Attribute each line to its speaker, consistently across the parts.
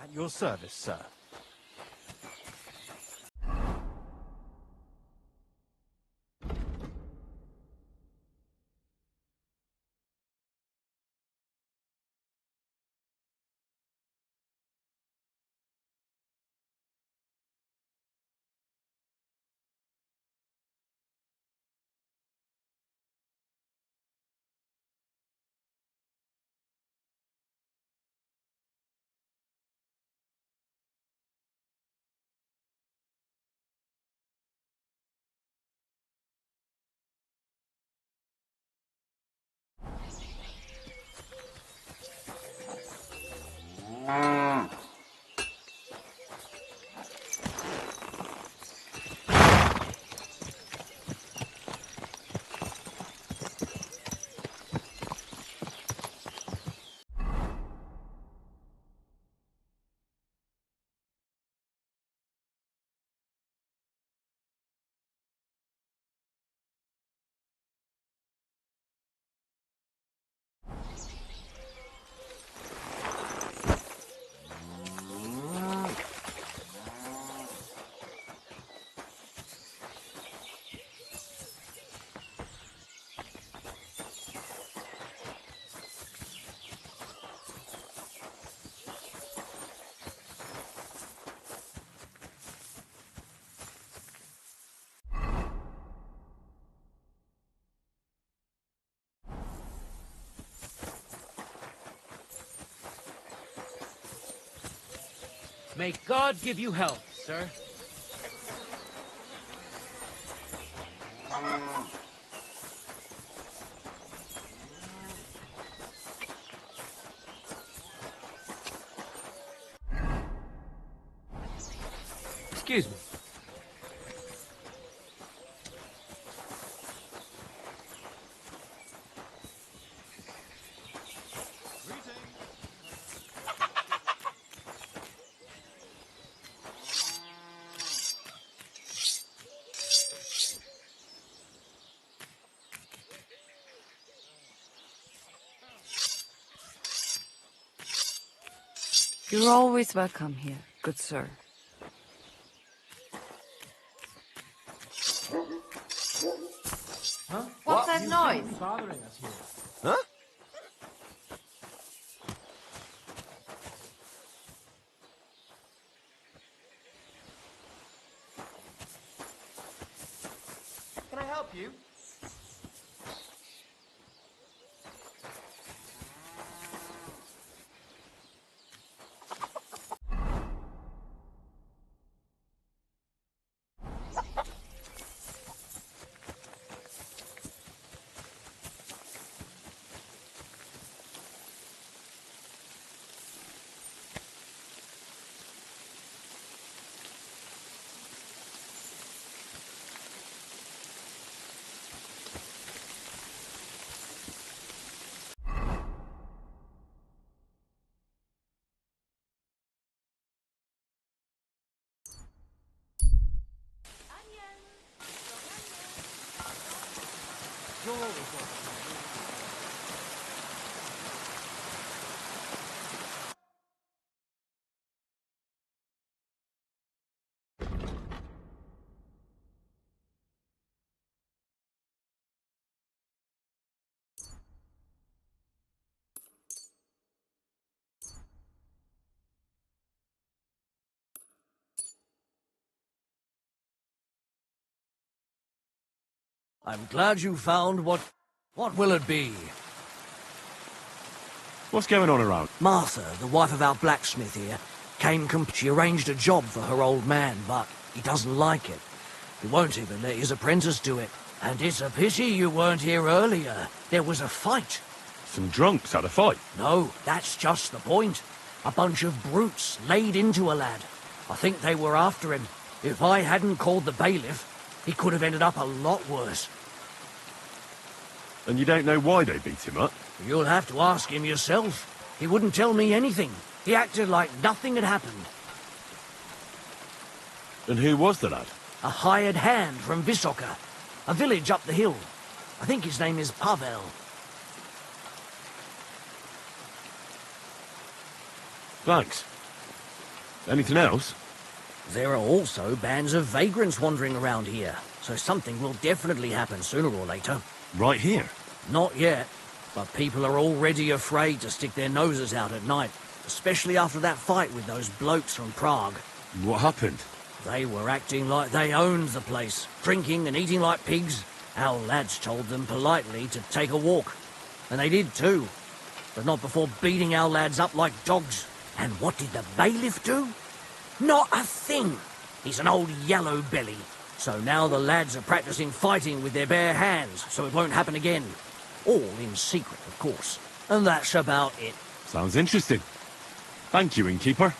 Speaker 1: At your service, sir.
Speaker 2: May God give you health, sir. Excuse me.
Speaker 3: You're always welcome here, good sir.
Speaker 2: Huh?
Speaker 4: What's that noise?
Speaker 2: Bothering us here.
Speaker 1: Huh?
Speaker 2: Can I help you? You're always welcome.
Speaker 5: I'm glad you found what will it be?
Speaker 6: What's going on around?
Speaker 5: Martha, the wife of our blacksmith here, she arranged a job for her old man, but he doesn't like it. He won't even let his apprentice do it. And it's a pity you weren't here earlier. There was a fight.
Speaker 6: Some drunks had a fight.
Speaker 5: No, that's just the point. A bunch of brutes laid into a lad. I think they were after him. If I hadn't called the bailiff, he could have ended up a lot worse.
Speaker 6: And you don't know why they beat him up?
Speaker 5: You'll have to ask him yourself. He wouldn't tell me anything. He acted like nothing had happened.
Speaker 6: And who was the lad?
Speaker 5: A hired hand from Vysoka, a village up the hill. I think his name is Pavel.
Speaker 6: Thanks. Anything else?
Speaker 5: There are also bands of vagrants wandering around here, so something will definitely happen sooner or later.
Speaker 6: Right here?
Speaker 5: Not yet, but people are already afraid to stick their noses out at night, especially after that fight with those blokes from Prague.
Speaker 6: What happened?
Speaker 5: They were acting like they owned the place, drinking and eating like pigs. Our lads told them politely to take a walk, and they did too, but not before beating our lads up like dogs. And what did the bailiff do? Not a thing. He's an old yellow belly. So now the lads are practicing fighting with their bare hands, so it won't happen again. All in secret, of course. And that's about it.
Speaker 6: Sounds interesting. Thank you, innkeeper.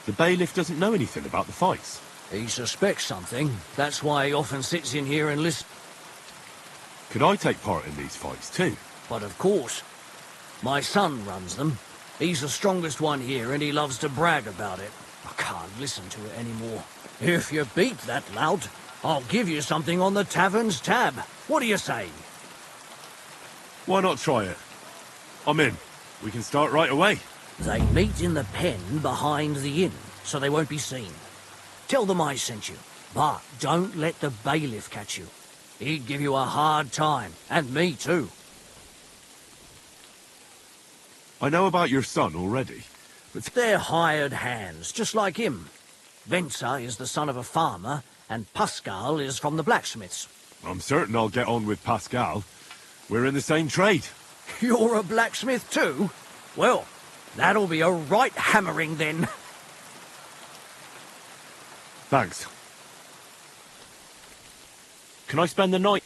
Speaker 6: The bailiff doesn't know anything about the fights.
Speaker 5: He suspects something. That's why he often sits in here and listens.
Speaker 6: Could I take part in these fights too?
Speaker 5: But of course, my son runs them. He's the strongest one here, and he loves to brag about it. I can't listen to it anymore. If you beat that lout, I'll give you something on the tavern's tab. What do you say?
Speaker 6: Why not try it? I'm in. We can start right away.
Speaker 5: They meet in the pen behind the inn, so they won't be seen. Tell them I sent you, but don't let the bailiff catch you. He'd give you a hard time, and me too.
Speaker 6: I know about your son already, but
Speaker 5: They're hired hands, just like him. Venza is the son of a farmer, and Pascal is from the blacksmiths.
Speaker 6: I'm certain I'll get on with Pascal. We're in the same trade.
Speaker 5: You're a blacksmith too? Well, that'll be a right hammering then.
Speaker 6: Thanks. Can I spend the night?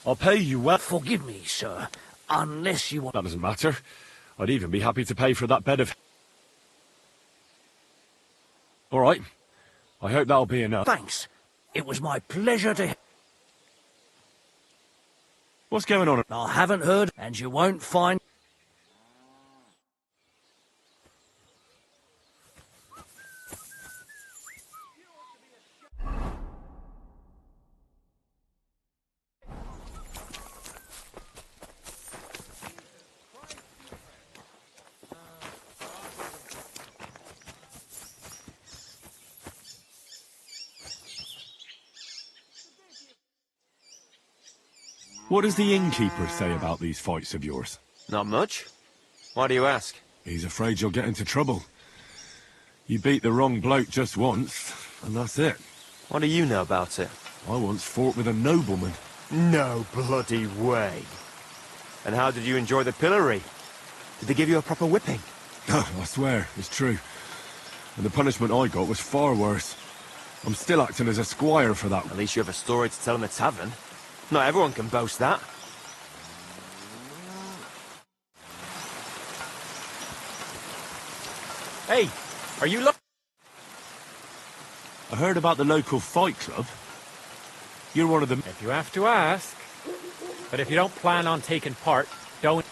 Speaker 6: I'll pay you well.
Speaker 5: Forgive me, sir, unless you want...
Speaker 6: That doesn't matter. I'd even be happy to pay for that bed of... All right. I hope that'll be enough.
Speaker 5: Thanks. It was my pleasure to...
Speaker 6: What's going on?
Speaker 5: I haven't heard, and you won't find...
Speaker 6: What does the innkeeper say about these fights of yours?
Speaker 2: Not much. Why do you ask?
Speaker 6: He's afraid you'll get into trouble. You beat the wrong bloke just once, and that's it.
Speaker 2: What do you know about it?
Speaker 6: I once fought with a nobleman.
Speaker 2: No bloody way. And how did you enjoy the pillory? Did they give you a proper whipping?
Speaker 6: I swear, it's true. And the punishment I got was far worse. I'm still acting as a squire for that.
Speaker 2: At least you have a story to tell in the tavern. Not everyone can boast that. Hey, are you
Speaker 6: I heard about the local fight club. You're one of them.
Speaker 1: If you have to ask. But if you don't plan on taking part, don't...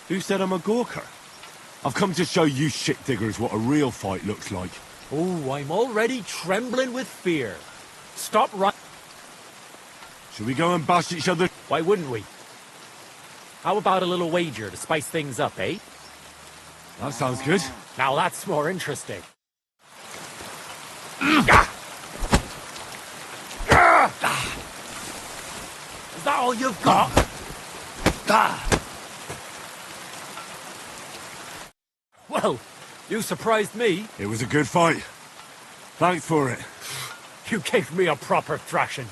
Speaker 6: Who said I'm a gawker? I've come to show you shit diggers what a real fight looks like.
Speaker 1: Oh, I'm already trembling with fear. Stop right...
Speaker 6: Should we go and bash each other?
Speaker 1: Why wouldn't we? How about a little wager to spice things up, eh?
Speaker 6: That sounds good.
Speaker 1: Now that's more interesting. Is that all you've got? Well, you surprised me.
Speaker 6: It was a good fight. Thanks for it.
Speaker 1: You gave me a proper thrashing.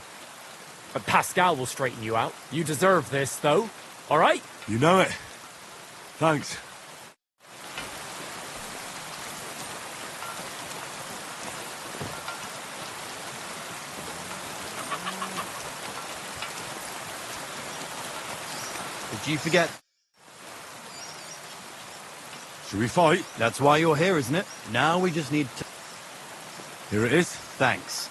Speaker 1: But Pascal will straighten you out. You deserve this, though. All right?
Speaker 6: You know it. Thanks.
Speaker 2: Did you forget?
Speaker 6: Should we fight?
Speaker 2: That's why you're here, isn't it? Now we just need to...
Speaker 6: Here it is.
Speaker 2: Thanks.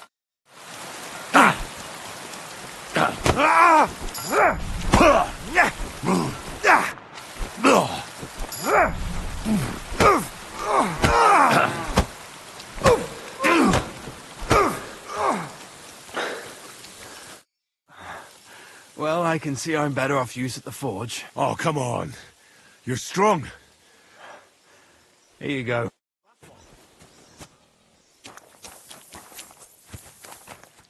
Speaker 4: I can see I'm better off use at the forge.
Speaker 6: Oh, come on. You're strong.
Speaker 4: Here you go.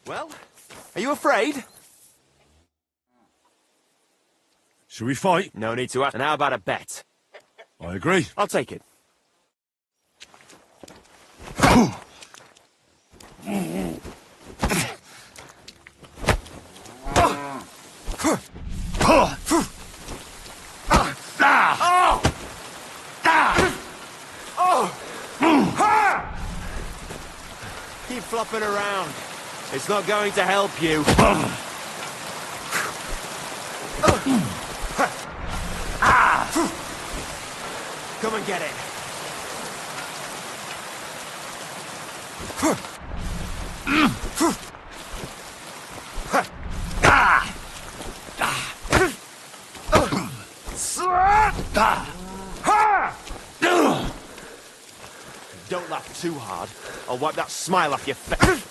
Speaker 2: Well, are you afraid?
Speaker 6: Should we fight?
Speaker 2: No need to ask. And how about a bet?
Speaker 6: I agree.
Speaker 2: I'll take it. Keep flopping around. It's not going to help you. Come and get it. Don't laugh too hard. I'll wipe that smile off your face.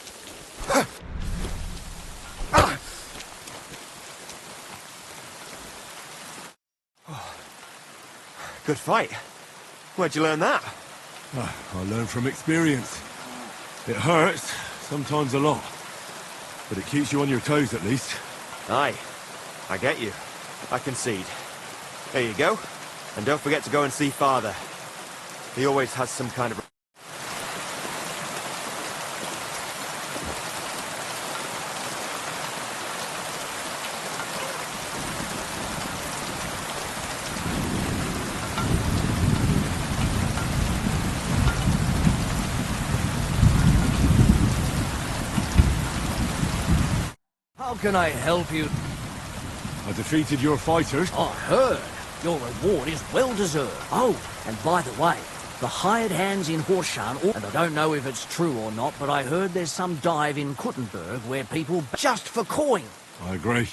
Speaker 2: Good fight. Where'd you learn that?
Speaker 6: I learn from experience. It hurts, sometimes a lot. But it keeps you on your toes at least.
Speaker 2: Aye. I get you. I concede. There you go. And don't forget to go and see Father. He always has some kind of...
Speaker 5: How can I help you?
Speaker 6: I defeated your fighters.
Speaker 5: I heard. Your reward is well deserved. Oh, and by the way, the hired hands in Horshan, and I don't know if it's true or not, but I heard there's some dive in Kuttenberg where people just for coin.
Speaker 6: I agree.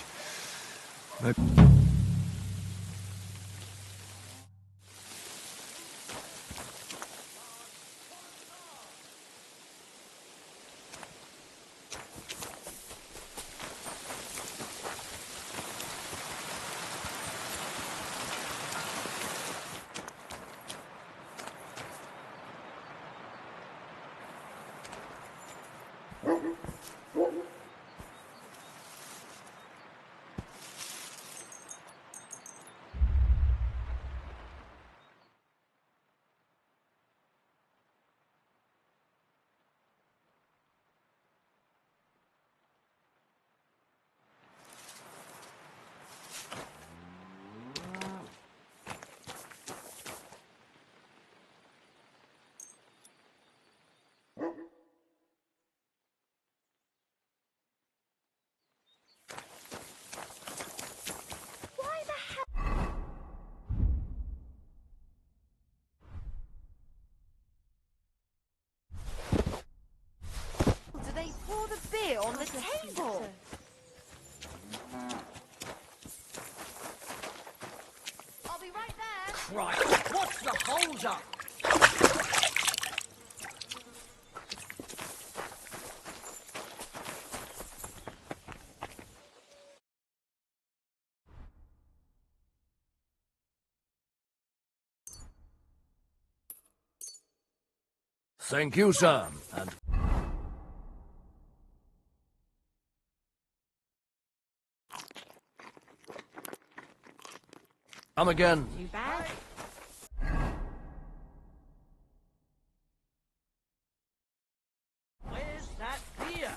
Speaker 7: Do they pour the beer on the table? I'll be right there.
Speaker 5: Christ, what's the hold-up? Thank you, sir. And come again.
Speaker 7: You back?
Speaker 5: Where's that beer?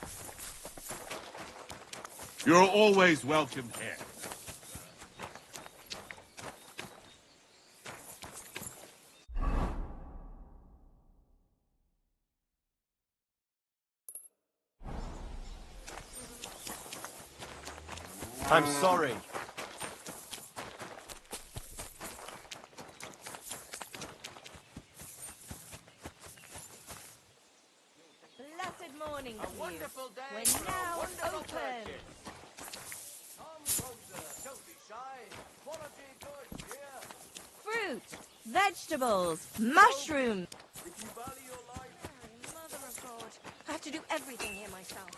Speaker 8: You're always welcome here.
Speaker 2: I'm sorry.
Speaker 7: Blessed morning to you. We're now open. Fruit, vegetables, mushrooms. Mother of God, I have to do everything here myself.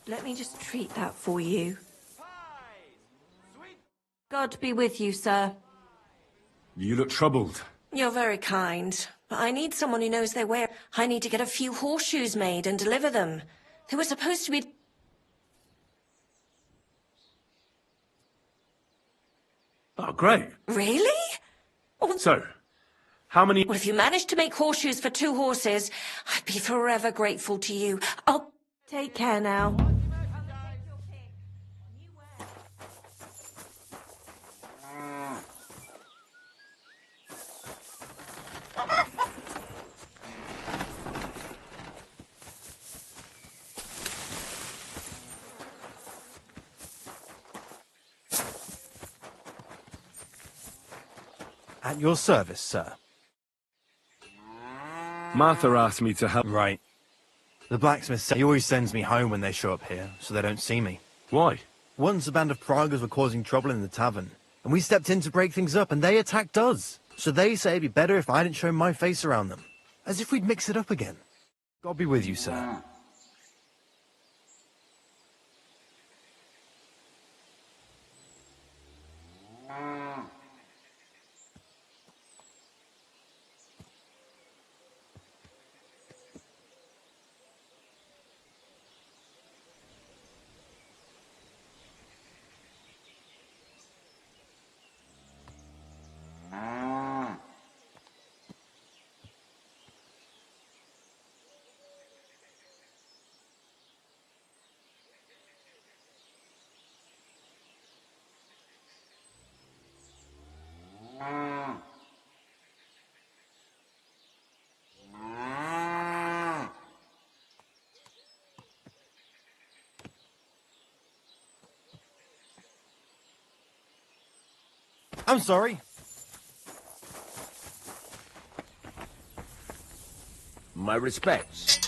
Speaker 9: Let me just treat that for you. God be with you, sir.
Speaker 6: You look troubled.
Speaker 9: You're very kind, but I need someone who knows their way. I need to get a few horseshoes made and deliver them. They were supposed to be...
Speaker 6: Oh, great.
Speaker 9: Really? Oh,
Speaker 6: So, how many...
Speaker 9: well, if you manage to make horseshoes for 2 horses, I'd be forever grateful to you. I'll... Take care now.
Speaker 10: At your service, sir.
Speaker 6: Martha asked me to help...
Speaker 10: Right. The blacksmith said he always sends me home when they show up here, so they don't see me.
Speaker 6: Why?
Speaker 10: Once a band of Pragas were causing trouble in the tavern, and we stepped in to break things up, and they attacked us. So they say it'd be better if I didn't show my face around them. As if we'd mix it up again. God be with you, sir. I'm sorry.
Speaker 11: My respects.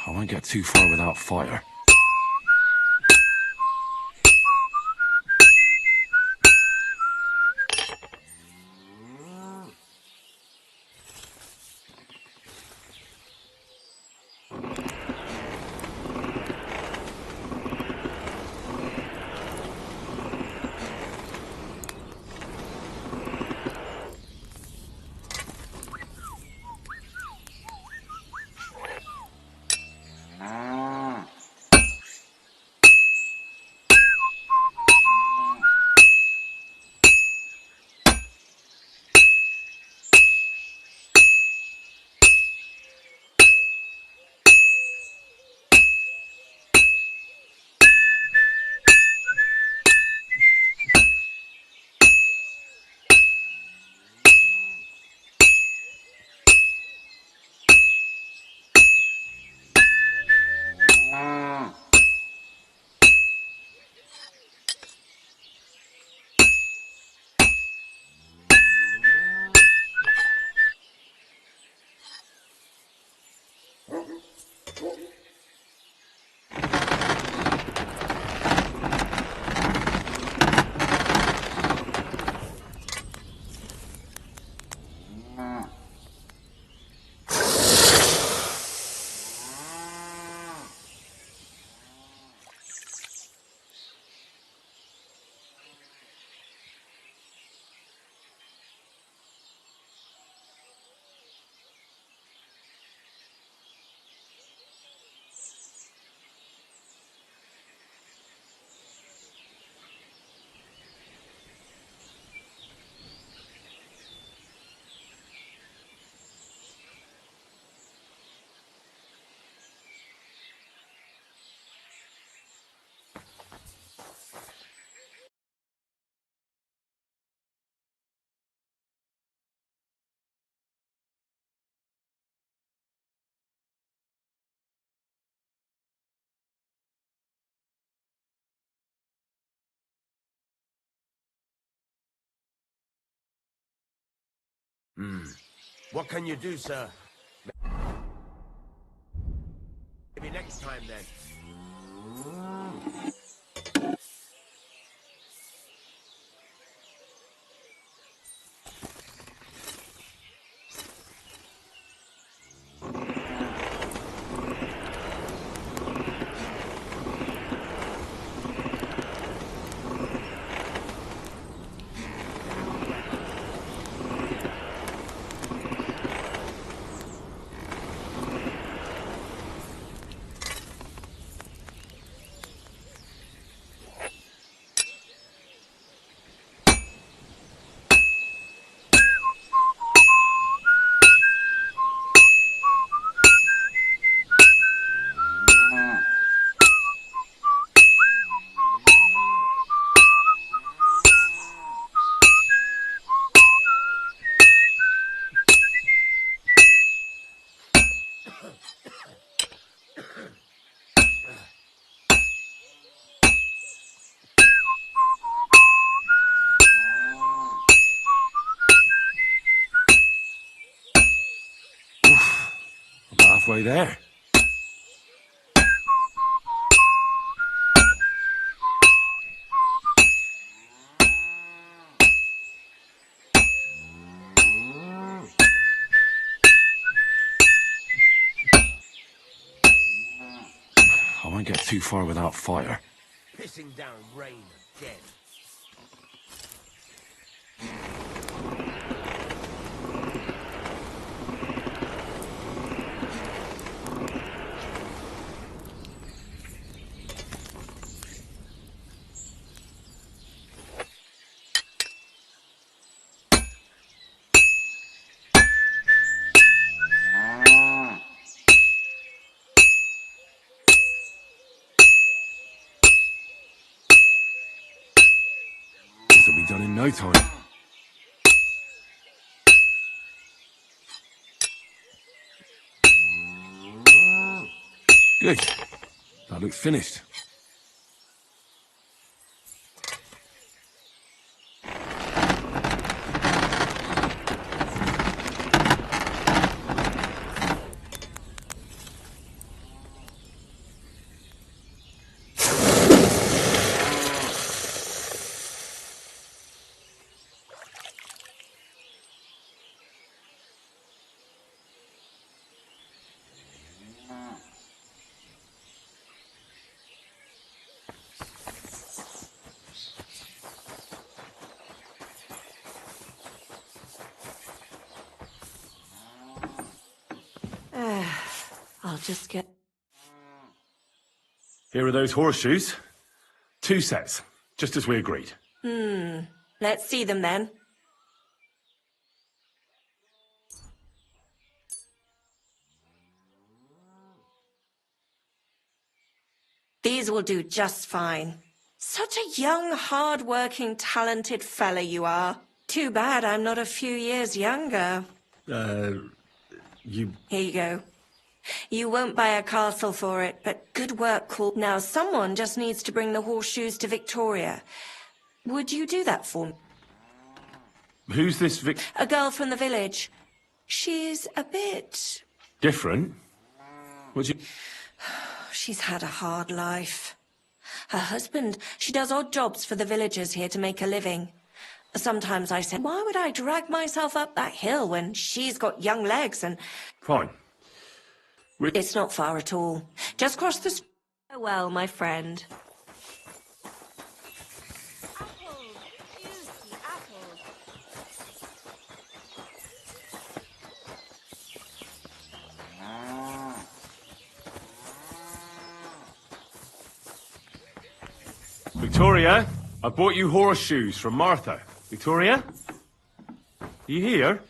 Speaker 4: I won't get too far without fire.
Speaker 11: What can you do, sir? Maybe next time, then.
Speaker 6: I'm halfway there.
Speaker 4: I won't get too far without fire.
Speaker 11: Pissing down rain again.
Speaker 6: This'll be done in no time. Good. That looks finished.
Speaker 9: I'll just get...
Speaker 6: Here are those horseshoes. 2 sets, just as we agreed.
Speaker 9: Let's see them then. These will do just fine. Such a young, hard-working, talented fella you are. Too bad I'm not a few years younger.
Speaker 6: You...
Speaker 9: Here you go. You won't buy a castle for it, but good work, cool. Now, someone just needs to bring the horseshoes to Victoria. Would you do that for me?
Speaker 6: Who's this
Speaker 9: A girl from the village. She's a bit...
Speaker 6: different? Would you...
Speaker 9: She's had a hard life. Her husband, she does odd jobs for the villagers here to make a living. Sometimes I say, why would I drag myself up that hill when she's got young legs and...
Speaker 6: Fine.
Speaker 9: It's not far at all. Just cross the... Well, my friend.
Speaker 7: Apples, juicy apples.
Speaker 6: Victoria, I bought you horseshoes from Martha. Victoria? You here?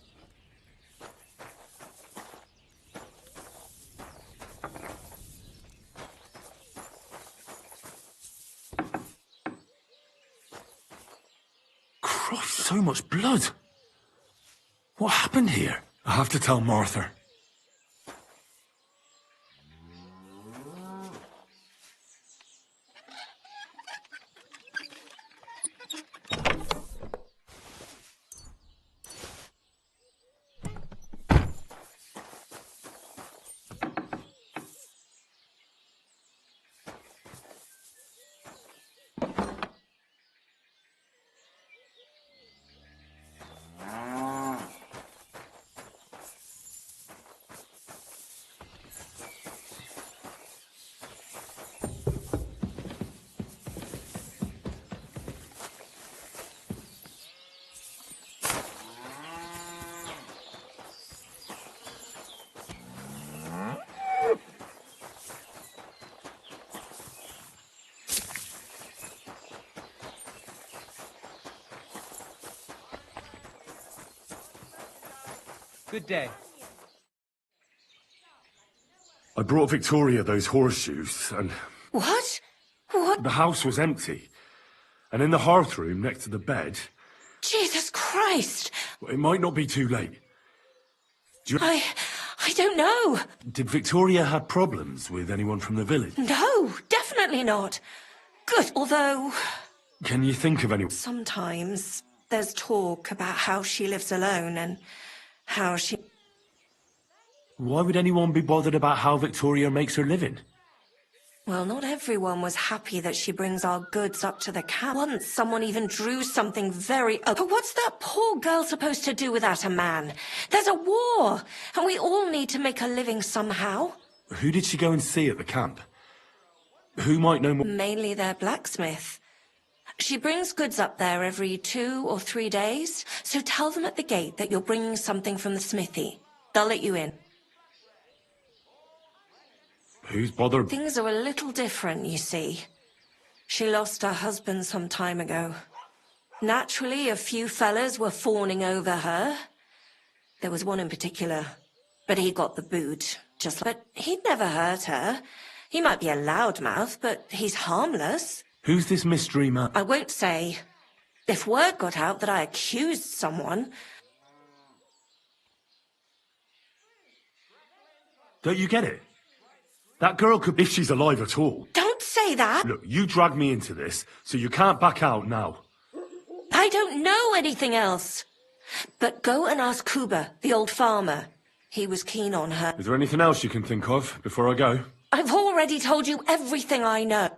Speaker 6: Christ, so much blood. What happened here? I have to tell Martha.
Speaker 12: Good day.
Speaker 6: I brought Victoria those horseshoes, and
Speaker 9: What? What?
Speaker 6: the house was empty. And in the hearth room next to the bed,
Speaker 9: Jesus Christ!
Speaker 6: it might not be too late.
Speaker 9: I don't know.
Speaker 6: Did Victoria have problems with anyone from the village?
Speaker 9: No, definitely not. Good, although...
Speaker 6: Can you think of anyone?
Speaker 9: Sometimes there's talk about how she lives alone and how she...
Speaker 6: Why would anyone be bothered about how Victoria makes her living?
Speaker 9: Well, not everyone was happy that she brings our goods up to the camp. Once someone even drew something very... But what's that poor girl supposed to do without a man? There's a war, and we all need to make a living somehow.
Speaker 6: Who did she go and see at the camp? Who might know more?
Speaker 9: Mainly their blacksmith. She brings goods up there every 2 or 3 days, so tell them at the gate that you're bringing something from the smithy. They'll let you in.
Speaker 6: Who's bothered?
Speaker 9: Things are a little different, you see. She lost her husband some time ago. Naturally, a few fellas were fawning over her. There was one in particular, but he got the boot. But he'd never hurt her. He might be a loudmouth, but he's harmless.
Speaker 6: Who's this mystery man?
Speaker 9: I won't say. If word got out that I accused someone...
Speaker 6: Don't you get it? That girl could, if she's alive at all.
Speaker 9: Don't say that!
Speaker 6: Look, you dragged me into this, so you can't back out now.
Speaker 9: I don't know anything else. But go and ask Kuba, the old farmer. He was keen on her.
Speaker 6: Is there anything else you can think of before I go?
Speaker 9: I've already told you everything I know.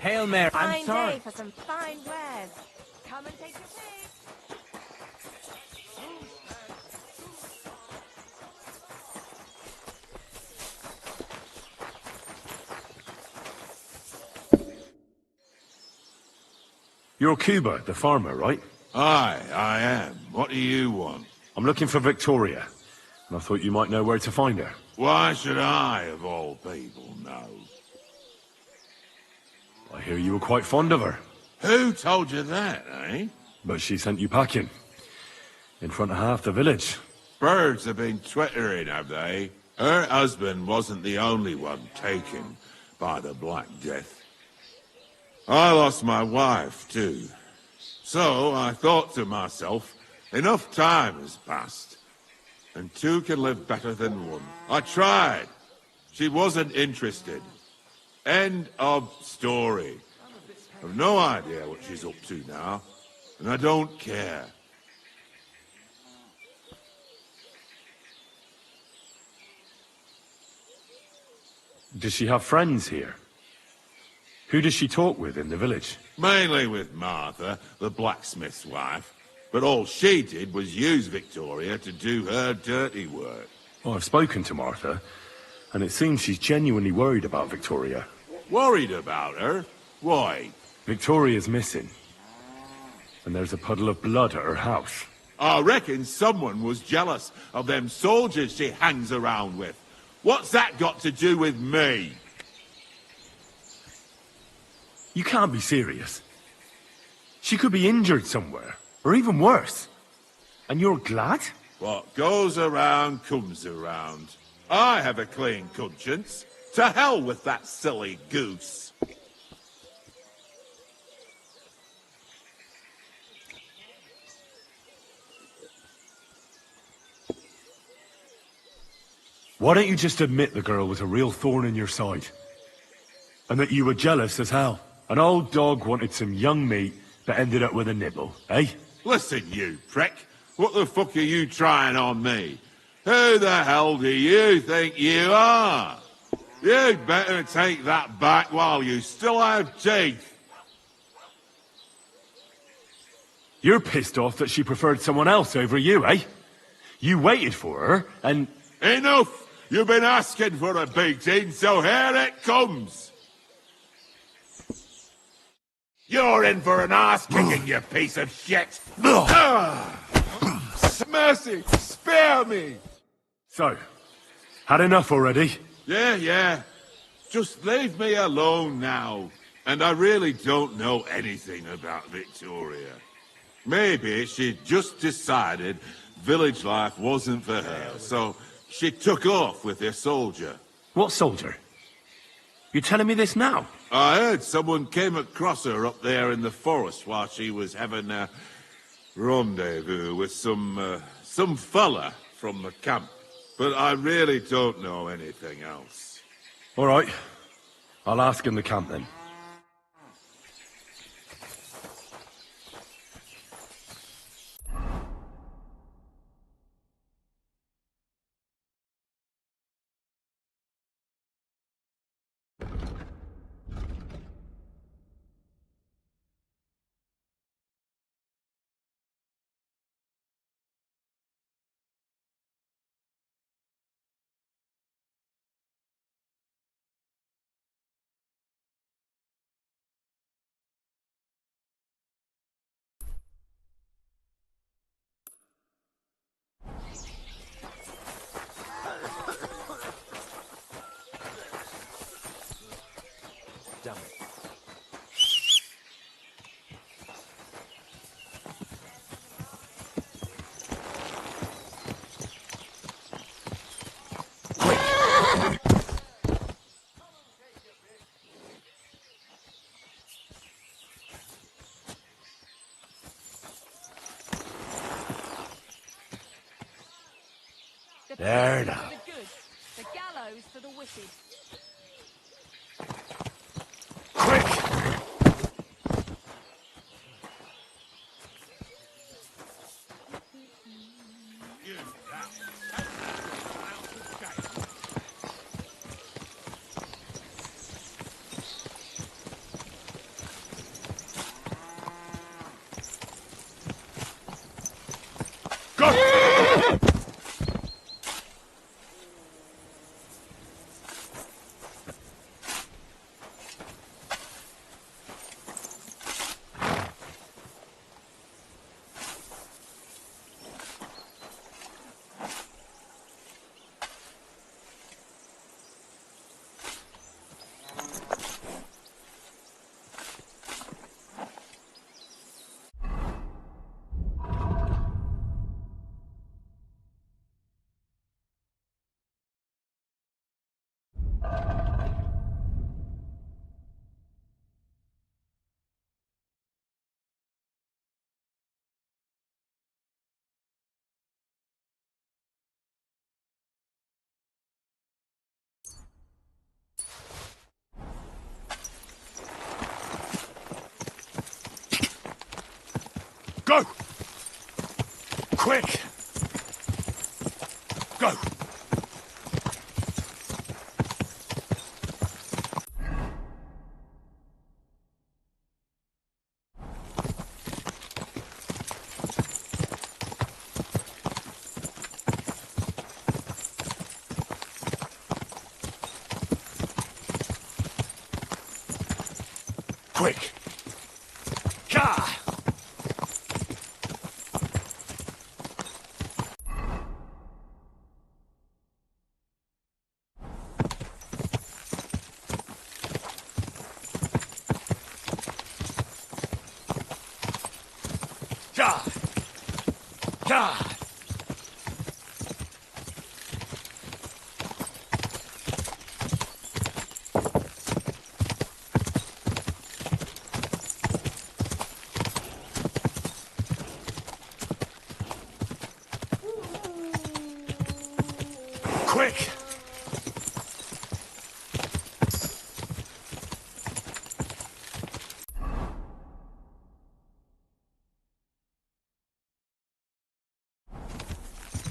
Speaker 5: Hail Mary.
Speaker 7: Fine day for some fine wares. Come and take your pick.
Speaker 6: You're Cuba, the farmer, right?
Speaker 8: Aye, I am. What do you want?
Speaker 6: I'm looking for Victoria, and I thought you might know where to find her.
Speaker 8: Why should I, of all people, know?
Speaker 6: I hear you were quite fond of her.
Speaker 8: Who told you that, eh?
Speaker 6: But she sent you packing. In front of half the village.
Speaker 8: Birds have been twittering, have they? Her husband wasn't the only one taken by the Black Death. I lost my wife, too. So I thought to myself, enough time has passed, and two can live better than one. I tried. She wasn't interested. End of story. I've no idea what she's up to now, and I don't care.
Speaker 6: Does she have friends here? Who does she talk with in the village?
Speaker 8: Mainly with Martha, the blacksmith's wife. But all she did was use Victoria to do her dirty work.
Speaker 6: Well, I've spoken to Martha, and it seems she's genuinely worried about Victoria.
Speaker 8: Worried about her? Why?
Speaker 6: Victoria's missing. And there's a puddle of blood at her house.
Speaker 8: I reckon someone was jealous of them soldiers she hangs around with. What's that got to do with me?
Speaker 6: You can't be serious. She could be injured somewhere, or even worse. And you're glad?
Speaker 8: What goes around comes around. I have a clean conscience. To hell with that silly goose.
Speaker 6: Why don't you just admit the girl was a real thorn in your side? And that you were jealous as hell? An old dog wanted some young meat, but ended up with a nibble, eh?
Speaker 8: Listen, you prick. What the fuck are you trying on me? Who the hell do you think you are? You'd better take that back while you still have teeth.
Speaker 6: You're pissed off that she preferred someone else over you, eh? You waited for her, and...
Speaker 8: Enough! You've been asking for a beating, so here it comes! You're in for an ass-kicking, you piece of shit! Mercy! Spare me!
Speaker 6: So, had enough already?
Speaker 8: Yeah. Just leave me alone now. And I really don't know anything about Victoria. Maybe she just decided village life wasn't for her, so she took off with her soldier.
Speaker 6: What soldier? You're telling me this now?
Speaker 8: I heard someone came across her up there in the forest while she was having a rendezvous with some fella from the camp. But I really don't know anything else.
Speaker 6: All right. I'll ask in the camp then. There now.
Speaker 7: The good, the gallows for the wicked.
Speaker 6: Quick! Go! Quick! Ka! Ja! Ja! Quick!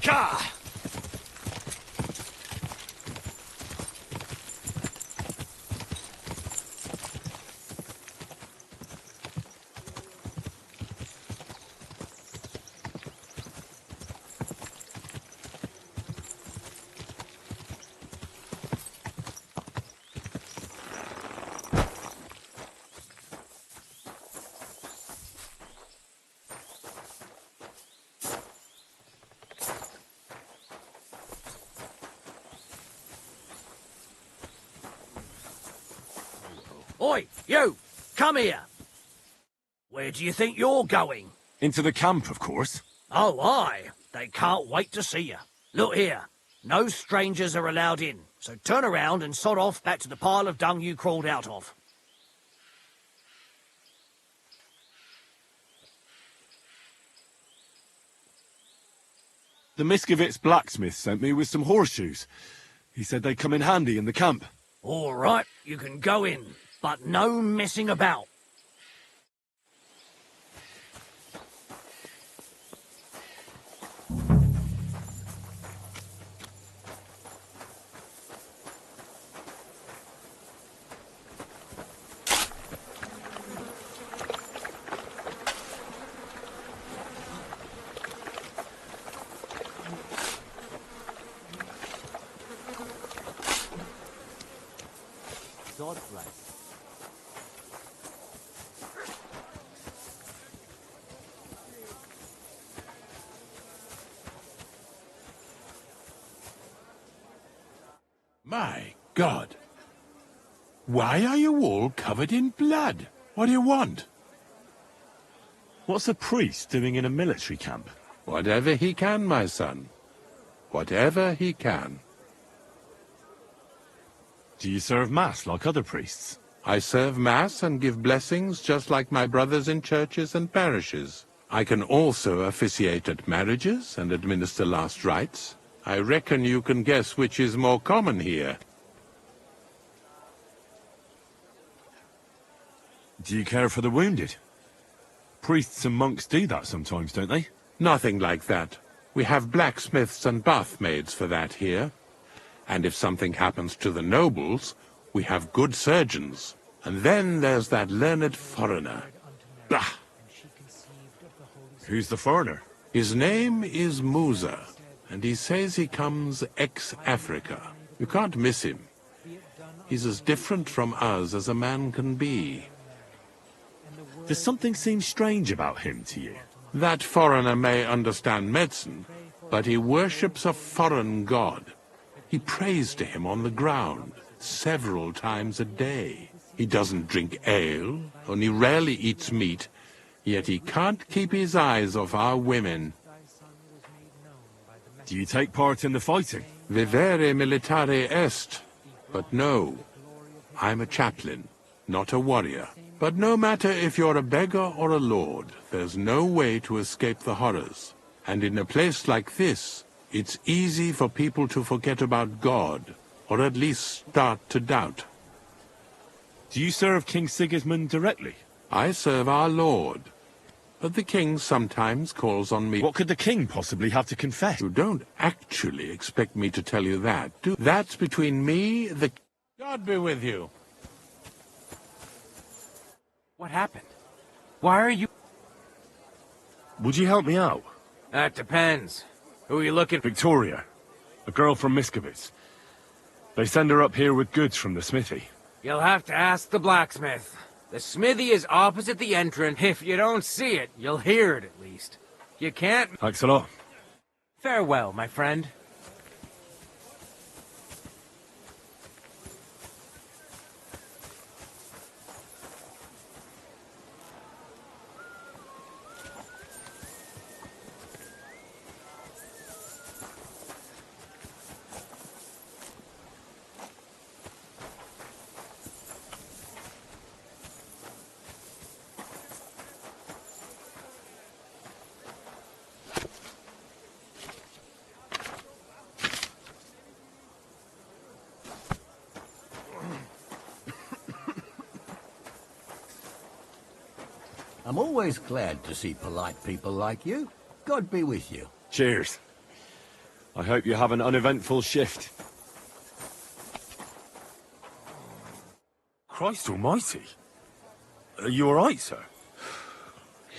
Speaker 6: Ka!
Speaker 5: Oi, you! Come here! Where do you think you're going?
Speaker 6: Into the camp, of course.
Speaker 5: Oh, aye. They can't wait to see you. Look here. No strangers are allowed in, so turn around and sod off back to the pile of dung you crawled out of.
Speaker 6: The Miskovitz blacksmith sent me with some horseshoes. He said they'd come in handy in the camp.
Speaker 5: All right, you can go in, but no messing about.
Speaker 11: God bless.
Speaker 8: My God. Why are you all covered in blood? What do you want?
Speaker 6: What's a priest doing in a military camp?
Speaker 8: Whatever he can, my son. Whatever he can.
Speaker 6: Do you serve mass like other priests?
Speaker 8: I serve Mass and give blessings just like my brothers in churches and parishes. I can also officiate at marriages and administer last rites. I reckon you can guess which is more common here.
Speaker 6: Do you care for the wounded? Priests and monks do that sometimes, don't they?
Speaker 8: Nothing like that. We have blacksmiths and bathmaids for that here. And if something happens to the nobles, we have good surgeons. And then there's that learned foreigner. Bah!
Speaker 6: Who's the foreigner?
Speaker 8: His name is Musa, and he says he comes ex-Africa. You can't miss him. He's as different from us as a man can be.
Speaker 6: Does something seem strange about him to you?
Speaker 8: That foreigner may understand medicine, but he worships a foreign god. He prays to him on the ground, several times a day. He doesn't drink ale, only rarely eats meat, yet he can't keep his eyes off our women.
Speaker 6: Do you take part in the fighting?
Speaker 8: Vivere militare est. But no, I'm a chaplain, not a warrior. But no matter if you're a beggar or a lord, there's no way to escape the horrors. And in a place like this, it's easy for people to forget about God, or at least start to doubt.
Speaker 6: Do you serve King Sigismund directly?
Speaker 8: I serve our Lord. But the king sometimes calls on me.
Speaker 6: What could the king possibly have to confess?
Speaker 8: You don't actually expect me to tell you that, do? That's between me, the... God be with you.
Speaker 11: What happened? Why are you...
Speaker 6: Would you help me out?
Speaker 11: That depends. Who are you looking for?
Speaker 6: Victoria, a girl from Miskovitz. They send her up here with goods from the smithy.
Speaker 11: You'll have to ask the blacksmith. The smithy is opposite the entrance. If you don't see it, you'll hear it at least. You can't...
Speaker 6: Thanks a lot.
Speaker 11: Farewell, my friend.
Speaker 12: I'm always glad to see polite people like you. God be with you.
Speaker 6: Cheers. I hope you have an uneventful shift. Christ almighty. Are you alright, sir?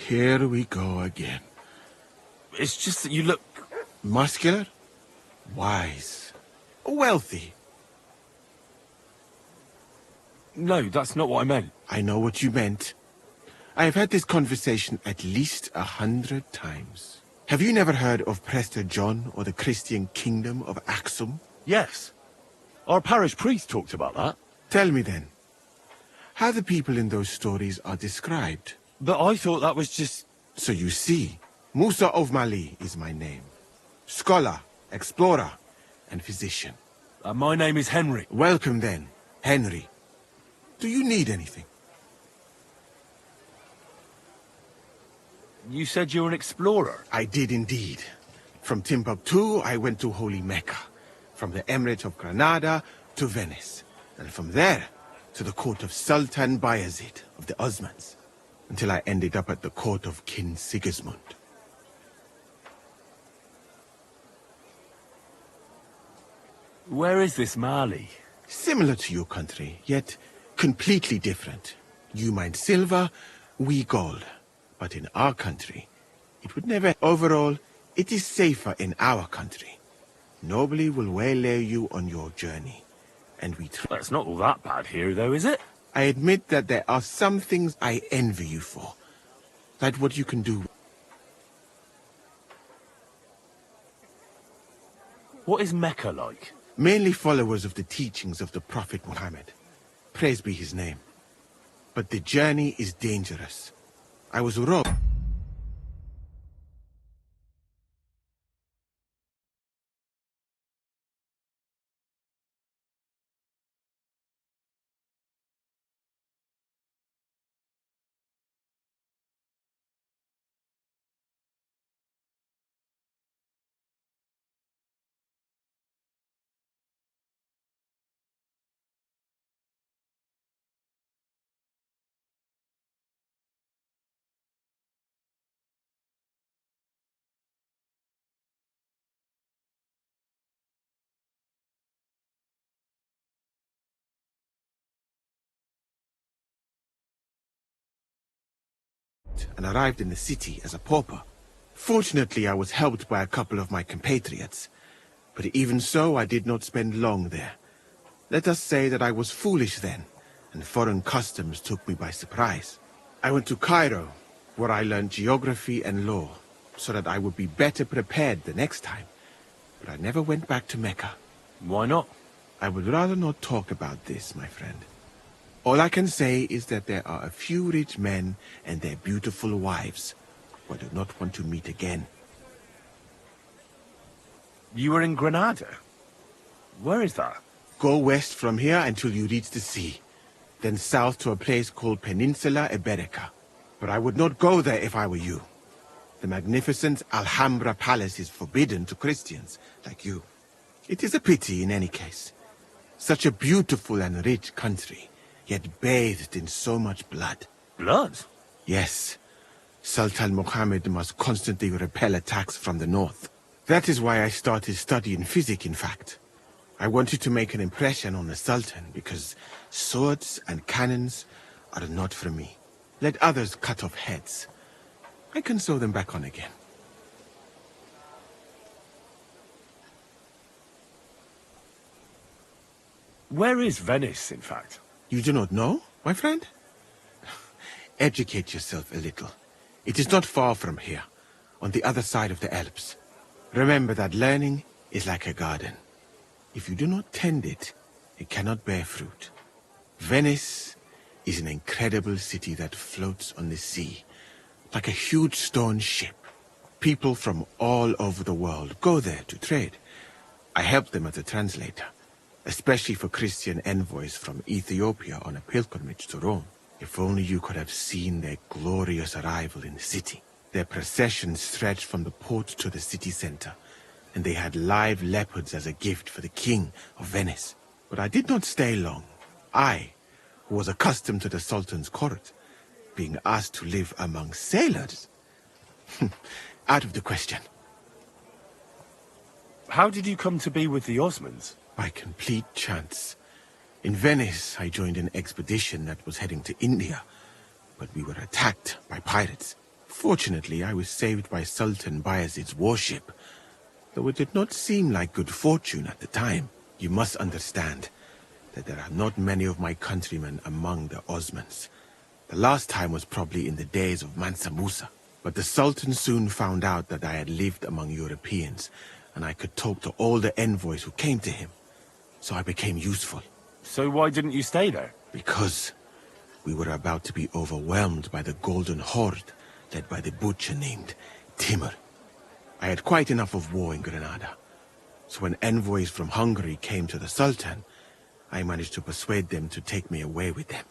Speaker 8: Here we go again.
Speaker 6: It's just that you look...
Speaker 8: Muscular, wise, wealthy.
Speaker 6: No, that's not what I meant.
Speaker 8: I know what you meant. I have had this conversation at least 100 times. Have you never heard of Prester John or the Christian Kingdom of Axum?
Speaker 6: Yes. Our parish priest talked about that.
Speaker 8: Tell me then, how the people in those stories are described.
Speaker 6: But I thought that was just...
Speaker 8: So you see, Musa of Mali is my name. Scholar, explorer, and physician.
Speaker 6: My name is Henry.
Speaker 8: Welcome then, Henry. Do you need anything?
Speaker 6: You said you're an explorer.
Speaker 8: I did indeed. From Timbuktu, I went to Holy Mecca. From the Emirate of Granada to Venice. And from there, to the court of Sultan Bayezid of the Osmans. Until I ended up at the court of King Sigismund.
Speaker 6: Where is this Mali?
Speaker 8: Similar to your country, yet completely different. You mine silver, we gold. But in our country, it would never... Overall, it is safer in our country. Nobody will waylay you on your journey. And we...
Speaker 6: Well, it's not all that bad here, though, is it?
Speaker 8: I admit that there are some things I envy you for. Like what you can do.
Speaker 6: What is Mecca like?
Speaker 8: Mainly followers of the teachings of the Prophet Muhammad. Praise be his name. But the journey is dangerous. I was robbed. And arrived in the city as a pauper. Fortunately, I was helped by a couple of my compatriots. But even so, I did not spend long there. Let us say that I was foolish then, and foreign customs took me by surprise. I went to Cairo, where I learned geography and law, so that I would be better prepared the next time. But I never went back to Mecca.
Speaker 6: Why not?
Speaker 8: I would rather not talk about this, my friend. All I can say is that there are a few rich men and their beautiful wives who I do not want to meet again.
Speaker 6: You were in Granada? Where is that?
Speaker 8: Go west from here until you reach the sea. Then south to a place called Peninsula Iberica. But I would not go there if I were you. The magnificent Alhambra Palace is forbidden to Christians like you. It is a pity in any case. Such a beautiful and rich country, yet bathed in so much blood.
Speaker 6: Blood?
Speaker 8: Yes.
Speaker 13: Sultan Mohammed must constantly repel attacks from the north. That is why I started studying physics, in fact. I wanted to make an impression on the Sultan, because swords and cannons are not for me. Let others cut off heads. I can sew them back on again.
Speaker 6: Where is Venice, in fact?
Speaker 13: You do not know, my friend? Educate yourself a little. It is not far from here, on the other side of the Alps. Remember that learning is like a garden. If you do not tend it, it cannot bear fruit. Venice is an incredible city that floats on the sea, like a huge stone ship. People from all over the world go there to trade. I help them as a translator, especially for Christian envoys from Ethiopia on a pilgrimage to Rome. If only you could have seen their glorious arrival in the city. Their procession stretched from the port to the city center, and they had live leopards as a gift for the king of Venice. But I did not stay long. I, who was accustomed to the Sultan's court, being asked to live among sailors? Out of the question.
Speaker 6: How did you come to be with the Osmans?
Speaker 13: By complete chance. In Venice, I joined an expedition that was heading to India, but we were attacked by pirates. Fortunately, I was saved by Sultan Bayezid's warship, though it did not seem like good fortune at the time. You must understand that there are not many of my countrymen among the Osmans. The last time was probably in the days of Mansa Musa, but the Sultan soon found out that I had lived among Europeans, and I could talk to all the envoys who came to him, so I became useful.
Speaker 6: So why didn't you stay there?
Speaker 13: Because we were about to be overwhelmed by the Golden Horde, led by the butcher named Timur. I had quite enough of war in Granada, so when envoys from Hungary came to the Sultan, I managed to persuade them to take me away with them.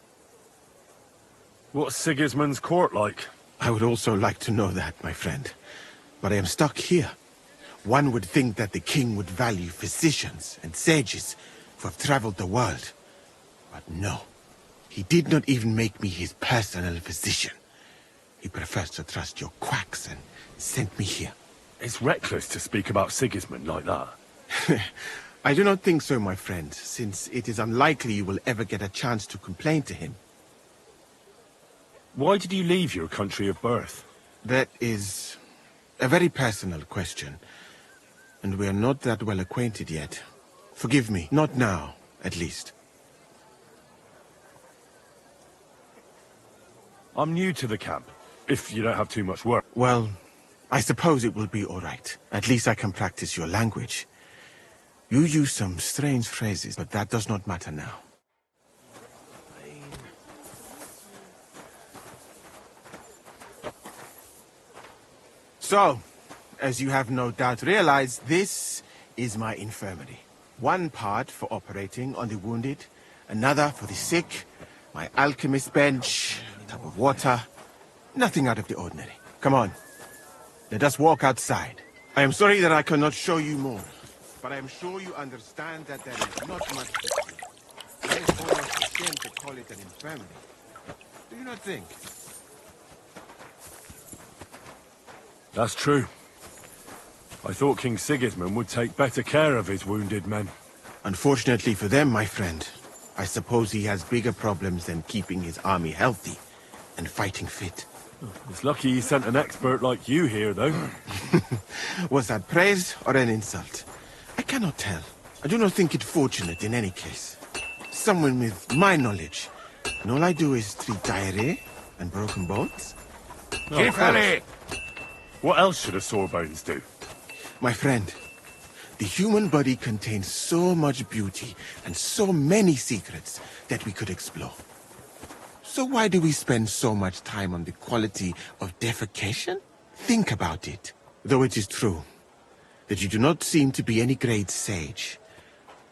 Speaker 6: What's Sigismund's court like?
Speaker 13: I would also like to know that, my friend, but I am stuck here. One would think that the king would value physicians and sages who have traveled the world. But no, he did not even make me his personal physician. He prefers to trust your quacks and sent me here.
Speaker 6: It's reckless to speak about Sigismund like that.
Speaker 13: I do not think so, my friend, since it is unlikely you will ever get a chance to complain to him.
Speaker 6: Why did you leave your country of birth?
Speaker 13: That is a very personal question, and we are not that well acquainted yet. Forgive me, not now, at least.
Speaker 6: I'm new to the camp, if you don't have too much work.
Speaker 13: Well, I suppose it will be all right. At least I can practice your language. You use some strange phrases, but that does not matter now. So, as you have no doubt realized, this is my infirmary. One part for operating on the wounded, another for the sick, my alchemist bench, a tub of water, nothing out of the ordinary. Come on, let us walk outside. I am sorry that I cannot show you more, but I am sure you understand that there is not much to see. I is almost a shame to call it an infirmary. Do you not think?
Speaker 6: That's true. I thought King Sigismund would take better care of his wounded men.
Speaker 13: Unfortunately for them, my friend, I suppose he has bigger problems than keeping his army healthy and fighting fit.
Speaker 6: It's lucky he sent an expert like you here, though.
Speaker 13: Was that praise or an insult? I cannot tell. I do not think it fortunate in any case. Someone with my knowledge, and all I do is treat diarrhea and broken bones.
Speaker 6: What else should a sore bones do?
Speaker 13: My friend, the human body contains so much beauty and so many secrets that we could explore. So why do we spend so much time on the quality of defecation? Think about it. Though it is true that you do not seem to be any great sage,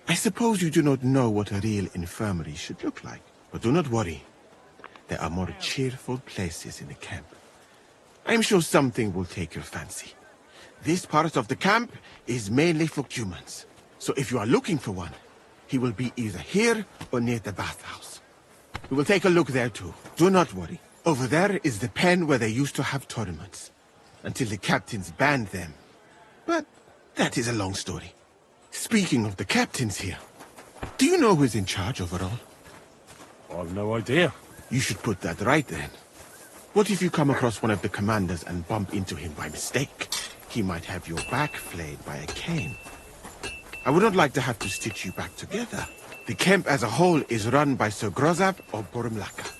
Speaker 13: I suppose you do not know what a real infirmary should look like. But do not worry. There are more cheerful places in the camp. I am sure something will take your fancy. This part of the camp is mainly for humans. So if you are looking for one, he will be either here or near the bathhouse. We will take a look there too. Do not worry. Over there is the pen where they used to have tournaments, until the captains banned them. But that is a long story. Speaking of the captains here, do you know who's in charge overall?
Speaker 6: I've no idea.
Speaker 13: You should put that right then. What if you come across one of the commanders and bump into him by mistake? He might have your back flayed by a cane. I would not like to have to stitch you back together. The camp as a whole is run by Sir Grozav of Borumlaka.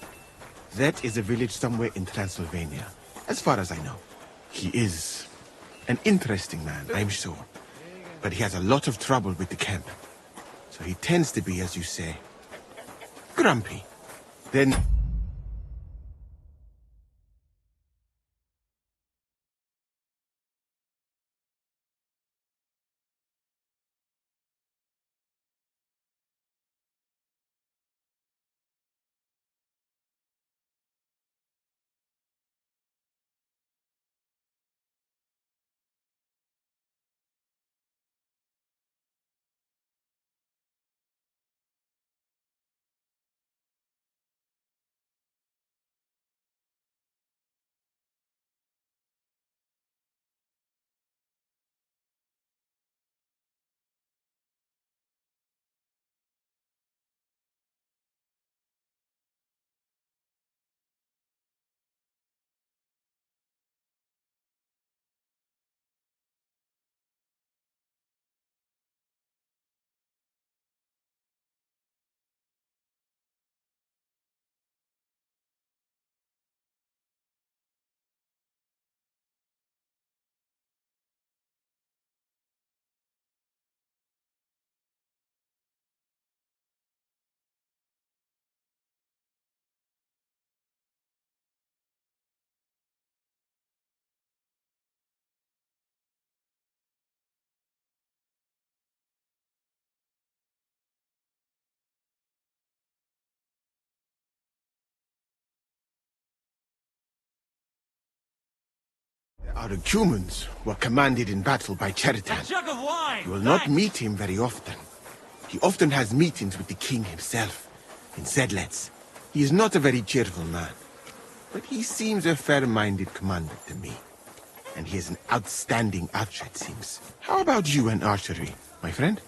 Speaker 13: That is a village somewhere in Transylvania, as far as I know. He is an interesting man, I'm sure. But he has a lot of trouble with the camp. So he tends to be, as you say, grumpy. Then... Our humans were commanded in battle by Cheritan.
Speaker 1: Jug of wine!
Speaker 13: You will not meet him very often. He often has meetings with the king himself, in Zedlets. He is not a very cheerful man, but he seems a fair-minded commander to me. And he is an outstanding archer, it seems. How about you and archery, my friend?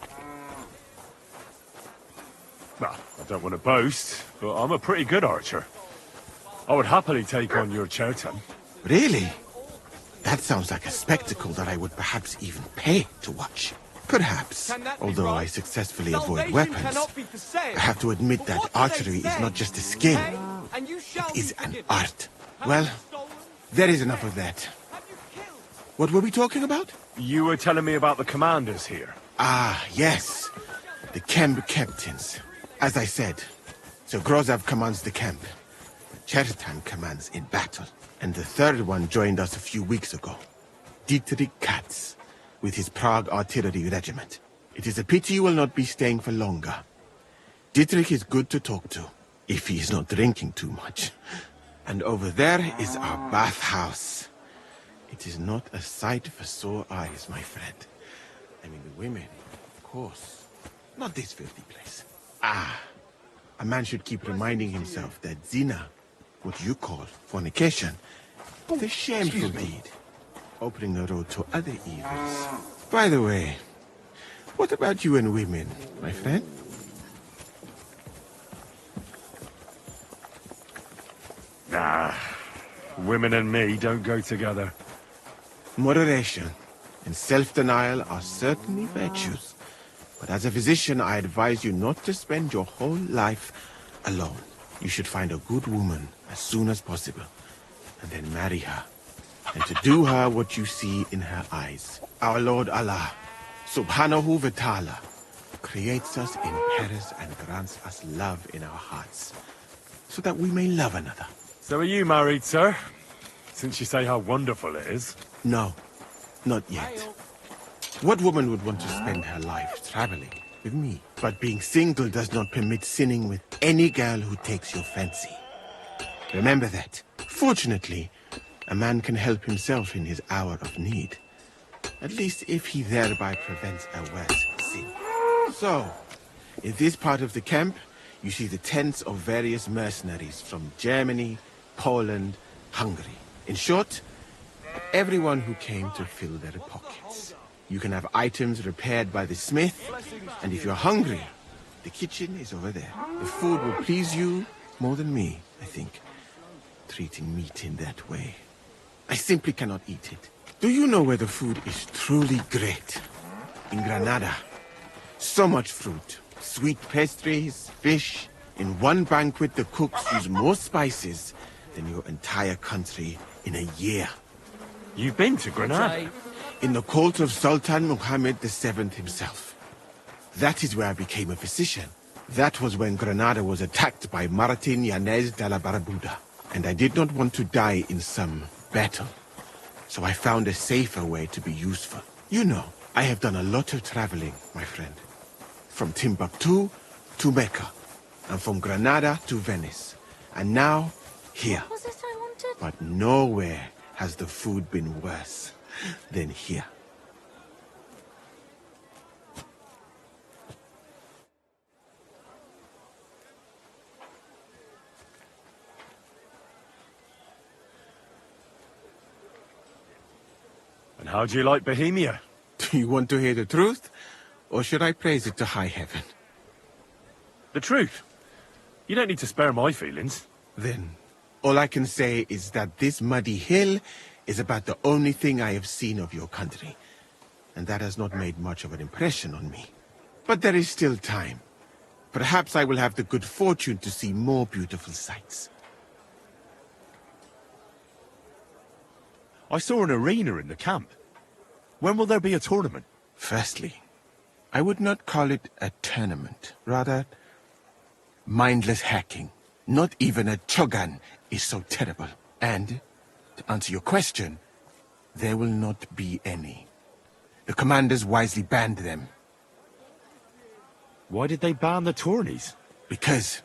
Speaker 6: Well, I don't want to boast, but I'm a pretty good archer. I would happily take on your Cheriton.
Speaker 13: Really? That sounds like a spectacle that I would perhaps even pay to watch. Perhaps, although I successfully avoid weapons. I have to admit that archery is not just a skill, it is an art. Well, there is enough of that. What were we talking about?
Speaker 6: You were telling me about the commanders here.
Speaker 13: Ah, yes. The camp captains. As I said, Sir Grozav commands the camp. Cheritan commands in battle. And the third one joined us a few weeks ago. Dietrich Katz, with his Prague artillery regiment. It is a pity you will not be staying for longer. Dietrich is good to talk to, if he is not drinking too much. And over there is our bathhouse. It is not a sight for sore eyes, my friend. I mean, the women, of course. Not this filthy place. Ah, a man should keep reminding himself that zina, what you call fornication, is a shameful deed, opening the road to other evils. By the way, what about you and women, my friend?
Speaker 6: Nah, women and me don't go together.
Speaker 13: Moderation and self-denial are certainly virtues. But as a physician, I advise you not to spend your whole life alone. You should find a good woman as soon as possible, and then marry her. And to do her what you see in her eyes. Our Lord Allah, Subhanahu wa Ta'ala, creates us in pairs and grants us love in our hearts, so that we may love another.
Speaker 6: So are you married, sir? Since you say how wonderful it is.
Speaker 13: No, not yet. What woman would want to spend her life traveling with me? But being single does not permit sinning with any girl who takes your fancy. Remember that. Fortunately, a man can help himself in his hour of need. At least if he thereby prevents a worse sin. So, in this part of the camp, you see the tents of various mercenaries from Germany, Poland, Hungary. In short, everyone who came to fill their pockets. You can have items repaired by the smith, and if you're hungry, the kitchen is over there. The food will please you more than me, I think. Treating meat in that way. I simply cannot eat it. Do you know where the food is truly great? In Granada. So much fruit, sweet pastries, fish. In one banquet, the cooks use more spices than your entire country in a year.
Speaker 6: You've been to Granada?
Speaker 13: In the court of Sultan Muhammad VII himself. That is where I became a physician. That was when Granada was attacked by Martin Yanez de la Barbuda. And I did not want to die in some battle. So I found a safer way to be useful. You know, I have done a lot of traveling, my friend. From Timbuktu to Mecca. And from Granada to Venice. And now, here.
Speaker 9: What was it I wanted?
Speaker 13: But nowhere has the food been worse than here.
Speaker 6: And how do you like Bohemia?
Speaker 13: Do you want to hear the truth? Or should I praise it to high heaven?
Speaker 6: The truth? You don't need to spare my feelings.
Speaker 13: Then, all I can say is that this muddy hill is about the only thing I have seen of your country. And that has not made much of an impression on me. But there is still time. Perhaps I will have the good fortune to see more beautiful sights.
Speaker 6: I saw an arena in the camp. When will there be a tournament?
Speaker 13: Firstly, I would not call it a tournament. Rather, mindless hacking. Not even a chogan is so terrible. And, to answer your question, there will not be any. The commanders wisely banned them.
Speaker 6: Why did they ban the tourneys?
Speaker 13: Because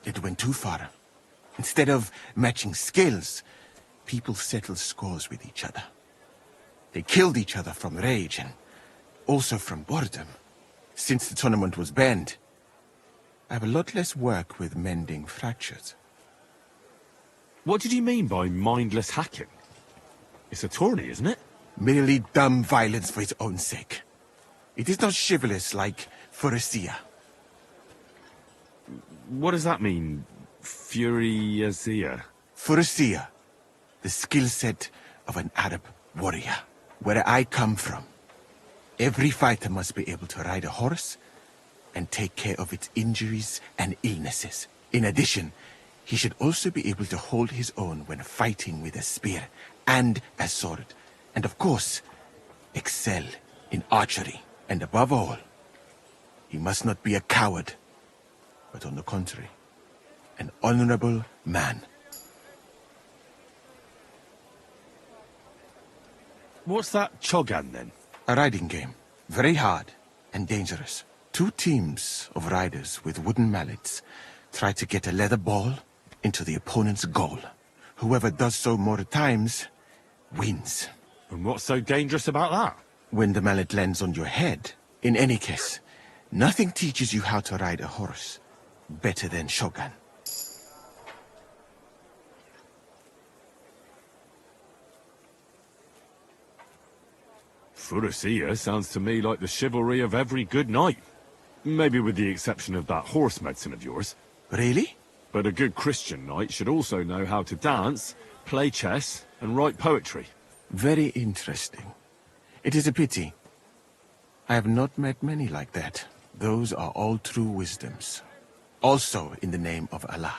Speaker 13: it went too far. Instead of matching skills, people settled scores with each other. They killed each other from rage and also from boredom. Since the tournament was banned, I have a lot less work with mending fractures.
Speaker 6: What did you mean by mindless hacking? It's a tourney, isn't it?
Speaker 13: Merely dumb violence for its own sake. It is not chivalrous like Furecia.
Speaker 6: What does that mean? Furecia?
Speaker 13: Furecia, the skill set of an Arab warrior. Where I come from, every fighter must be able to ride a horse and take care of its injuries and illnesses. In addition, he should also be able to hold his own when fighting with a spear and a sword. And of course, excel in archery. And above all, he must not be a coward, but on the contrary, an honorable man.
Speaker 6: What's that chogan, then?
Speaker 13: A riding game. Very hard and dangerous. Two teams of riders with wooden mallets try to get a leather ball into the opponent's goal. Whoever does so more times wins.
Speaker 6: And what's so dangerous about that?
Speaker 13: When the mallet lands on your head. In any case, nothing teaches you how to ride a horse better than Shogun.
Speaker 6: Furecia sounds to me like the chivalry of every good knight. Maybe with the exception of that horse medicine of yours.
Speaker 13: Really?
Speaker 6: But a good Christian knight should also know how to dance, play chess, and write poetry.
Speaker 13: Very interesting. It is a pity. I have not met many like that. Those are all true wisdoms. Also in the name of Allah.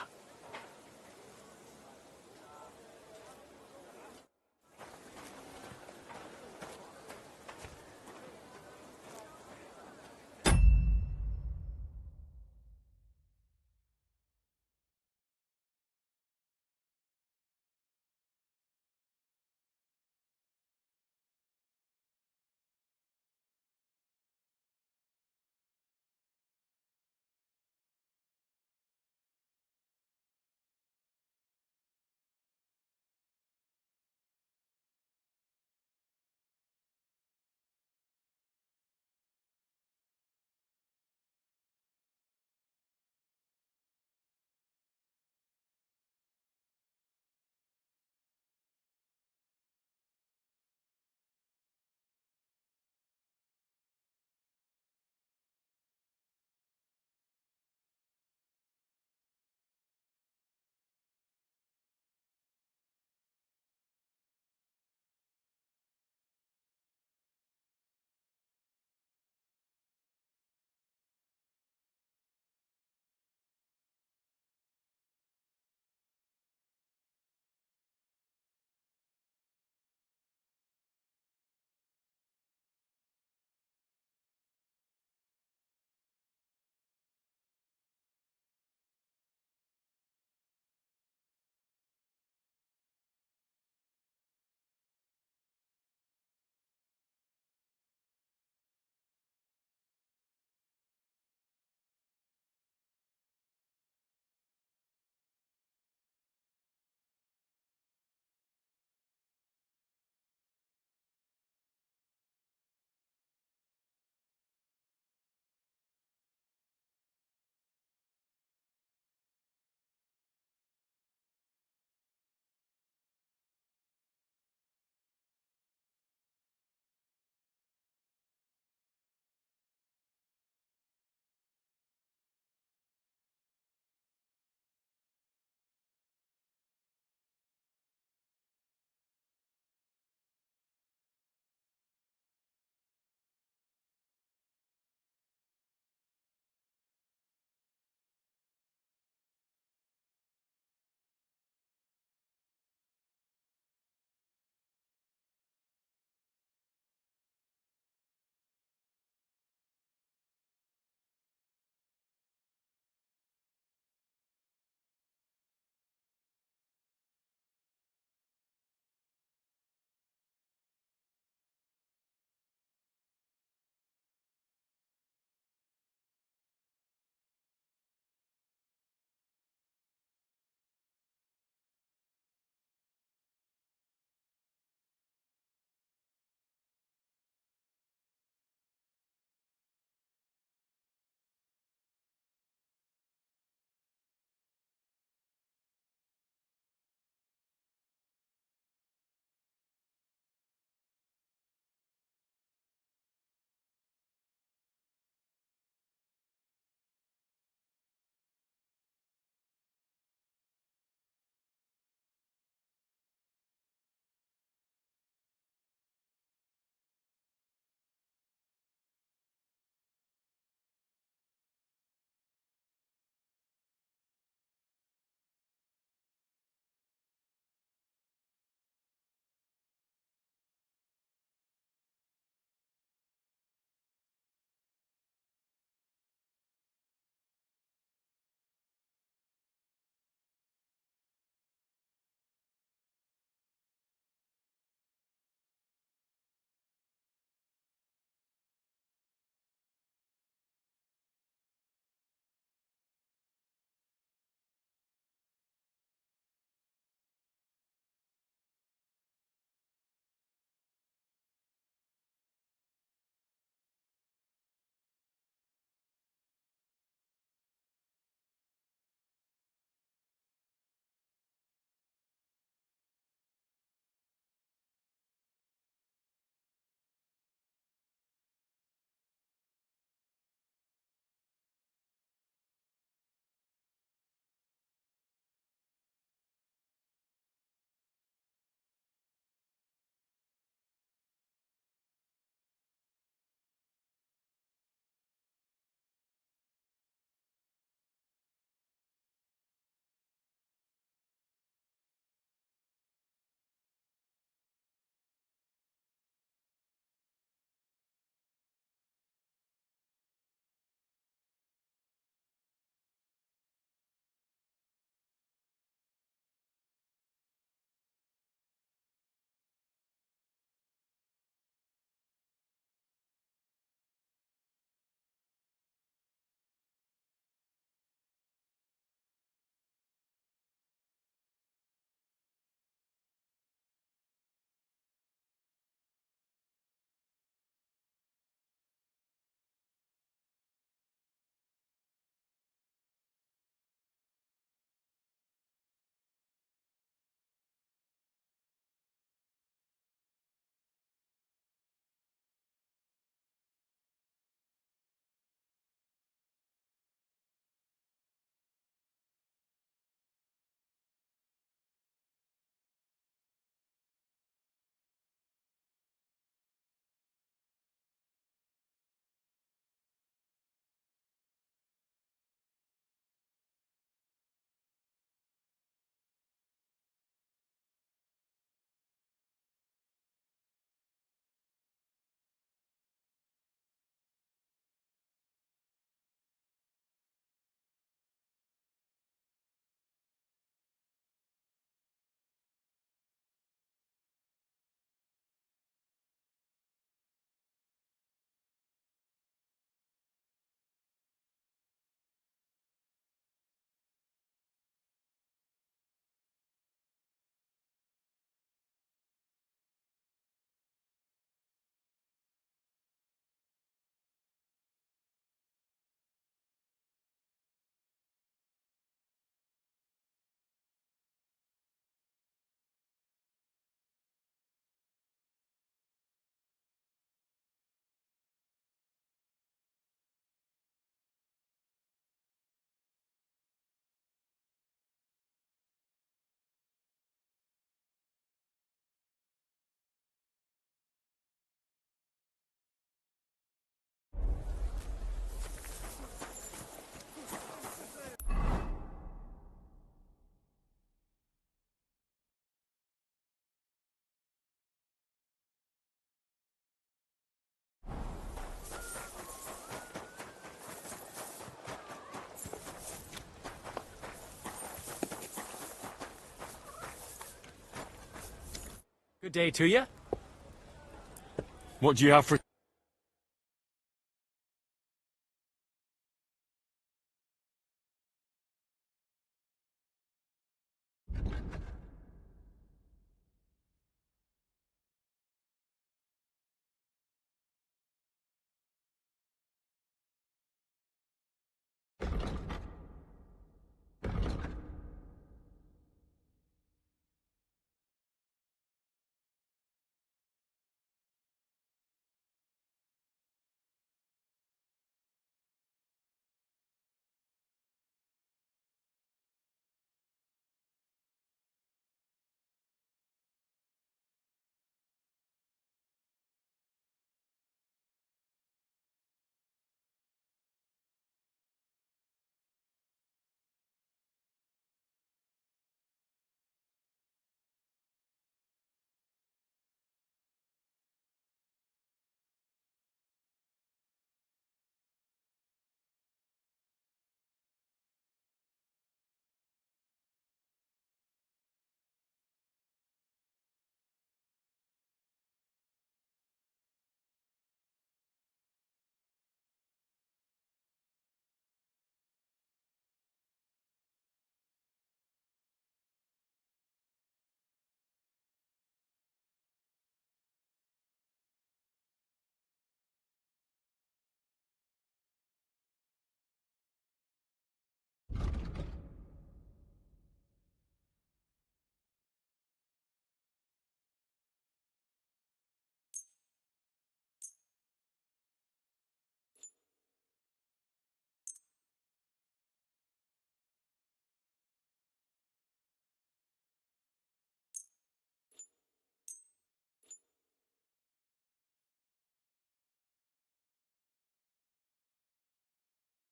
Speaker 1: Good day to you.
Speaker 6: What do you have for...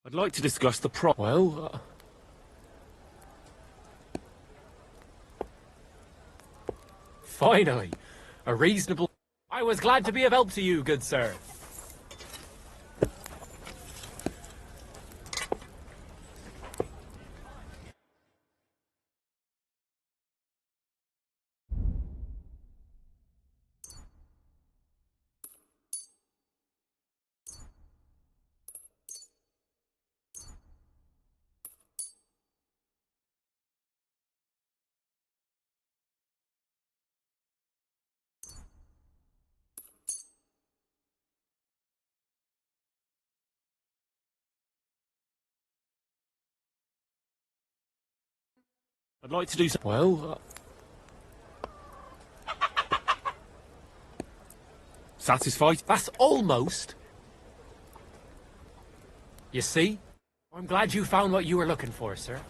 Speaker 6: I'd like to discuss the Well,
Speaker 1: finally, a reasonable... I was glad to be of help to you, good sir.
Speaker 6: I'd like to do some... Satisfied?
Speaker 1: That's almost... You see? I'm glad you found what you were looking for, sir.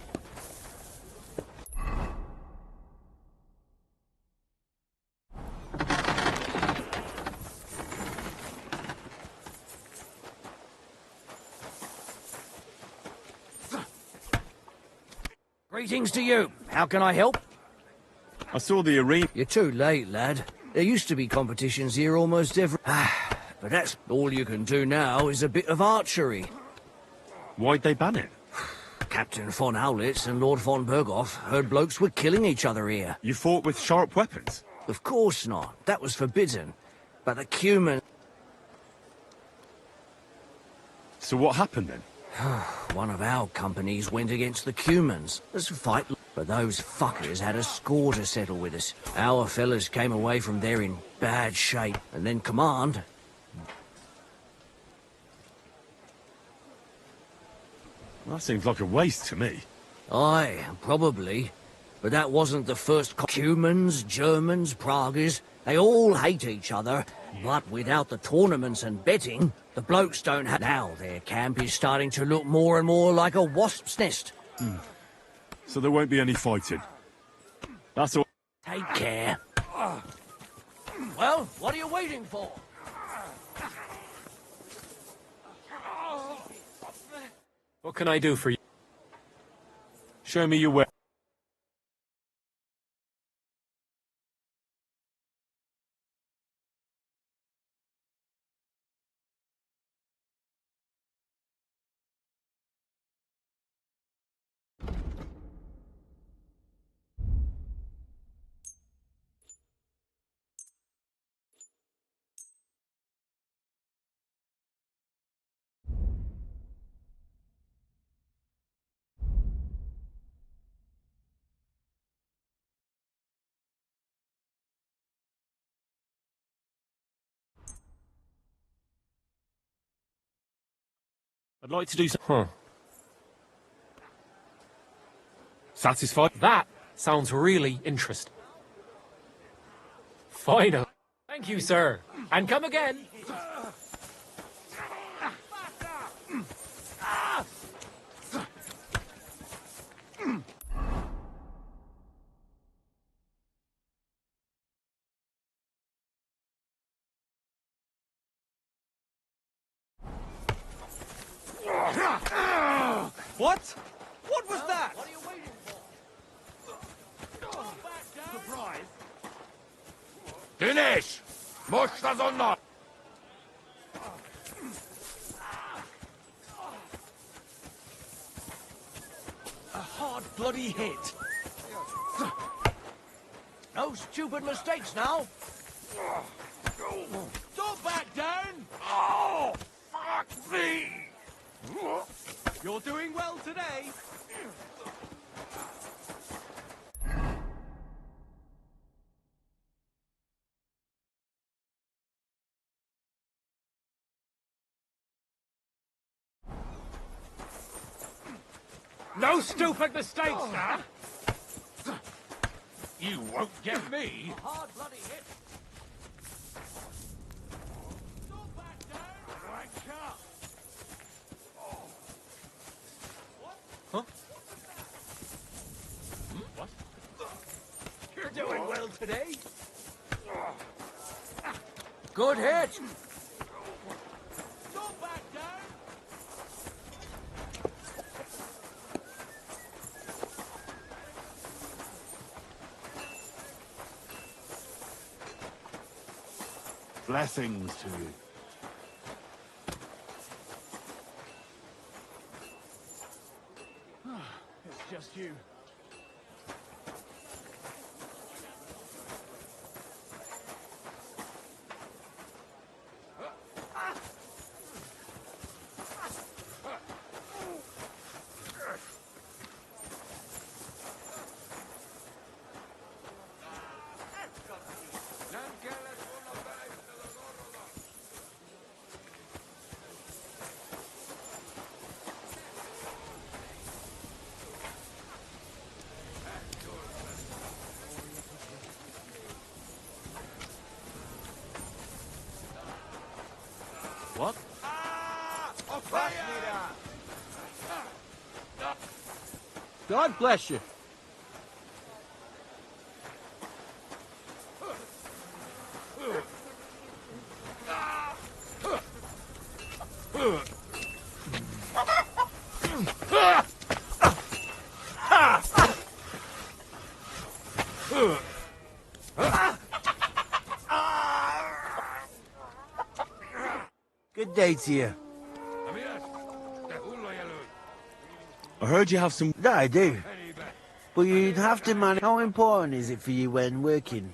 Speaker 5: Greetings to you. How can I help?
Speaker 6: I saw the arena...
Speaker 5: You're too late, lad. There used to be competitions here almost every... but that's all you can do now is a bit of archery.
Speaker 6: Why'd they ban it?
Speaker 5: Captain von Howlitz and Lord von Berghoff heard blokes were killing each other here.
Speaker 6: You fought with sharp weapons?
Speaker 5: Of course not. That was forbidden. But the Cuman...
Speaker 6: So what happened then?
Speaker 5: One of our companies went against the Cumans. As a fight... But those fuckers had a score to settle with us. Our fellas came away from there in bad shape. And then Command...
Speaker 6: That seems like a waste to me.
Speaker 5: Aye, probably. But that wasn't the first... Cumans, Germans, Praguers... They all hate each other. But without the tournaments and betting, the blokes don't have... Now their camp is starting to look more and more like a wasp's nest.
Speaker 6: So there won't be any fighting. That's all.
Speaker 5: Take care. Well, what are you waiting for?
Speaker 1: What can I do for you?
Speaker 6: Show me your way. I'd like to do some...
Speaker 1: Huh.
Speaker 6: Satisfied?
Speaker 1: That sounds really interesting. Final. Thank you, sir. And come again.
Speaker 5: What? What was that?
Speaker 2: What are you waiting for? Surprise!
Speaker 8: Dinesh! Moshta zonna!
Speaker 5: A hard bloody hit. No stupid mistakes now. Don't back down!
Speaker 8: Oh, fuck me!
Speaker 5: You're doing well today.
Speaker 1: No stupid mistakes, sir.
Speaker 8: You won't get me!
Speaker 5: Hard bloody hit. Don't back down!
Speaker 8: Right up!
Speaker 1: Huh? What?
Speaker 5: You're doing well today. Good hit. Don't back down.
Speaker 8: Blessings to you.
Speaker 5: It's just you.
Speaker 6: What?
Speaker 12: God bless you.
Speaker 10: Good day to you.
Speaker 6: I heard you have some...
Speaker 10: Yeah, I do. But you'd have to manage. How important is it for you when working?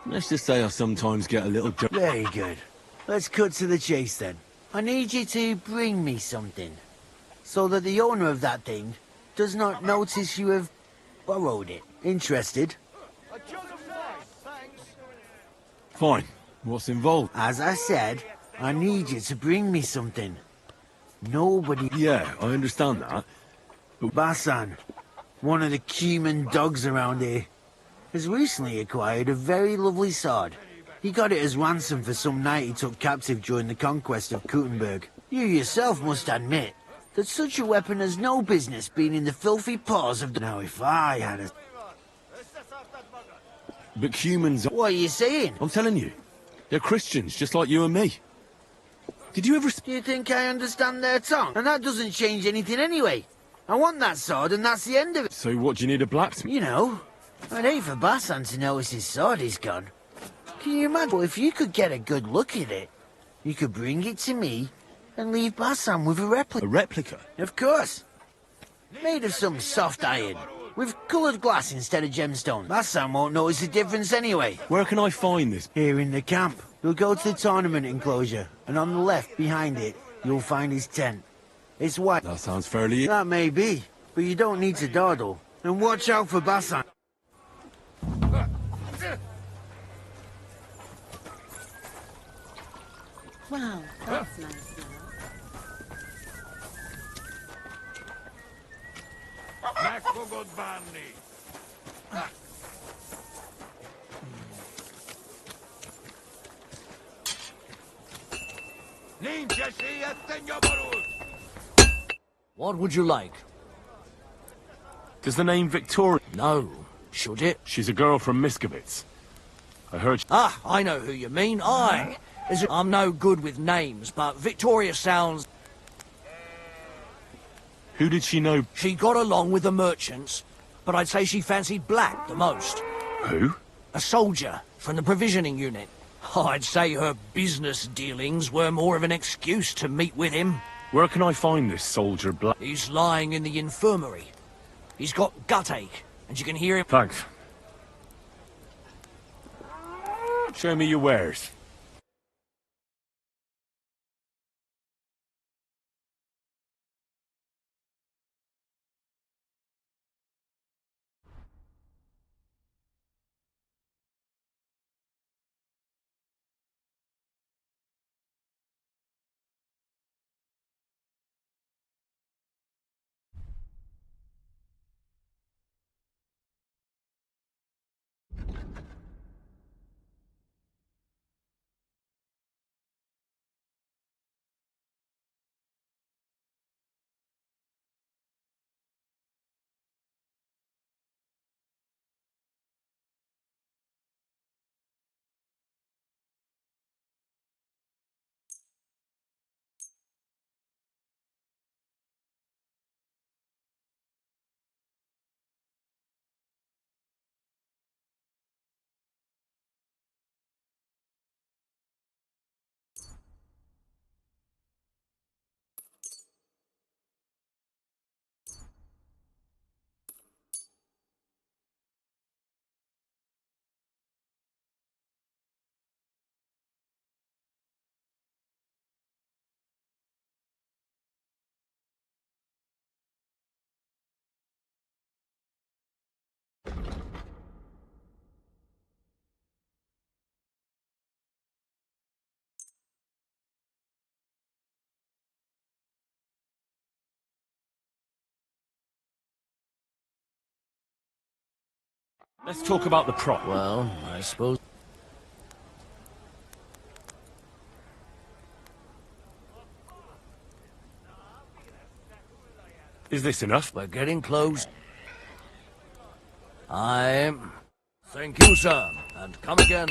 Speaker 6: Let's just say I sometimes get a little...
Speaker 10: Very good. Let's cut to the chase then. I need you to bring me something, so that the owner of that thing does not notice you have borrowed it. Interested?
Speaker 6: Fine. What's involved?
Speaker 10: As I said, I need you to bring me something. Nobody...
Speaker 6: Yeah, I understand that.
Speaker 10: Basan, one of the cumin dogs around here, has recently acquired a very lovely sword. He got it as ransom for some knight he took captive during the conquest of Kuttenberg. You yourself must admit that such a weapon has no business being in the filthy paws of the... Now, if I had a...
Speaker 6: But humans...
Speaker 10: What are you saying?
Speaker 6: I'm telling you. They're Christians, just like you and me. Did you ever...
Speaker 10: Do you think I understand their tongue? And that doesn't change anything anyway. I want that sword and that's the end of it.
Speaker 6: So what, do you need a blacksmith?
Speaker 10: You know, I'd hate for Basan to notice his sword is gone. Can you imagine? Well, if you could get a good look at it, you could bring it to me and leave Basan with a replica.
Speaker 6: A replica?
Speaker 10: Of course. Made of some soft iron, with coloured glass instead of gemstone. Basan won't notice the difference anyway.
Speaker 6: Where can I find this?
Speaker 10: Here in the camp. You'll go to the tournament enclosure, and on the left, behind it, you'll find his tent. It's white.
Speaker 6: That sounds fairly...
Speaker 10: That may be, but you don't need to dawdle. And watch out for Basan.
Speaker 14: Wow, that's nice now.
Speaker 5: What would you like?
Speaker 6: Does the name Victoria...
Speaker 5: No. Should it?
Speaker 6: She's a girl from Miskovitz. I heard...
Speaker 5: Ah, I know who you mean. I'm no good with names, but Victoria sounds...
Speaker 6: Who did she know?
Speaker 5: She got along with the merchants, but I'd say she fancied Black the most.
Speaker 6: Who?
Speaker 5: A soldier from the provisioning unit. I'd say her business dealings were more of an excuse to meet with him.
Speaker 6: Where can I find this soldier Black?
Speaker 5: He's lying in the infirmary. He's got guttache, and you can hear him...
Speaker 6: Thanks. Show me your wares. Let's talk about the prop.
Speaker 5: Well, I suppose...
Speaker 6: Is this enough?
Speaker 5: We're getting close. Thank you, sir. And come again.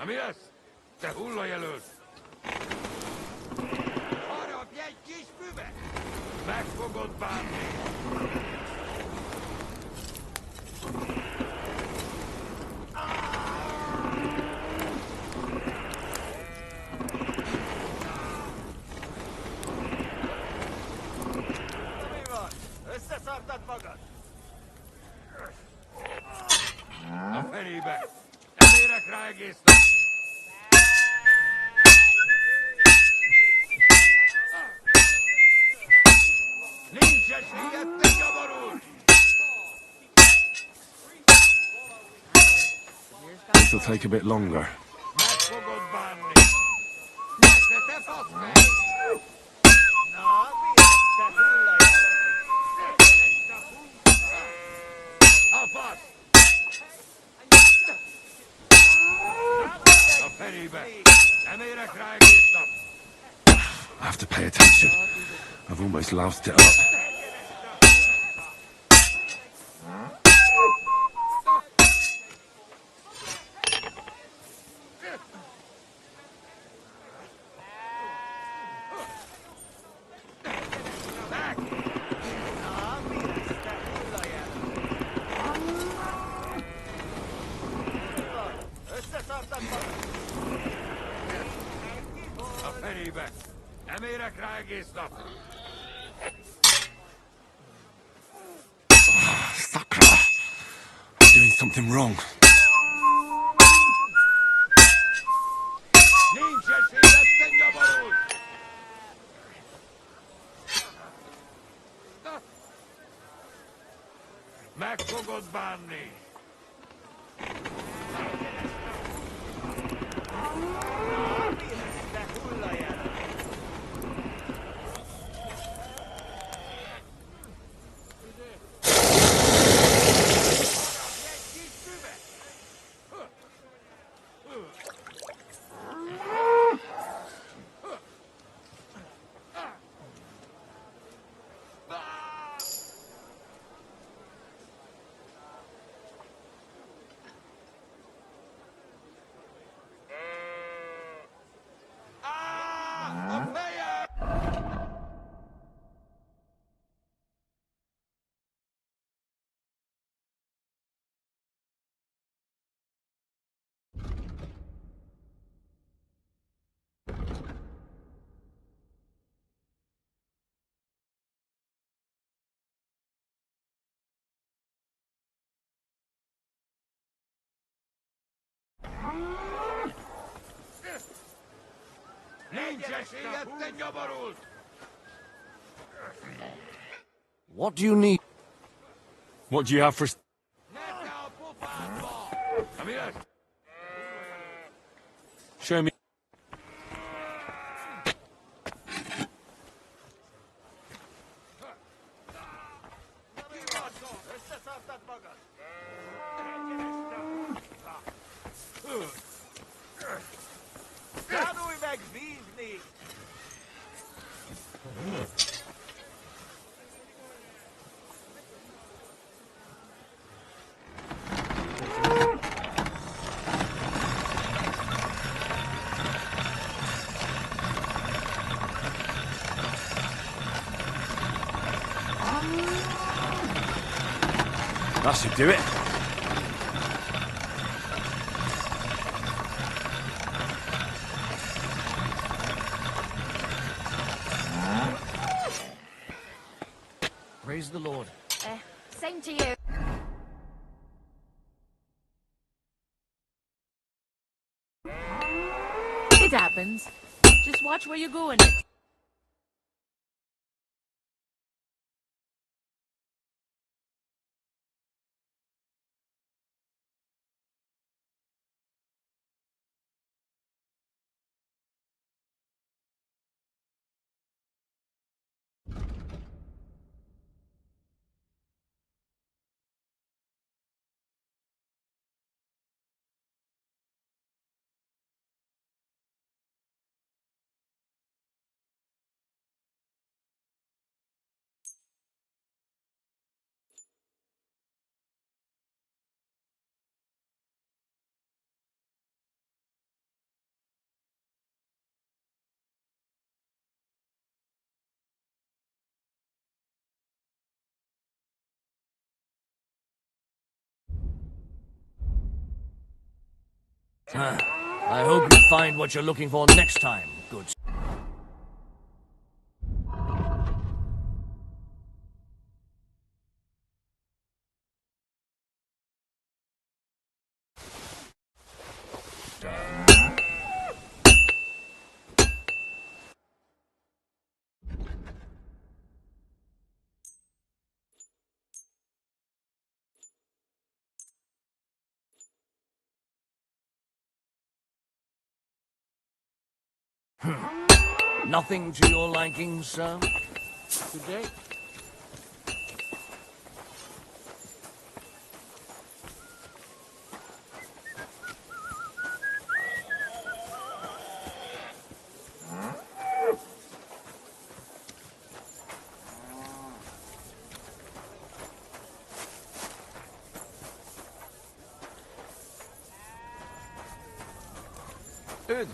Speaker 8: Ami ez? Te hullajelölt! Harapj egy kis füvet! Meg fogod bánni!
Speaker 2: Mi van? Összeszartad magad?
Speaker 8: A fenébe! Nem érek rá egész nap! Nincs esélye, te nyavarul!
Speaker 4: This'll take a bit longer.
Speaker 8: Meg fogod bánni! Messze, te faszfej!
Speaker 2: Na, mi ez? Te hullajelölt!
Speaker 8: A fasz! A fenébe! Nem érek rá egész nap!
Speaker 4: I have to pay attention. I've almost loused it up.
Speaker 2: Összeszartad magad?
Speaker 8: A fenébe! Nem érek rá egész nap!
Speaker 4: Sakra! I'm doing something wrong.
Speaker 8: Nincs esélye, te nyavarul! Meg fogod bánni!
Speaker 2: Mi ez? Te hullajelölt!
Speaker 8: Nincs esélye, te nyavarul!
Speaker 5: What do you need?
Speaker 1: What do you have for...
Speaker 8: Ami ez?
Speaker 1: Show me...
Speaker 2: Összeszartad magad? Tanulj meg vízni!
Speaker 1: That should do it.
Speaker 5: Praise the Lord.
Speaker 7: Same to you. It happens. Just watch where you're going.
Speaker 5: I hope you find what you're looking for next time, good. Nothing to your liking, sir? Good day.
Speaker 4: Good.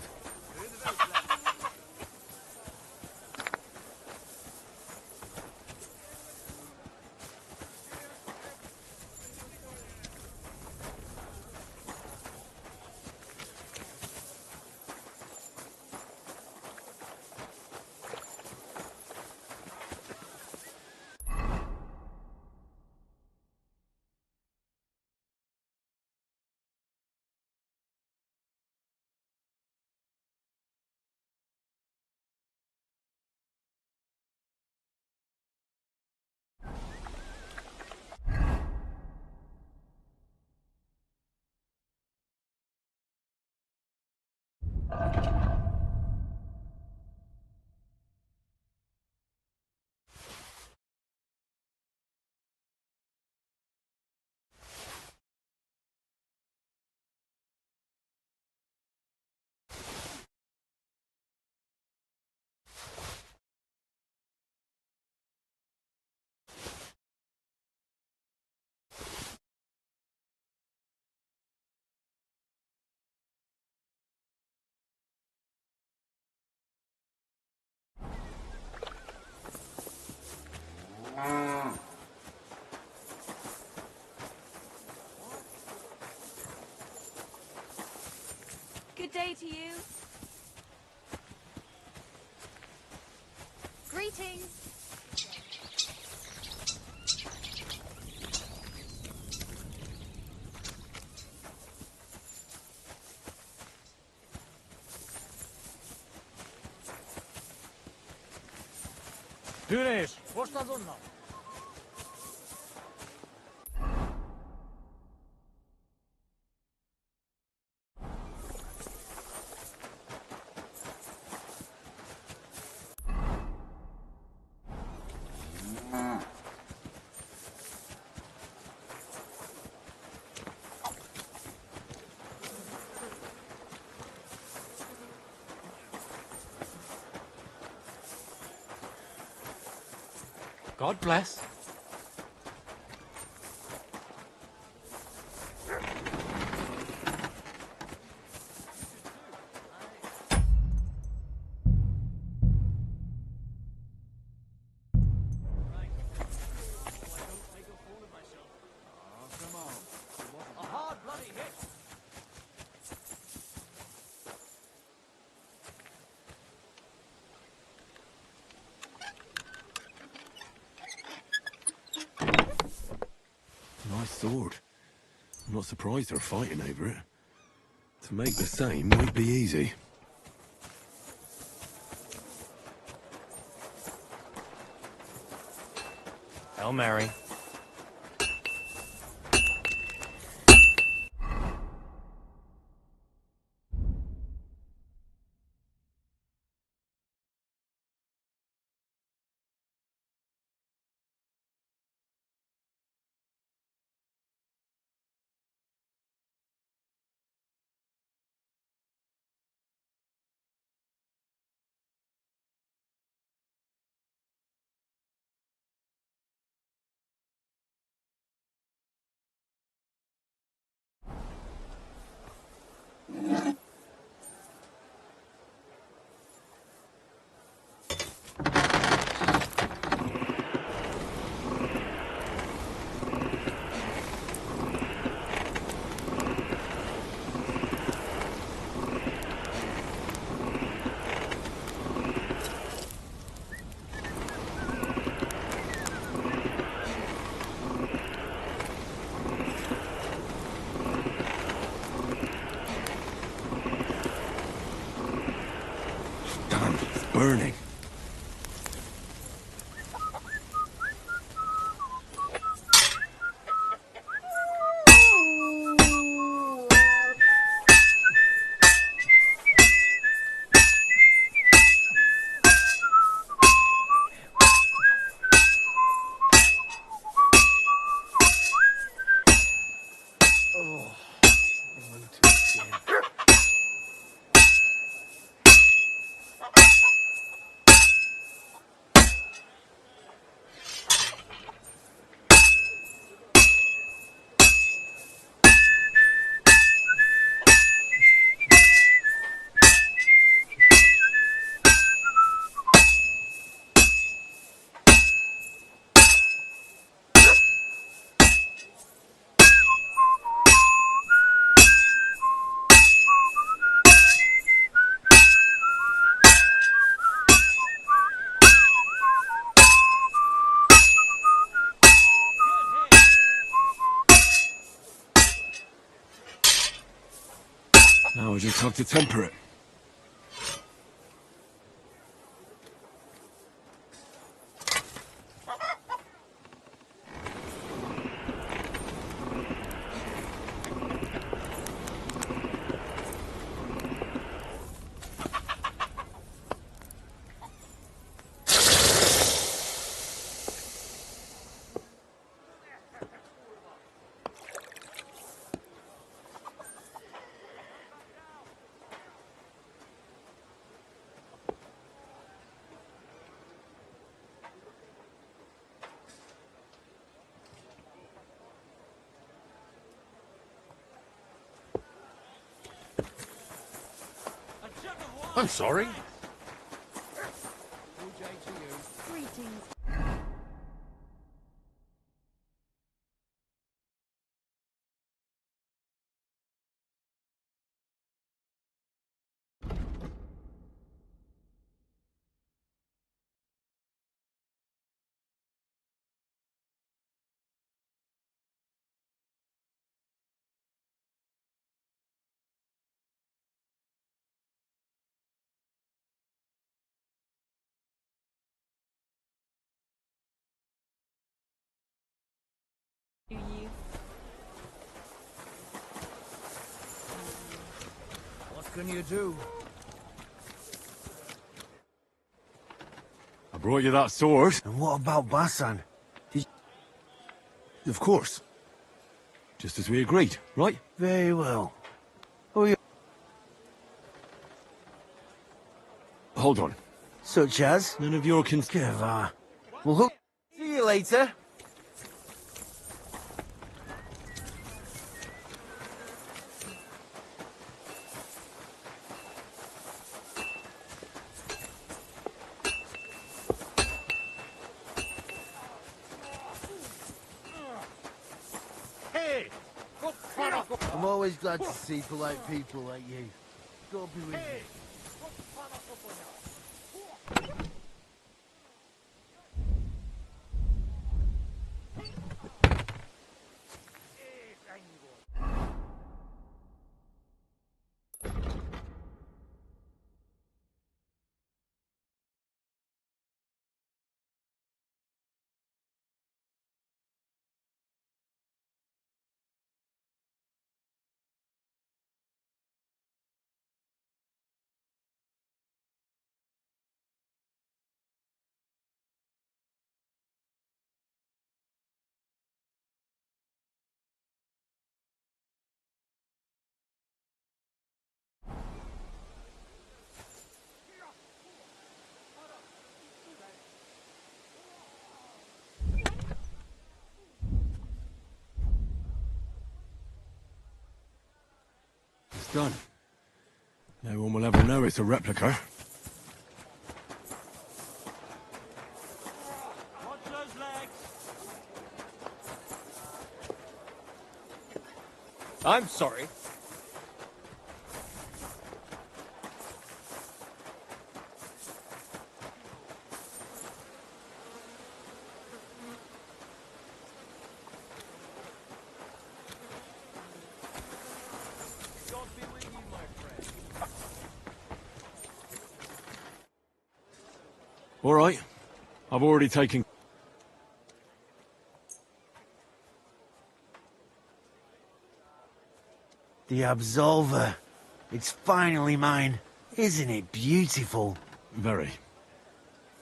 Speaker 7: Good day to you. Greetings.
Speaker 5: Düneş, boşta durma.
Speaker 1: God bless.
Speaker 5: A hard bloody hit.
Speaker 4: Nice sword. I'm not surprised they're fighting over it. To make the same might be easy.
Speaker 10: Hail Mary.
Speaker 4: burning. Now I just have to temper it. I'm sorry.
Speaker 7: Greetings.
Speaker 5: What can you do?
Speaker 4: I brought you that sword.
Speaker 10: And what about Basan?
Speaker 4: Of course. Just as we agreed, right?
Speaker 10: Very well. Oh, yeah.
Speaker 4: Hold on.
Speaker 10: Such as?
Speaker 4: None of your
Speaker 10: Keva. Well, hook. See you later. I'm always glad to see polite people like you. God be with you.
Speaker 4: It's done. No one will ever know it's a replica.
Speaker 14: Watch those legs.
Speaker 1: I'm sorry.
Speaker 4: All right. I've already taken...
Speaker 5: The Absolver. It's finally mine. Isn't it beautiful?
Speaker 4: Very.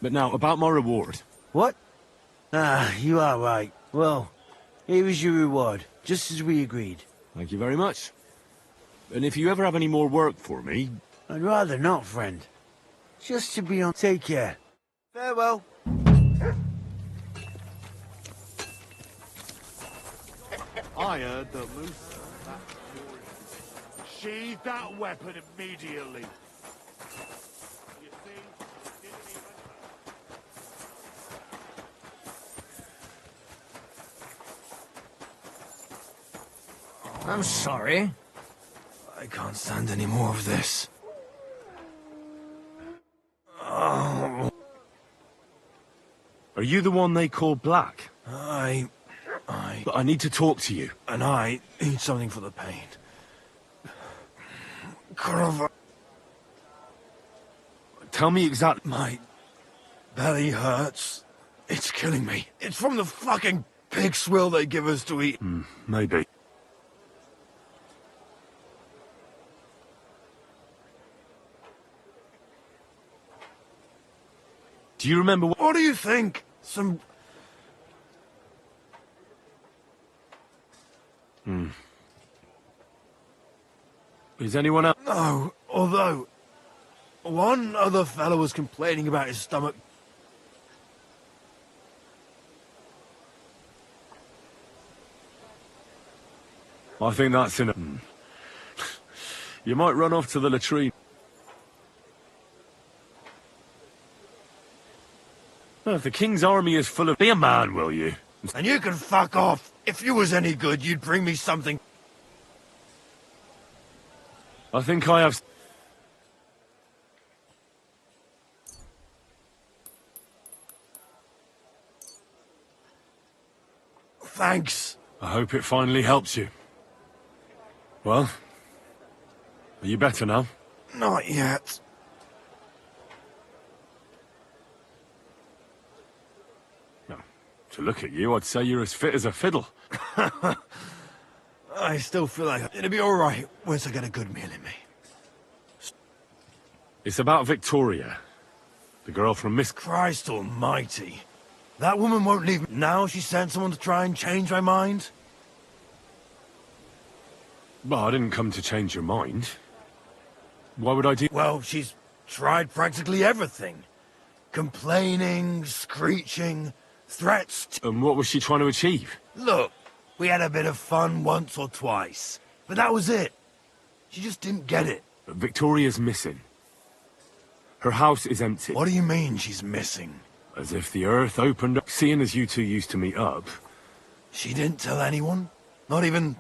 Speaker 4: But now, about my reward.
Speaker 5: What? Ah, you are right. Well, here is your reward, just as we agreed.
Speaker 4: Thank you very much. And if you ever have any more work for me...
Speaker 5: I'd rather not, friend. Just to be on... Take care. Farewell.
Speaker 6: I heard that Moose... Sheathe that weapon immediately. You see, didn't even...
Speaker 5: I'm sorry.
Speaker 10: I can't stand any more of this. Oh.
Speaker 4: Are you the one they call Black?
Speaker 10: But
Speaker 4: I need to talk to you.
Speaker 10: And I need something for the pain. Cover.
Speaker 4: Tell me exactly...
Speaker 10: My belly hurts. It's killing me. It's from the fucking pig swill they give us to eat.
Speaker 4: Maybe. Do you remember
Speaker 10: What do you think? Some...
Speaker 4: Is anyone else?
Speaker 10: No, although... One other fellow was complaining about his stomach.
Speaker 4: I think that's in a... You might run off to the latrine. Well, if the King's army is full of... Be a man, will you?
Speaker 10: And you can fuck off. If you was any good, you'd bring me something.
Speaker 4: I think I have...
Speaker 10: Thanks.
Speaker 4: I hope it finally helps you. Well, are you better now?
Speaker 10: Not yet.
Speaker 4: No. To look at you, I'd say you're as fit as a fiddle.
Speaker 10: I still feel like it'll be alright once I get a good meal in me.
Speaker 4: It's about Victoria. The girl from Miss...
Speaker 10: Christ almighty. That woman won't leave me. Now she sent someone to try and change my mind?
Speaker 4: Well, I didn't come to change your mind. Why would I do...
Speaker 10: Well, she's tried practically everything. Complaining, screeching, threats.
Speaker 4: And what was she trying to achieve?
Speaker 10: Look, we had a bit of fun once or twice, but that was it. She just didn't get it.
Speaker 4: Victoria's missing. Her house is empty.
Speaker 10: What do you mean she's missing?
Speaker 4: As if the earth opened up, seeing as you two used to meet up.
Speaker 10: She didn't tell anyone? Not even...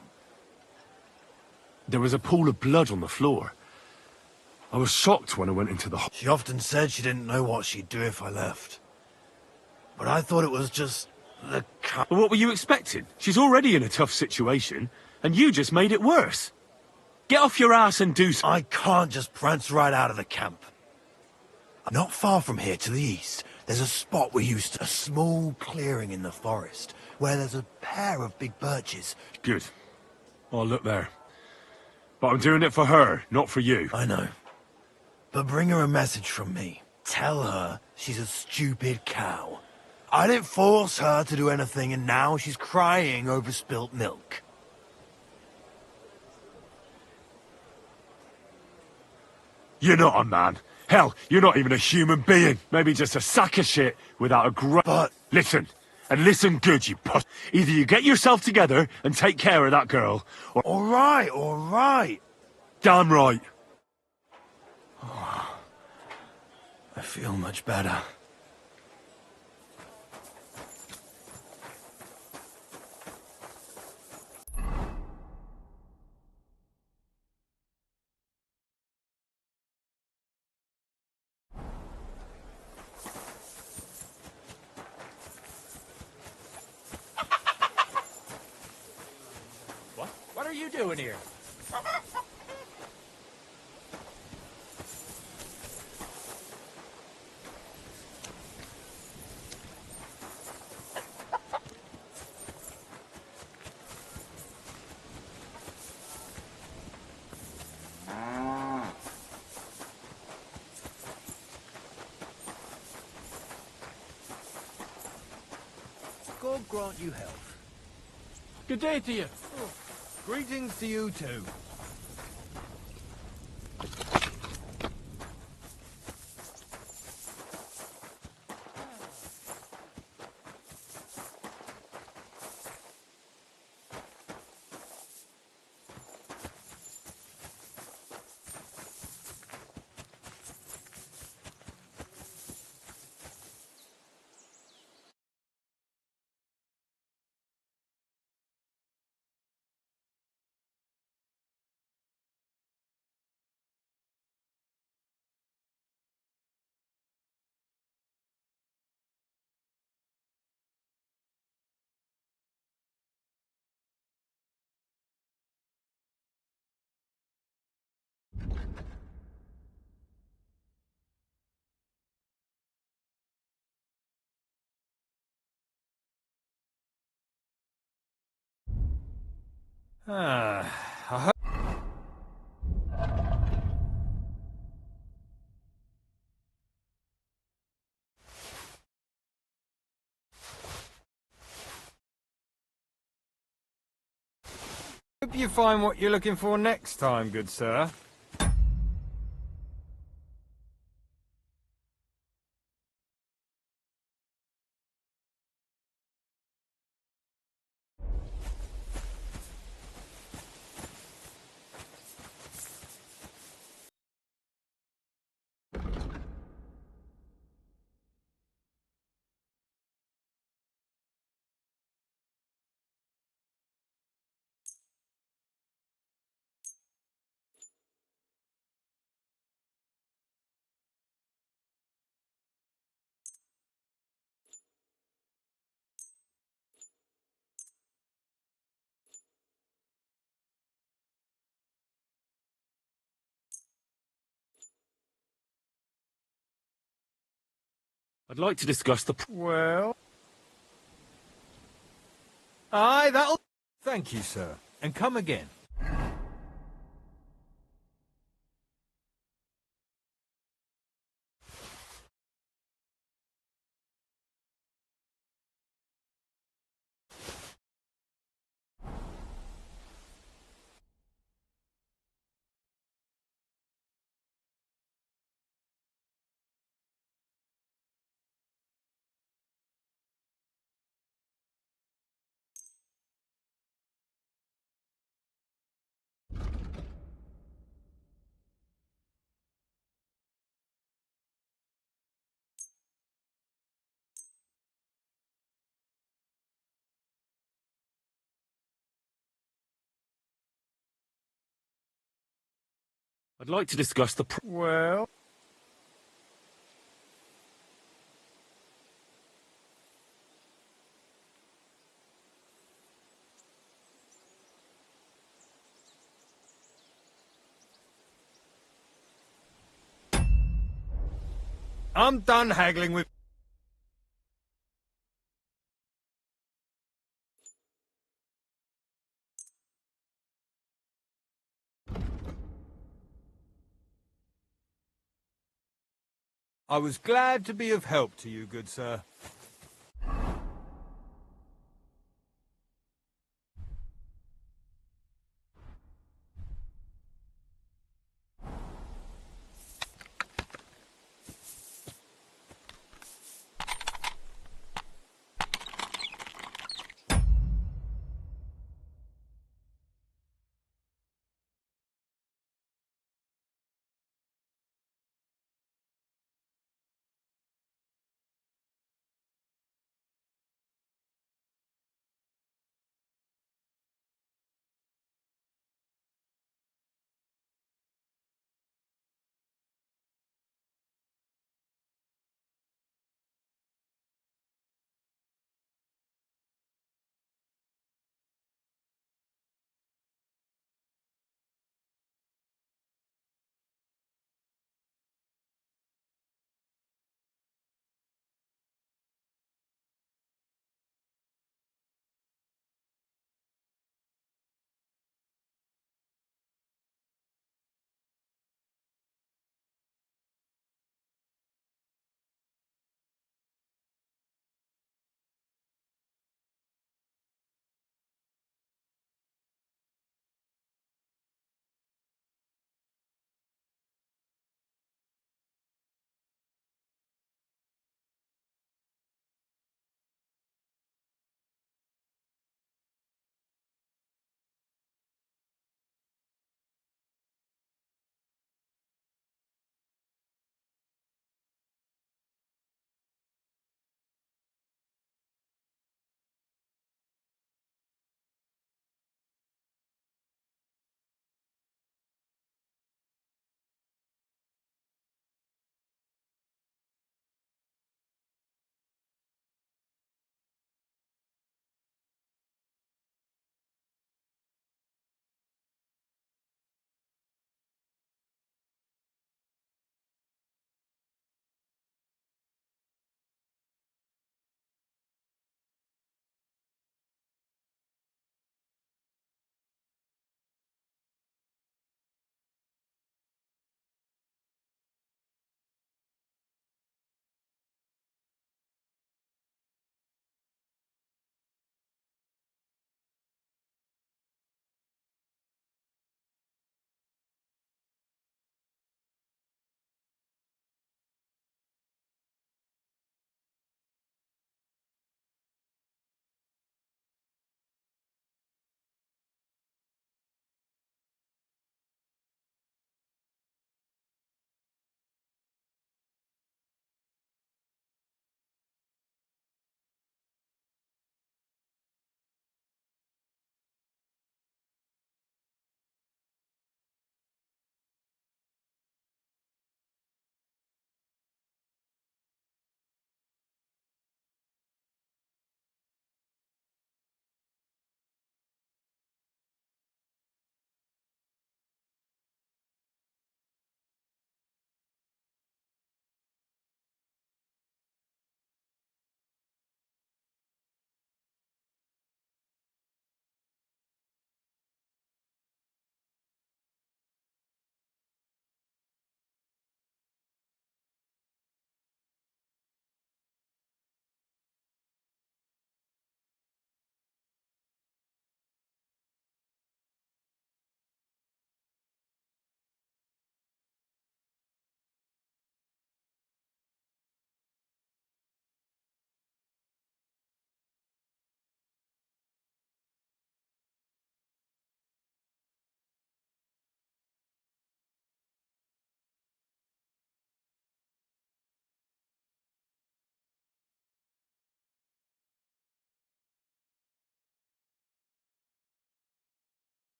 Speaker 4: There was a pool of blood on the floor. I was shocked when I went into the...
Speaker 10: She often said she didn't know what she'd do if I left. But I thought it was just... the...
Speaker 4: What were you expecting? She's already in a tough situation, and you just made it worse. Get off your ass and do...
Speaker 10: I can't just prance right out of the camp. Not far from here to the east, there's a spot we used to... A small clearing in the forest, where there's a pair of big birches.
Speaker 4: Good. I'll look there. But I'm doing it for her, not for you.
Speaker 10: I know. But bring her a message from me. Tell her she's a stupid cow. I didn't force her to do anything, and now she's crying over spilt milk.
Speaker 4: You're not a man. Hell, you're not even a human being. Maybe just a sack of shit without a
Speaker 10: But...
Speaker 4: Listen. And listen good, you puss. Either you get yourself together and take care of that girl, or...
Speaker 10: All right.
Speaker 4: Damn right.
Speaker 10: Oh, I feel much better.
Speaker 1: What are you doing here?
Speaker 12: God grant you health.
Speaker 1: Good day to you.
Speaker 12: Greetings to you too.
Speaker 1: I hope you find what you're looking for next time, good sir.
Speaker 4: I'd like to discuss the...
Speaker 1: Well... Aye, that'll... Thank you, sir. And come again.
Speaker 4: I'd like to discuss the...
Speaker 1: Well... I'm done haggling with... I was glad to be of help to you, good sir.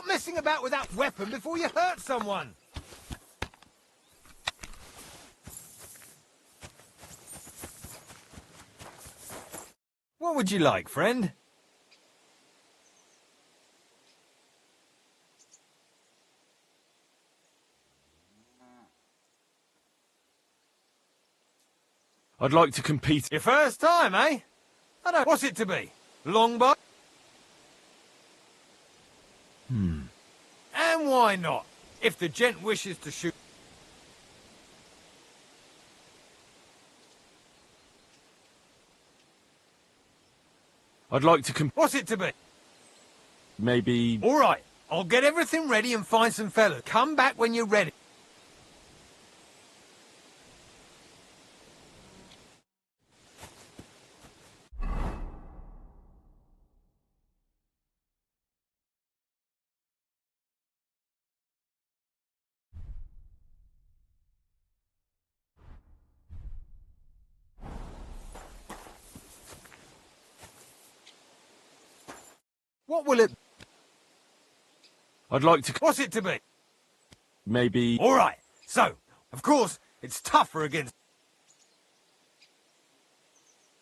Speaker 11: Stop messing about with that weapon before you hurt someone! What would you like, friend?
Speaker 6: I'd like to compete.
Speaker 11: Your first time, eh? I don't... What's it to be? Longbow? And why not? If the gent wishes to shoot...
Speaker 6: I'd like to
Speaker 11: What's it to be?
Speaker 6: maybe...
Speaker 11: All right, I'll get everything ready and find some fellas. Come back when you're ready. What will it...
Speaker 6: I'd like to...
Speaker 11: What's it to be?
Speaker 6: maybe...
Speaker 11: All right, so, of course, it's tougher against...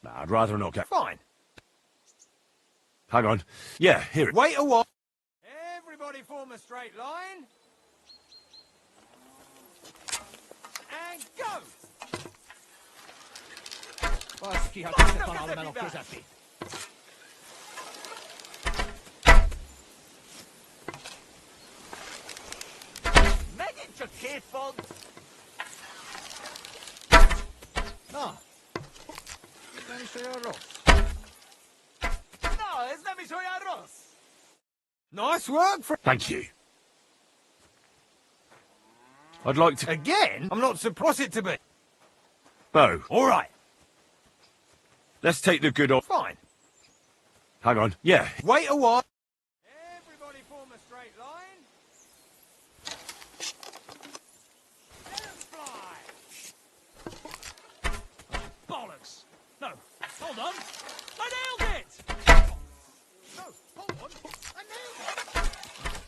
Speaker 6: Nah, I'd rather not get...
Speaker 11: Fine.
Speaker 6: Hang on. Yeah, here it...
Speaker 11: Wait a while. Everybody form a straight line. And go!
Speaker 14: No.
Speaker 11: Nice work,
Speaker 6: Thank you. I'd like to...
Speaker 11: Again? I'm not surprised it to be.
Speaker 6: Bo.
Speaker 11: All right.
Speaker 6: Let's take the good off.
Speaker 11: Fine.
Speaker 6: Hang on. Yeah.
Speaker 11: Wait a while. Everybody form a straight line. Let 'em fly. Bollocks. No, hold on. I nailed it. No, hold on. I nailed it.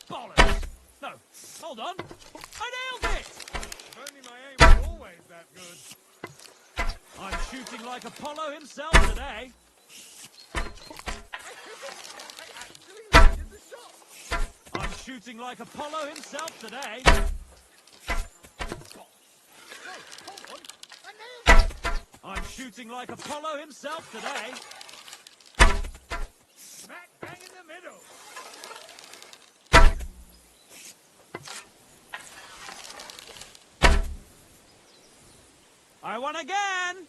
Speaker 11: Bollocks. No, hold on. I nailed it. If only my aim was always that good. I'm shooting like Apollo himself today. I'm shooting like Apollo himself today. I'm shooting like Apollo himself today. Smack bang in the middle. I won again.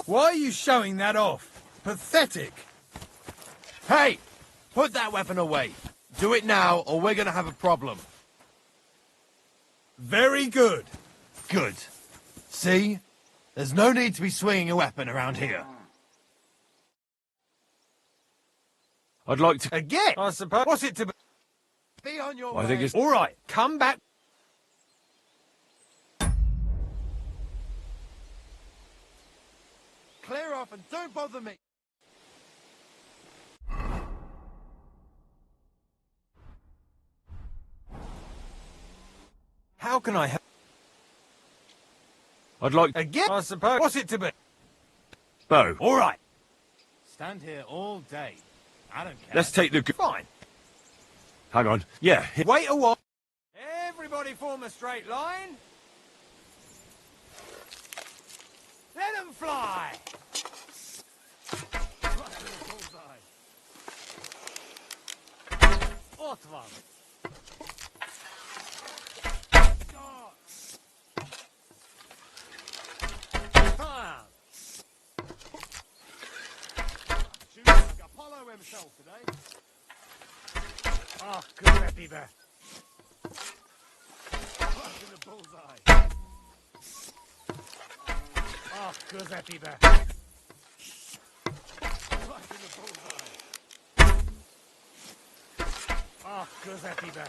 Speaker 11: Why are you showing that off? Pathetic.
Speaker 10: Hey! Put that weapon away. Do it now, or we're gonna have a problem.
Speaker 11: Very good.
Speaker 10: Good. See? There's no need to be swinging a weapon around here.
Speaker 6: I'd like to...
Speaker 11: Again, I suppose. What's it to be?
Speaker 10: Be on your
Speaker 6: I
Speaker 10: way.
Speaker 6: think it's...
Speaker 11: All right, come back.
Speaker 10: Clear off and don't bother me.
Speaker 11: How can I help?
Speaker 6: I'd like...
Speaker 11: Again, I suppose. What's it to be?
Speaker 6: Bo.
Speaker 11: All right.
Speaker 10: Stand here all day. I don't care.
Speaker 6: Let's take the good...
Speaker 11: Fine.
Speaker 6: Hang on. Yeah.
Speaker 11: Wait a while. Everybody form a straight line. Let 'em fly. Otvan.
Speaker 10: Shooting like Apollo himself today.
Speaker 11: Ah, good Epibe.
Speaker 10: Right in the bullseye.
Speaker 11: Ah, good Epibe.
Speaker 10: Right in the bullseye.
Speaker 11: Ah, good Epibe.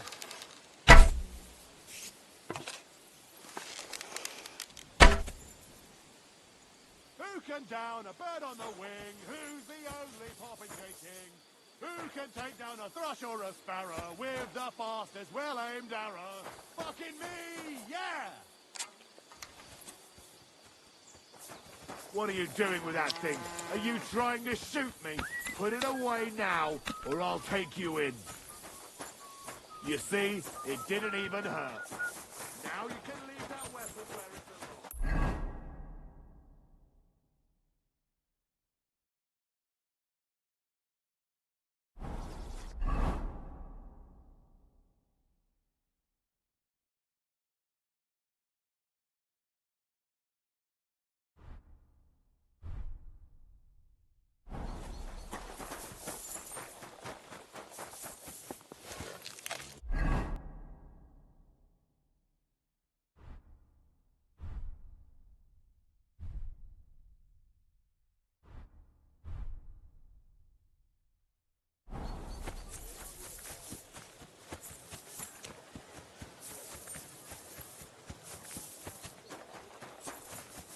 Speaker 10: Who
Speaker 14: can down a bird on the wing? Who's the only popinjay king? Who can take down a thrush or a sparrow with the fastest well-aimed arrow? Fucking me, yeah! What are you doing with that thing? Are you trying to shoot me? Put it away now, or I'll take you in. You see, it didn't even hurt. Now you can leave that weapon where it belongs.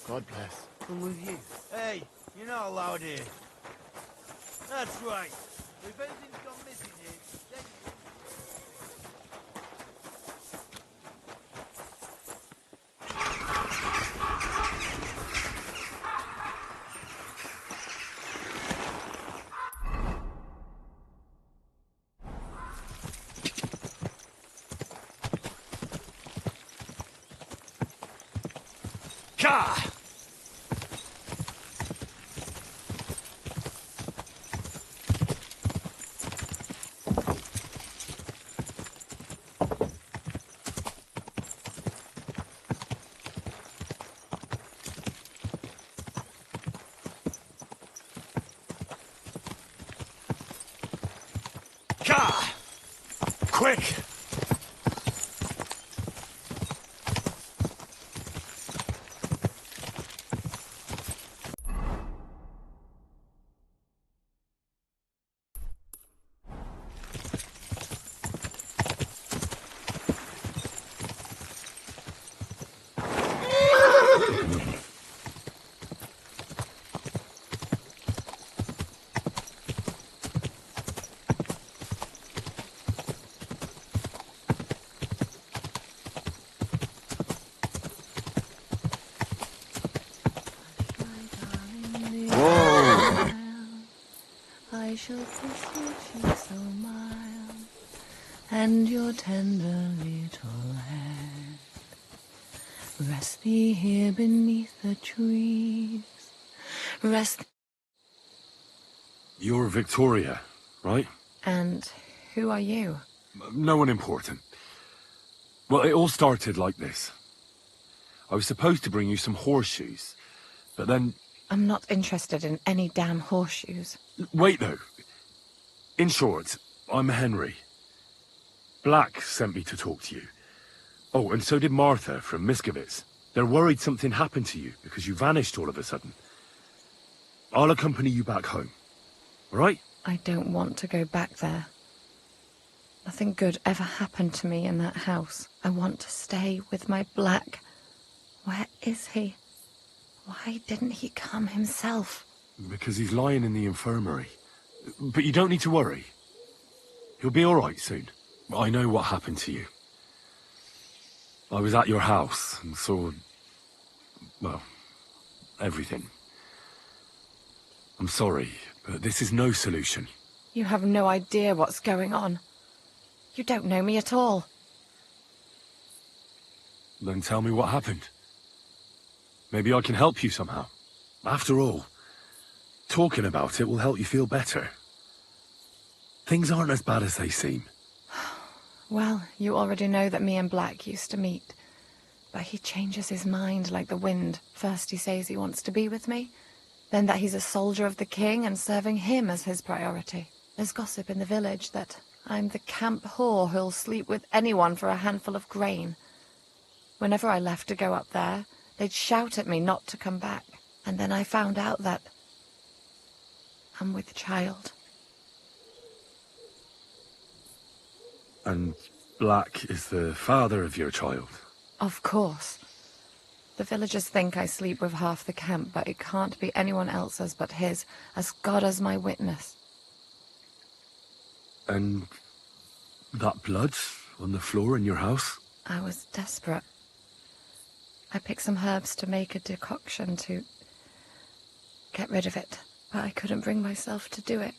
Speaker 10: God bless.
Speaker 5: I'm with you.
Speaker 10: Hey, you're not allowed here. That's right. If anything's gone missing here, then...
Speaker 1: Ka! Ka! Quick!
Speaker 15: I shall kiss your cheek so mild, and your tender little head. Rest thee here beneath the trees. Rest.
Speaker 6: You're Victoria, right?
Speaker 15: And who are you?
Speaker 6: No one important. Well, it all started like this. I was supposed to bring you some horseshoes, but then...
Speaker 15: I'm not interested in any damn horseshoes.
Speaker 6: Wait, though. In short, I'm Henry. Black sent me to talk to you. Oh, and so did Martha from Miskovitz. They're worried something happened to you because you vanished all of a sudden. I'll accompany you back home. All right?
Speaker 15: I don't want to go back there. Nothing good ever happened to me in that house. I want to stay with my Black. Where is he? Why didn't he come himself?
Speaker 6: Because he's lying in the infirmary. But you don't need to worry. He'll be all right soon. I know what happened to you. I was at your house and saw... well, everything. I'm sorry, but this is no solution.
Speaker 15: You have no idea what's going on. You don't know me at all.
Speaker 6: Then tell me what happened. Maybe I can help you somehow. After all, talking about it will help you feel better. Things aren't as bad as they seem.
Speaker 15: Well, you already know that me and Black used to meet. But he changes his mind like the wind. First he says he wants to be with me, then that he's a soldier of the king and serving him as his priority. There's gossip in the village that I'm the camp whore who'll sleep with anyone for a handful of grain. Whenever I left to go up there, they'd shout at me not to come back. And then I found out that I'm with child.
Speaker 6: And Black is the father of your child?
Speaker 15: Of course. The villagers think I sleep with half the camp, but it can't be anyone else's but his, as God as my witness.
Speaker 6: And that blood on the floor in your house?
Speaker 15: I was desperate. I picked some herbs to make a decoction to get rid of it, but I couldn't bring myself to do it.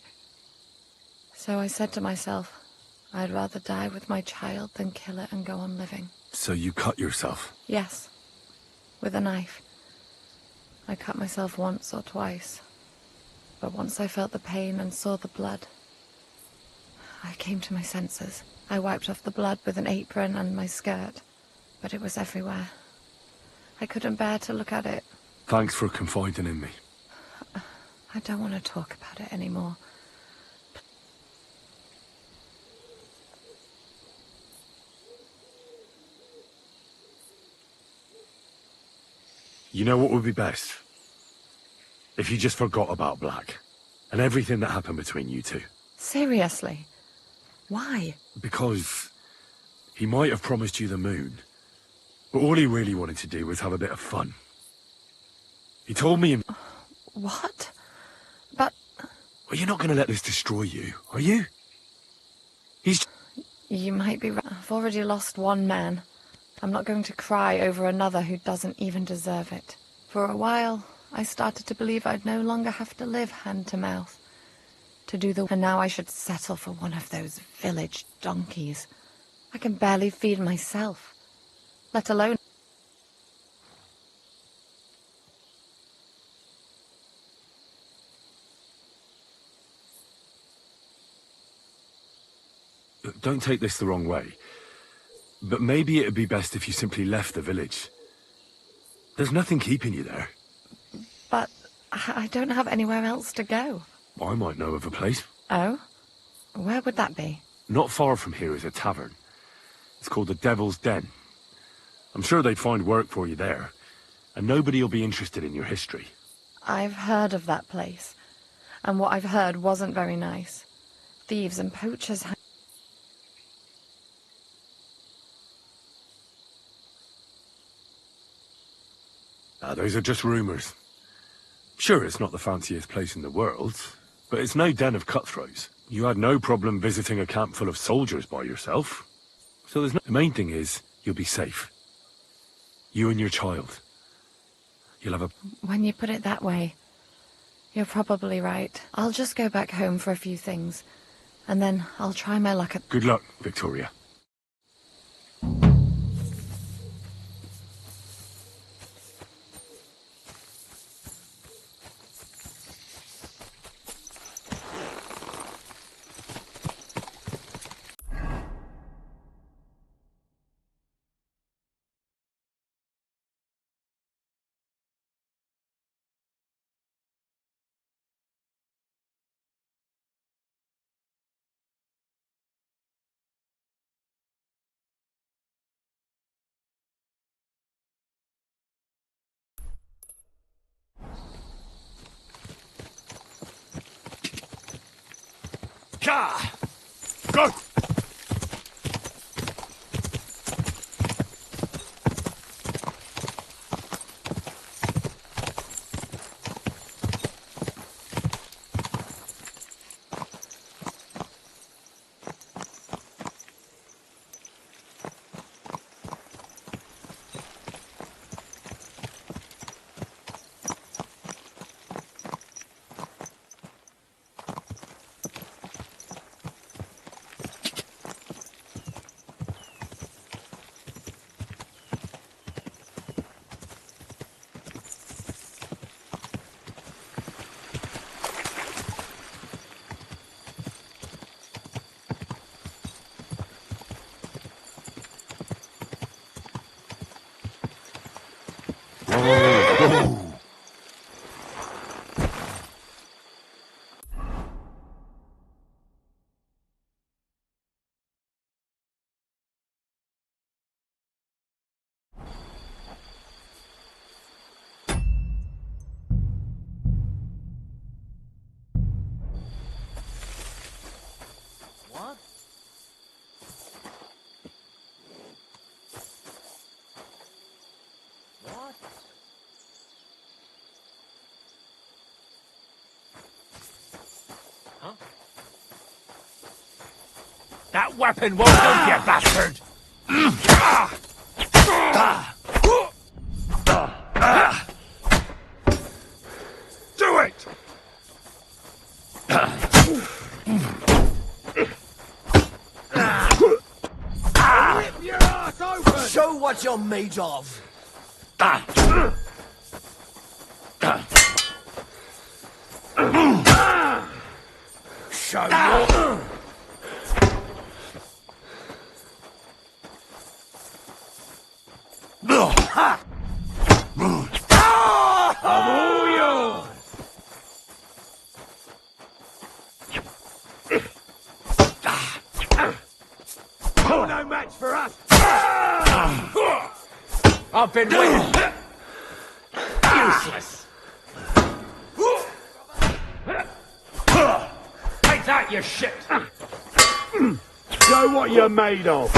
Speaker 15: So I said to myself, I'd rather die with my child than kill it and go on living.
Speaker 6: So you cut yourself?
Speaker 15: Yes, with a knife. I cut myself once or twice, but once I felt the pain and saw the blood, I came to my senses. I wiped off the blood with an apron and my skirt, but it was everywhere. I couldn't bear to look at it.
Speaker 6: Thanks for confiding in me.
Speaker 15: I don't want to talk about it anymore.
Speaker 6: You know what would be best? If you just forgot about Black, and everything that happened between you two.
Speaker 15: Seriously? Why?
Speaker 6: Because he might have promised you the moon, but all he really wanted to do was have a bit of fun. He told me...
Speaker 15: What? But...
Speaker 6: Well, you're not going to let this destroy you, are you? He's...
Speaker 15: You might be right. I've already lost one man. I'm not going to cry over another who doesn't even deserve it. For a while, I started to believe I'd no longer have to live hand to mouth. To do the... And now I should settle for one of those village donkeys. I can barely feed myself, let alone...
Speaker 6: Don't take this the wrong way, but maybe it'd be best if you simply left the village. There's nothing keeping you there.
Speaker 15: But I don't have anywhere else to go.
Speaker 6: I might know of a place.
Speaker 15: Oh? Where would that be?
Speaker 6: Not far from here is a tavern. It's called the Devil's Den. I'm sure they'd find work for you there, and nobody will be interested in your history.
Speaker 15: I've heard of that place, and what I've heard wasn't very nice. Thieves and poachers...
Speaker 6: Those are just rumours. Sure, it's not the fanciest place in the world, but it's no den of cutthroats. You had no problem visiting a camp full of soldiers by yourself. So there's no... The main thing is, you'll be safe. You and your child. You'll have a...
Speaker 15: When you put it that way, you're probably right. I'll just go back home for a few things, and then I'll try my luck at...
Speaker 6: Good luck, Victoria. Go!
Speaker 1: That weapon won't help you, bastard!
Speaker 14: Do it! Rip your ass open!
Speaker 5: Show what you're made of.
Speaker 14: Show your... I'm all yours! You're no match for us!
Speaker 1: I've been waiting. Useless. Take that, you shit!
Speaker 14: Show what you're made of!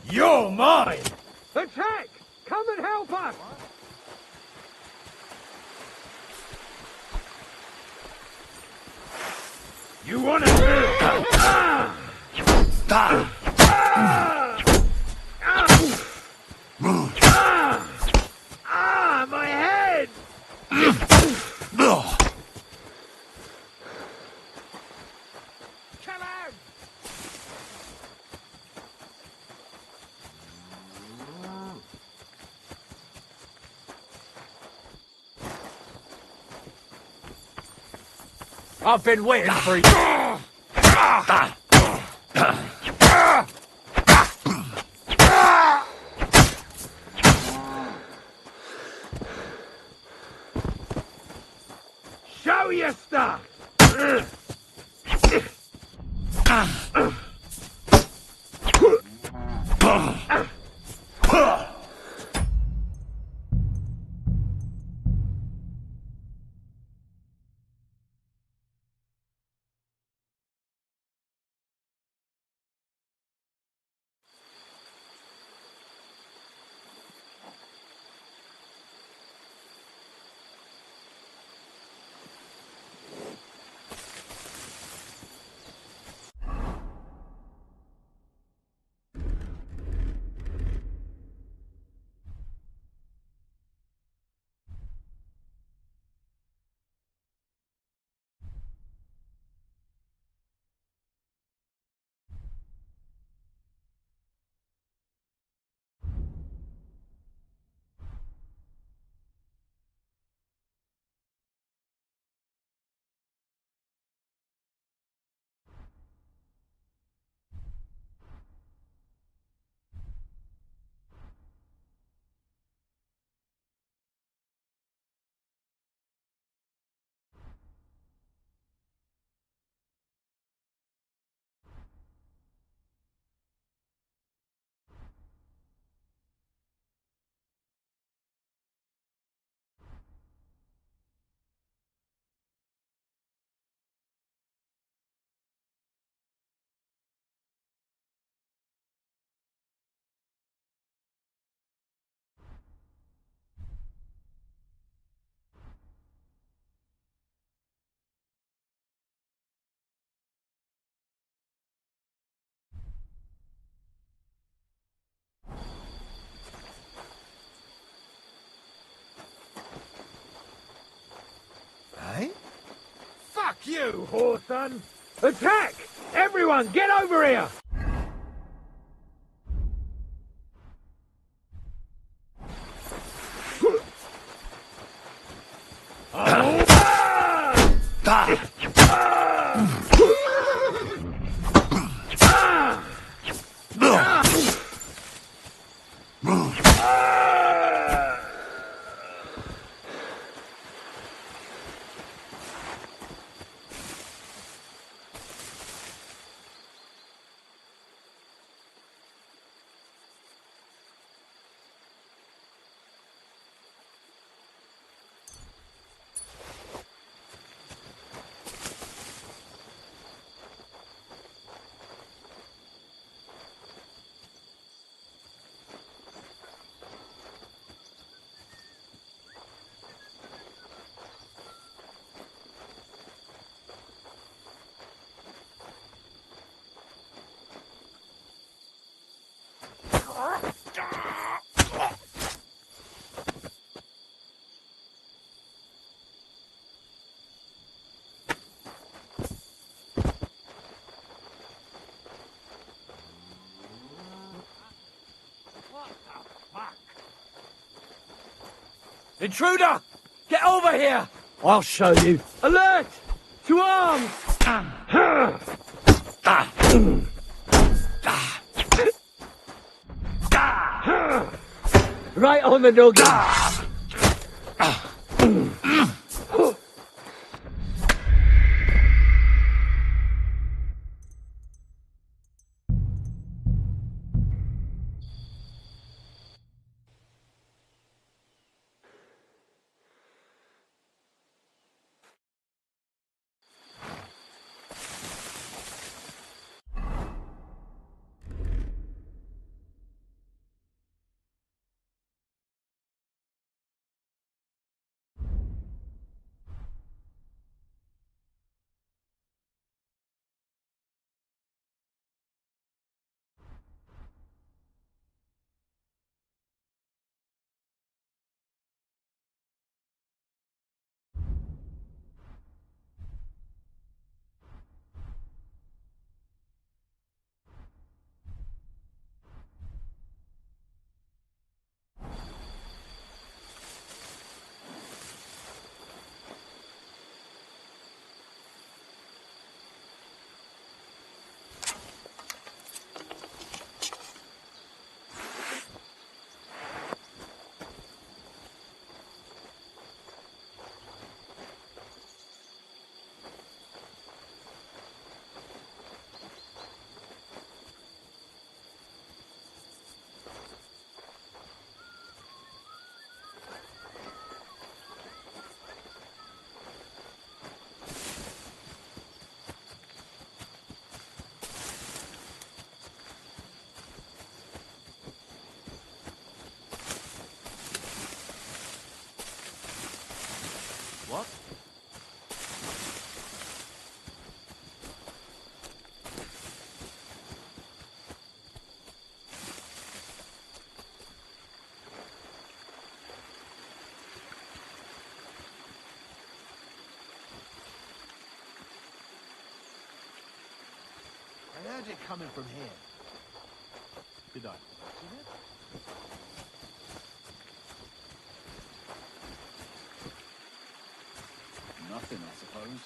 Speaker 14: You're mine! Attack! Come and help us! You wanna... my head! Come out!
Speaker 1: I've been waiting for you.
Speaker 14: Show your stuff! Fuck you, whoreson! Attack! Everyone, get over here!
Speaker 5: Intruder! Get over here! I'll show you. Alert! To arms! Right on the noggin.
Speaker 10: What?
Speaker 14: I heard it coming from here.
Speaker 10: Did I?
Speaker 14: Nothing, I suppose.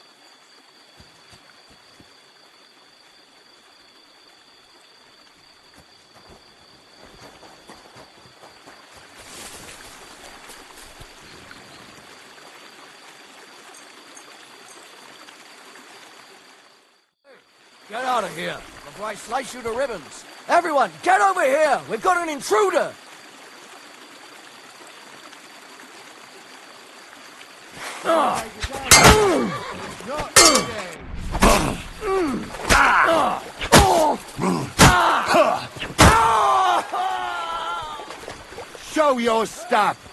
Speaker 5: Get out of here, before I slice you to ribbons. Everyone, get over here! We've got an intruder!
Speaker 14: Show your stuff!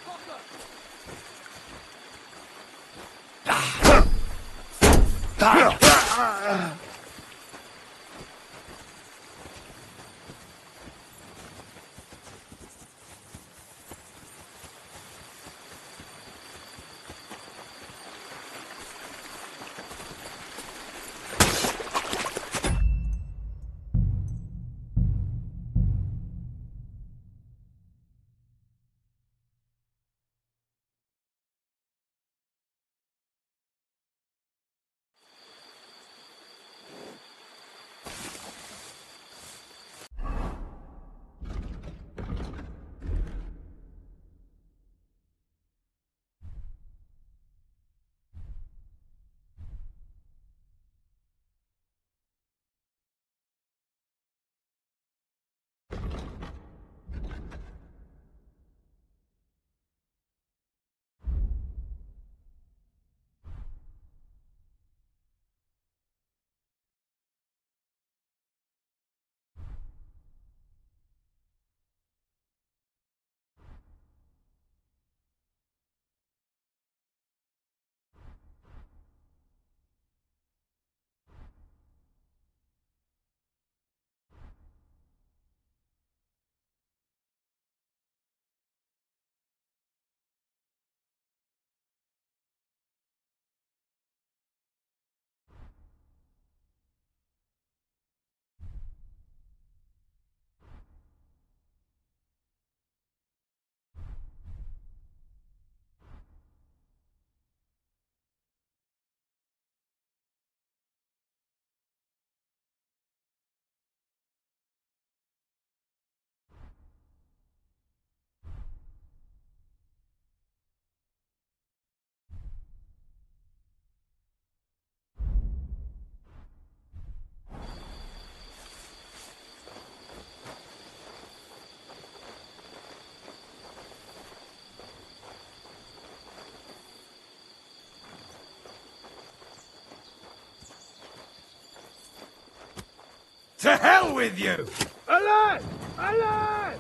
Speaker 2: To hell with you!
Speaker 14: Alive! Alive!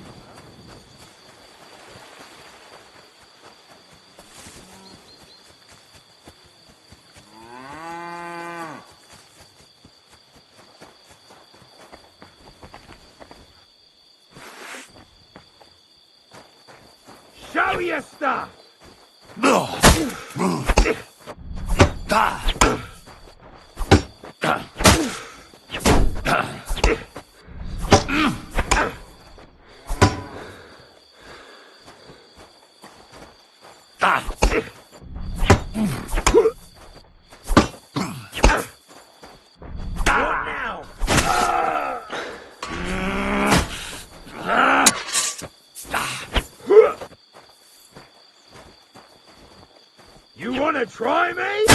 Speaker 14: Show your stuff! You wanna try me?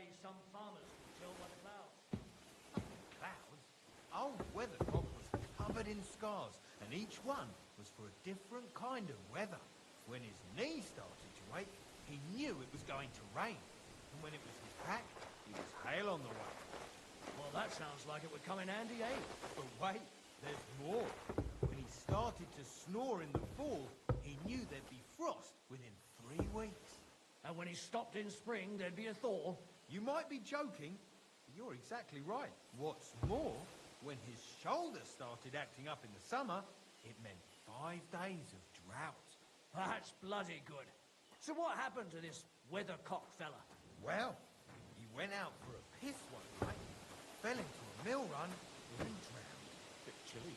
Speaker 5: way some farmers can tell by the clouds.
Speaker 16: Clouds? Old weathercock was covered in scars, and each one was for a different kind of weather. When his knee started to ache, he knew it was going to rain. And when it was his back, it was hail on the way.
Speaker 5: Well, that sounds like it would come in handy, eh?
Speaker 16: But wait, there's more. When he started to snore in the fall, he knew there'd be frost within 3 weeks.
Speaker 5: And when he stopped in spring, there'd be a thaw.
Speaker 16: You might be joking, but you're exactly right. What's more, when his shoulder started acting up in the summer, it meant 5 days of drought.
Speaker 5: That's bloody good. So what happened to this weathercock fella?
Speaker 16: Well, he went out for a piss one night, fell into a mill run, and drowned. Bit chilly.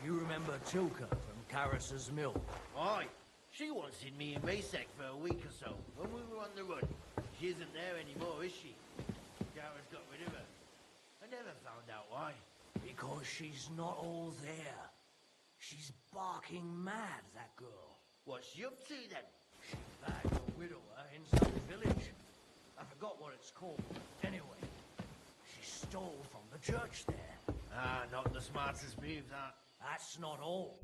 Speaker 5: Do you remember Tilka from Carris's mill?
Speaker 17: Aye. She wanted me in Masek for a week or so, when we were on the run. She isn't there anymore, is she? Gareth's got rid of her. I never found out why.
Speaker 5: Because she's not all there. She's barking mad, that girl.
Speaker 17: What's she up to, then?
Speaker 5: She bagged a widower in some village. I forgot what it's called. Anyway, she stole from the church there.
Speaker 17: Ah, not the smartest move, that.
Speaker 5: That's not all.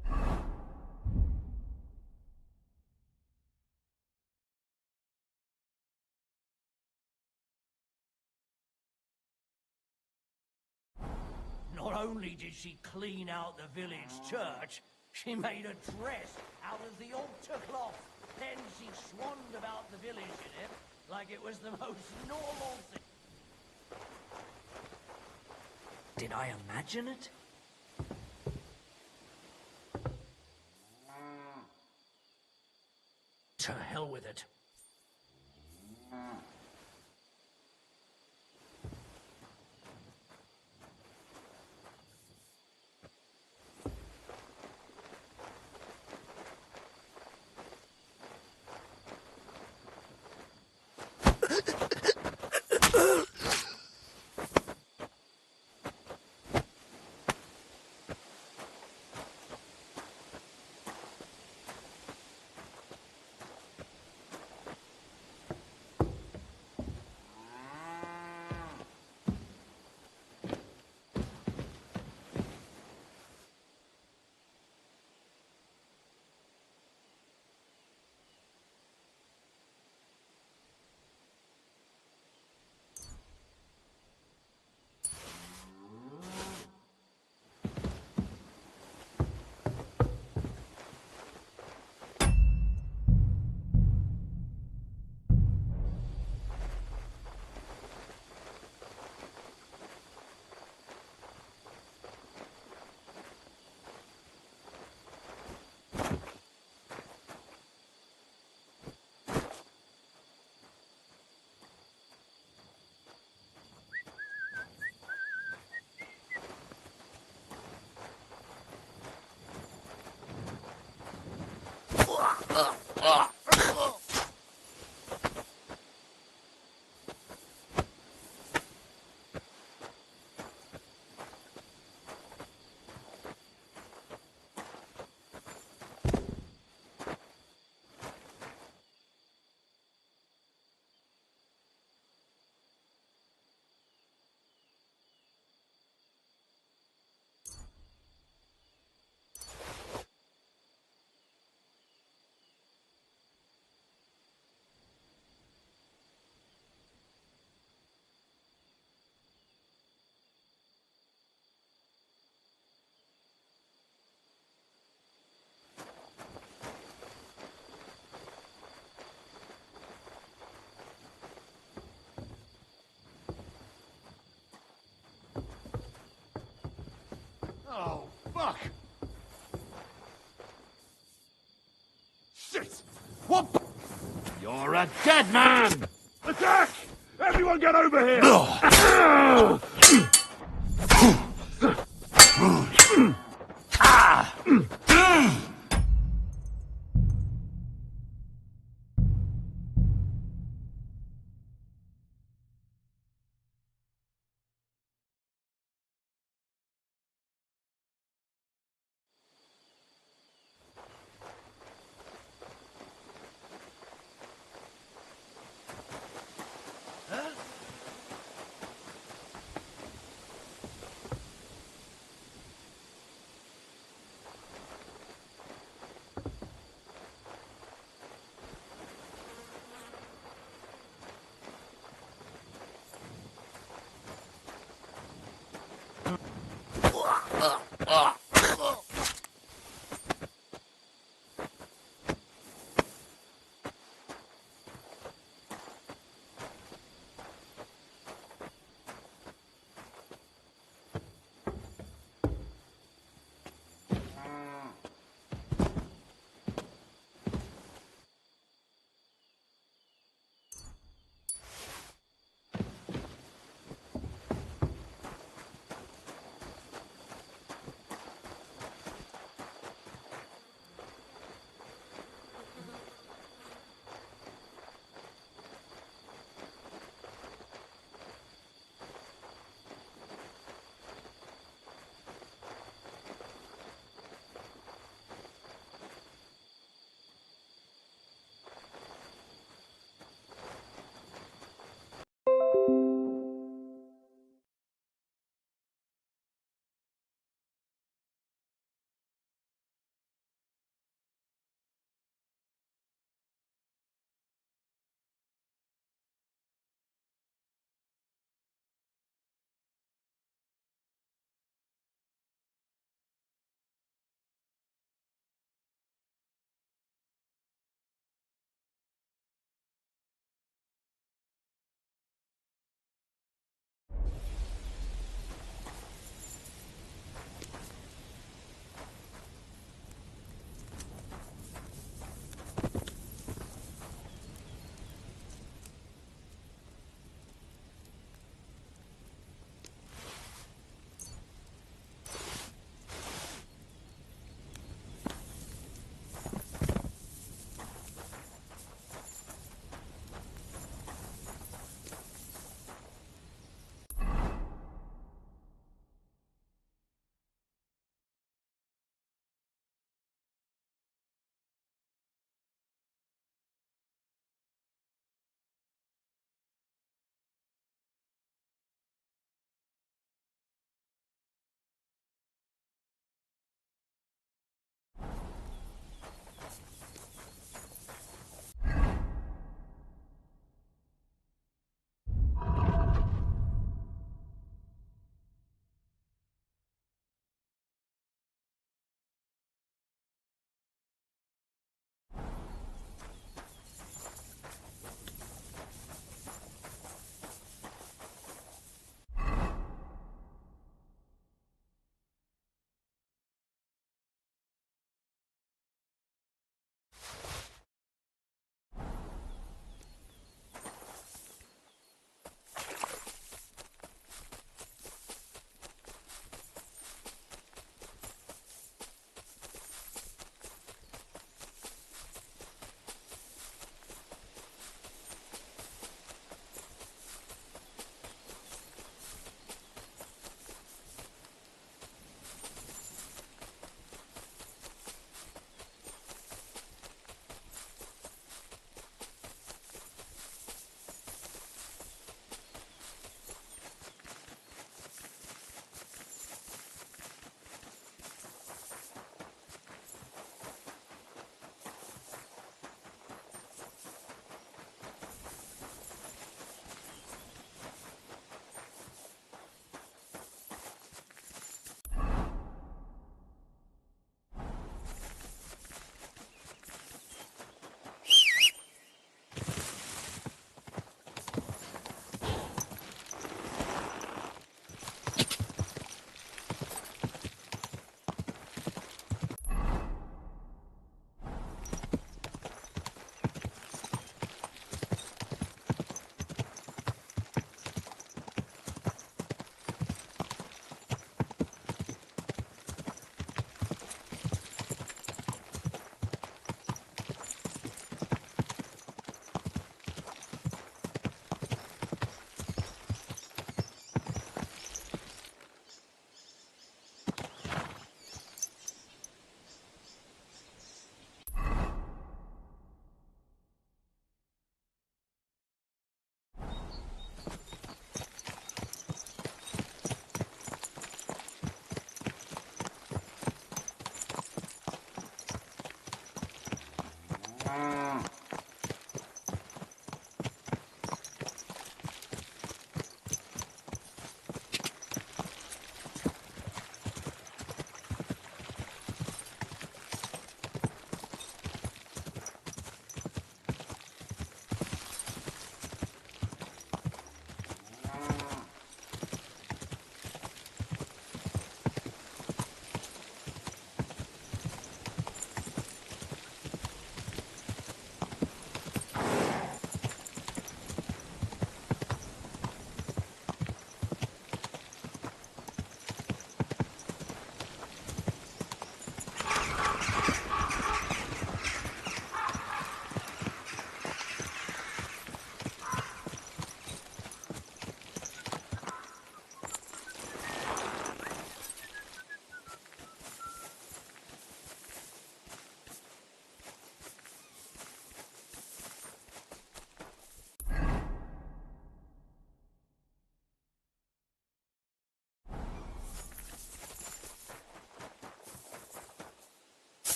Speaker 5: Not only did she clean out the village church, she made a dress out of the altar cloth. Then she swanned about the village in it like it was the most normal thing. Did I imagine it? To hell with it.
Speaker 14: Fuck! Shit! What? You're a dead man! Attack! Everyone get over here!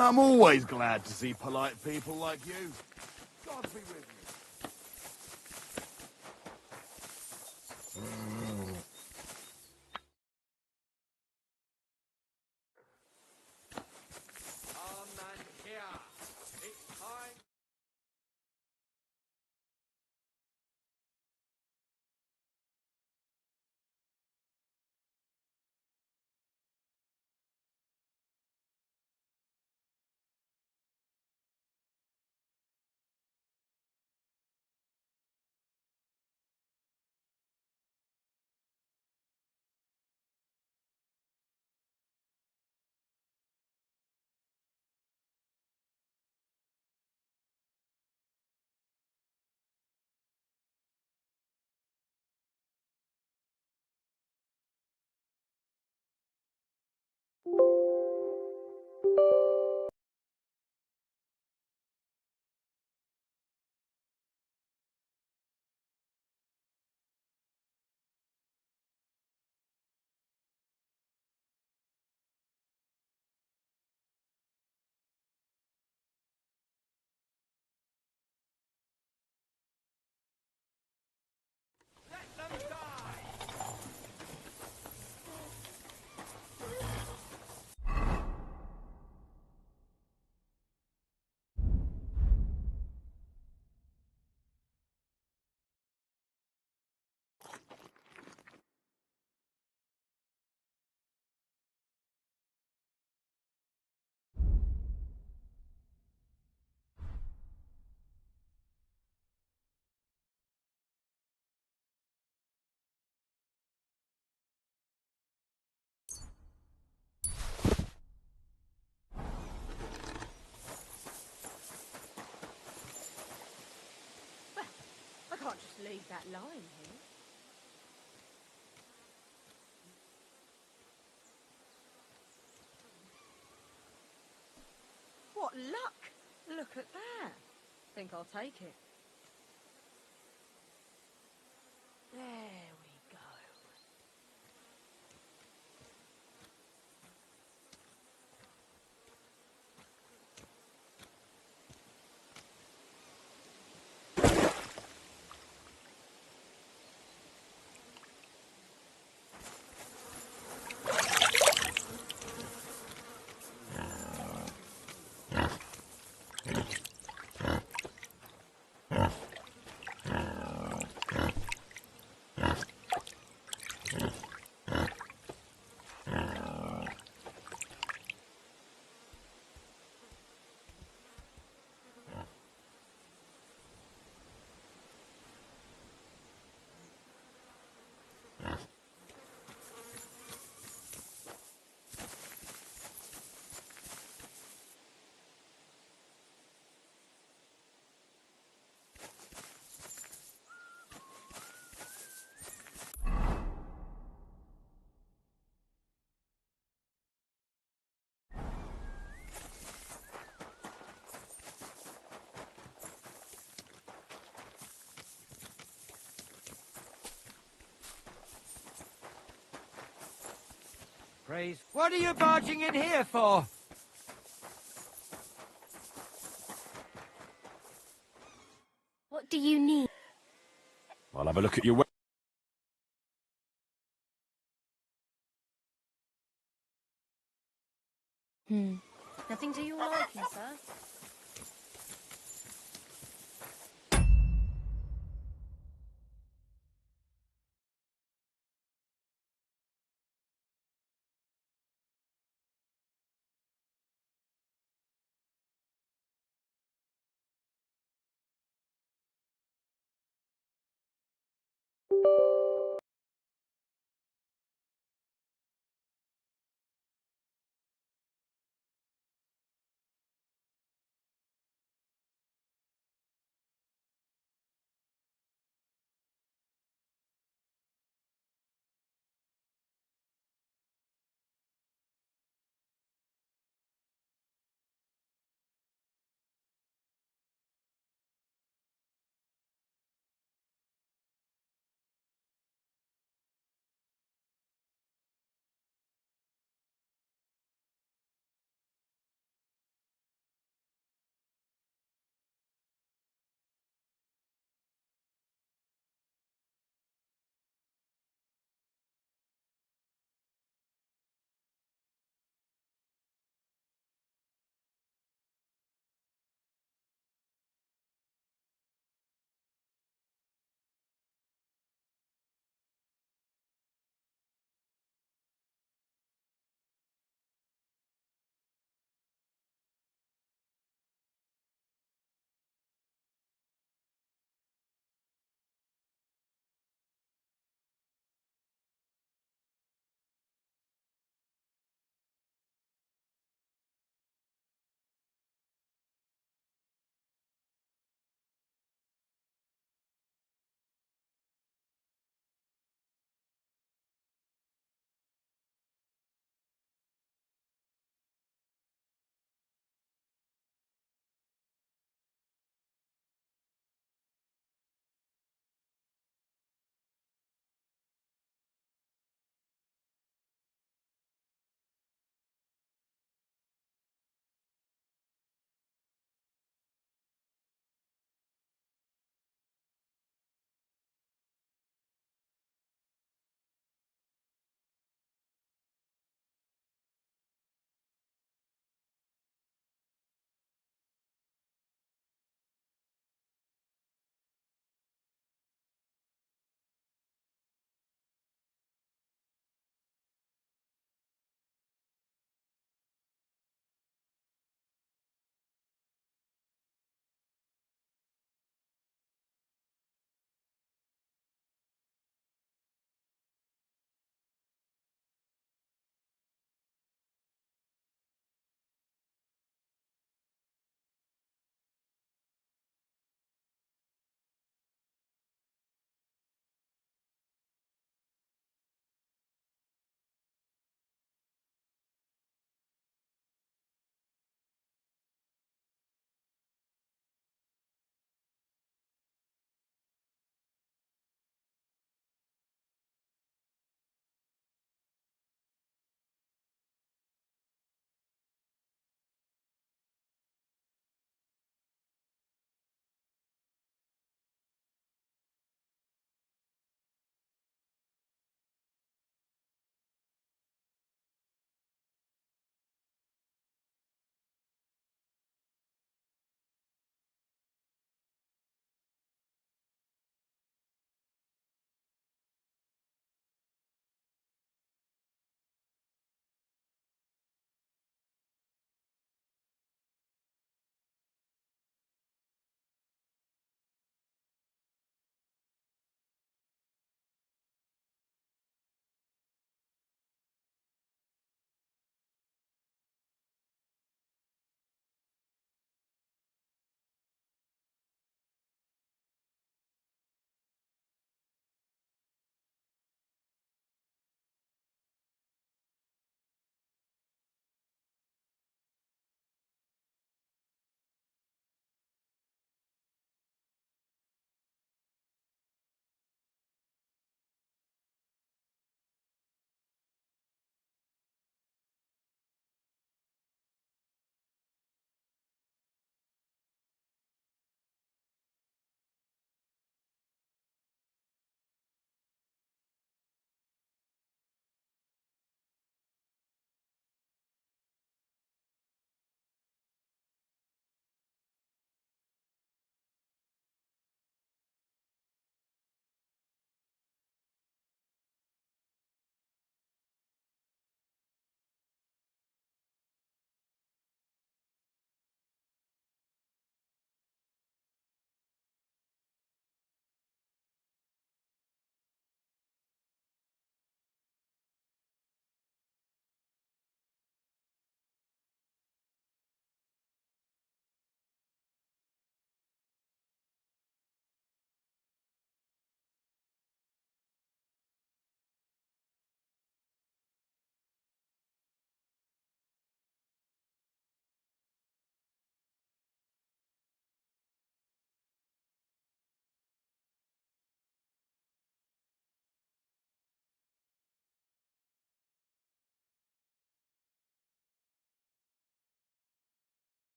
Speaker 14: I'm always glad to see polite people like you. God be with you.
Speaker 7: I can't just leave that lying here. What luck! Look at that. Think I'll take it. There we go.
Speaker 17: Praise. What are you barging in here for?
Speaker 18: What do you need?
Speaker 6: I'll have a look at your...
Speaker 18: Nothing to your liking, sir?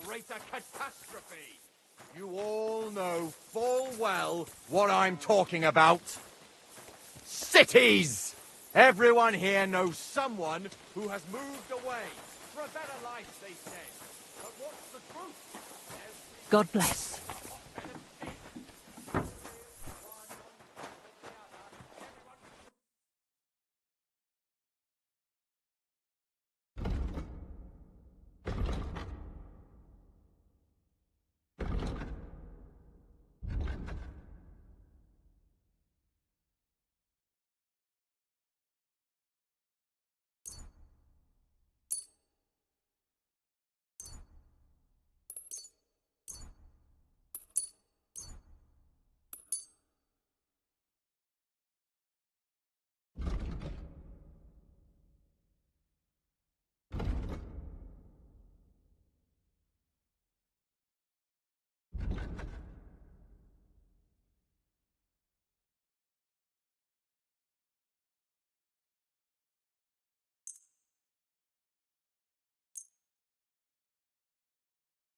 Speaker 2: greater catastrophe. You all know full well what I'm talking about. Cities! Everyone here knows someone who has moved away. For a better life, they say. But what's the truth?
Speaker 5: God bless.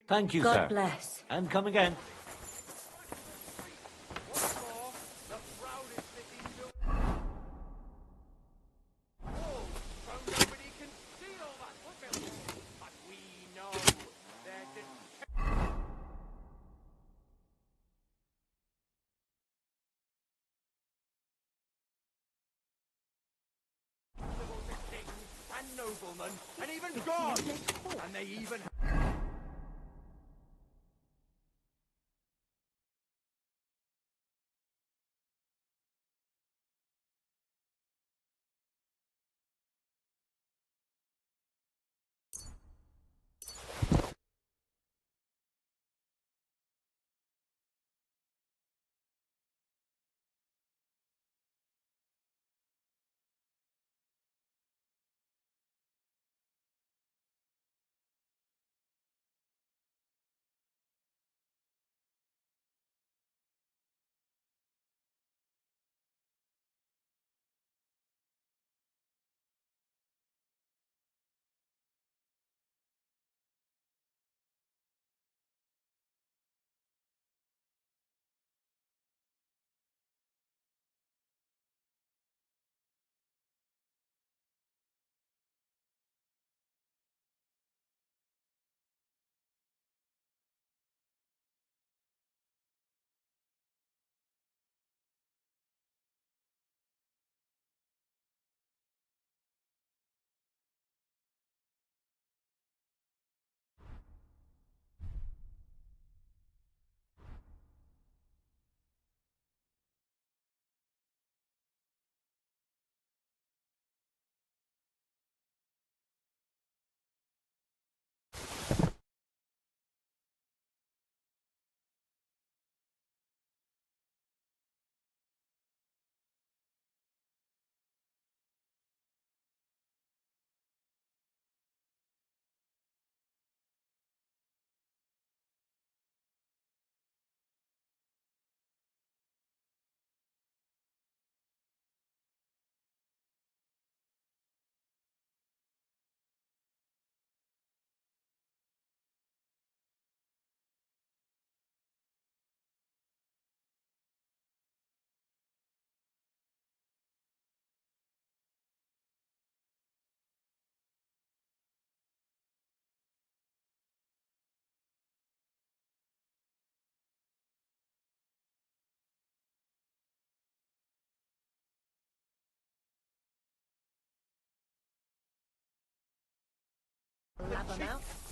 Speaker 19: Thank you,
Speaker 9: God
Speaker 19: sir.
Speaker 9: bless.
Speaker 19: And come again.
Speaker 2: And noblemen, and even gods, and they even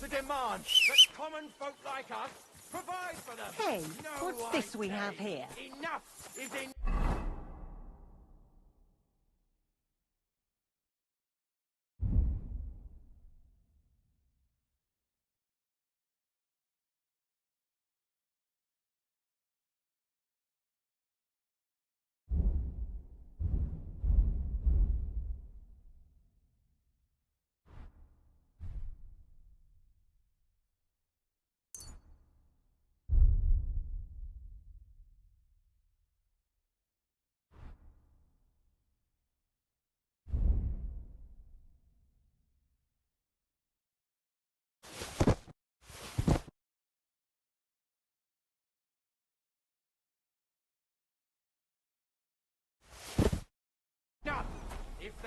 Speaker 2: the demand that common folk like us provide for them.
Speaker 7: Hey,
Speaker 2: No,
Speaker 7: what's
Speaker 2: I
Speaker 7: this we
Speaker 2: say,
Speaker 7: have here?
Speaker 2: Enough is enough.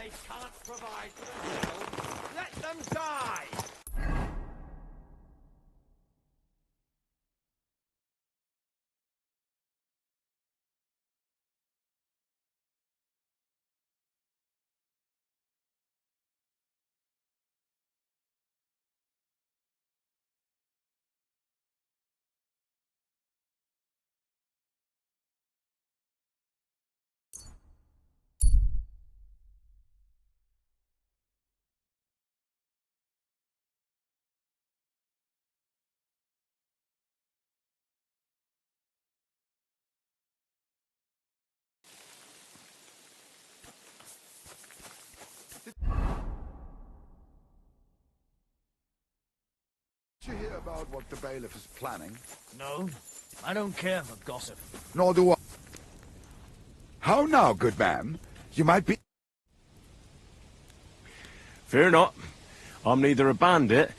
Speaker 14: they can't provide for themselves, let them die!
Speaker 19: Did you hear about what the bailiff is planning?
Speaker 5: No, I don't care for gossip.
Speaker 19: Nor do I. How now, good man? You might be...
Speaker 6: Fear not. I'm neither a bandit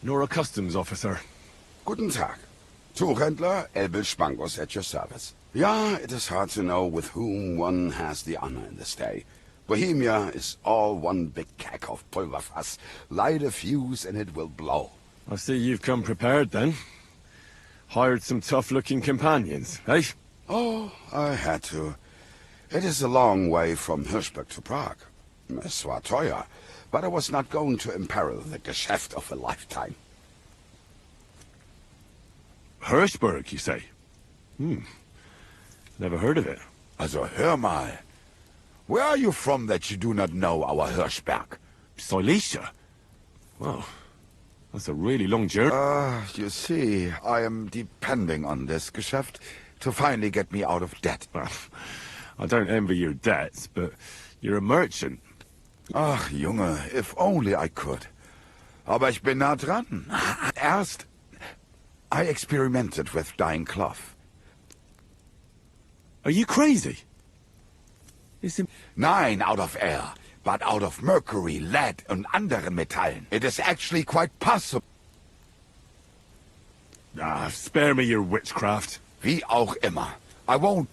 Speaker 6: nor a customs officer.
Speaker 20: Guten Tag. Tuchhändler Elbel Spangos at your service. Yeah, it is hard to know with whom one has the honor in this day. Bohemia is all one big keg of pulverfass. Light a fuse and it will blow.
Speaker 6: I see you've come prepared then. Hired some tough-looking companions, eh?
Speaker 20: Oh, I had to. It is a long way from Hirschberg to Prague. Es war teuer, but I was not going to imperil the Geschäft of a lifetime.
Speaker 6: Hirschberg, you say? Never heard of it.
Speaker 19: Also hör mal. Where are you from that you do not know our Hirschberg?
Speaker 6: Silesia? Well, that's a really long journey.
Speaker 19: You see, I am depending on this Geschäft to finally get me out of debt.
Speaker 6: I don't envy your debts, but you're a merchant.
Speaker 19: Ach, Junge, if only I could. Aber ich bin nah dran. Erst, I experimented with dyeing cloth.
Speaker 6: Are you crazy?
Speaker 19: Nein, out of air, but out of mercury, lead and andere Metallen. It is actually quite possible.
Speaker 6: Spare me your witchcraft.
Speaker 19: Wie auch immer. I won't.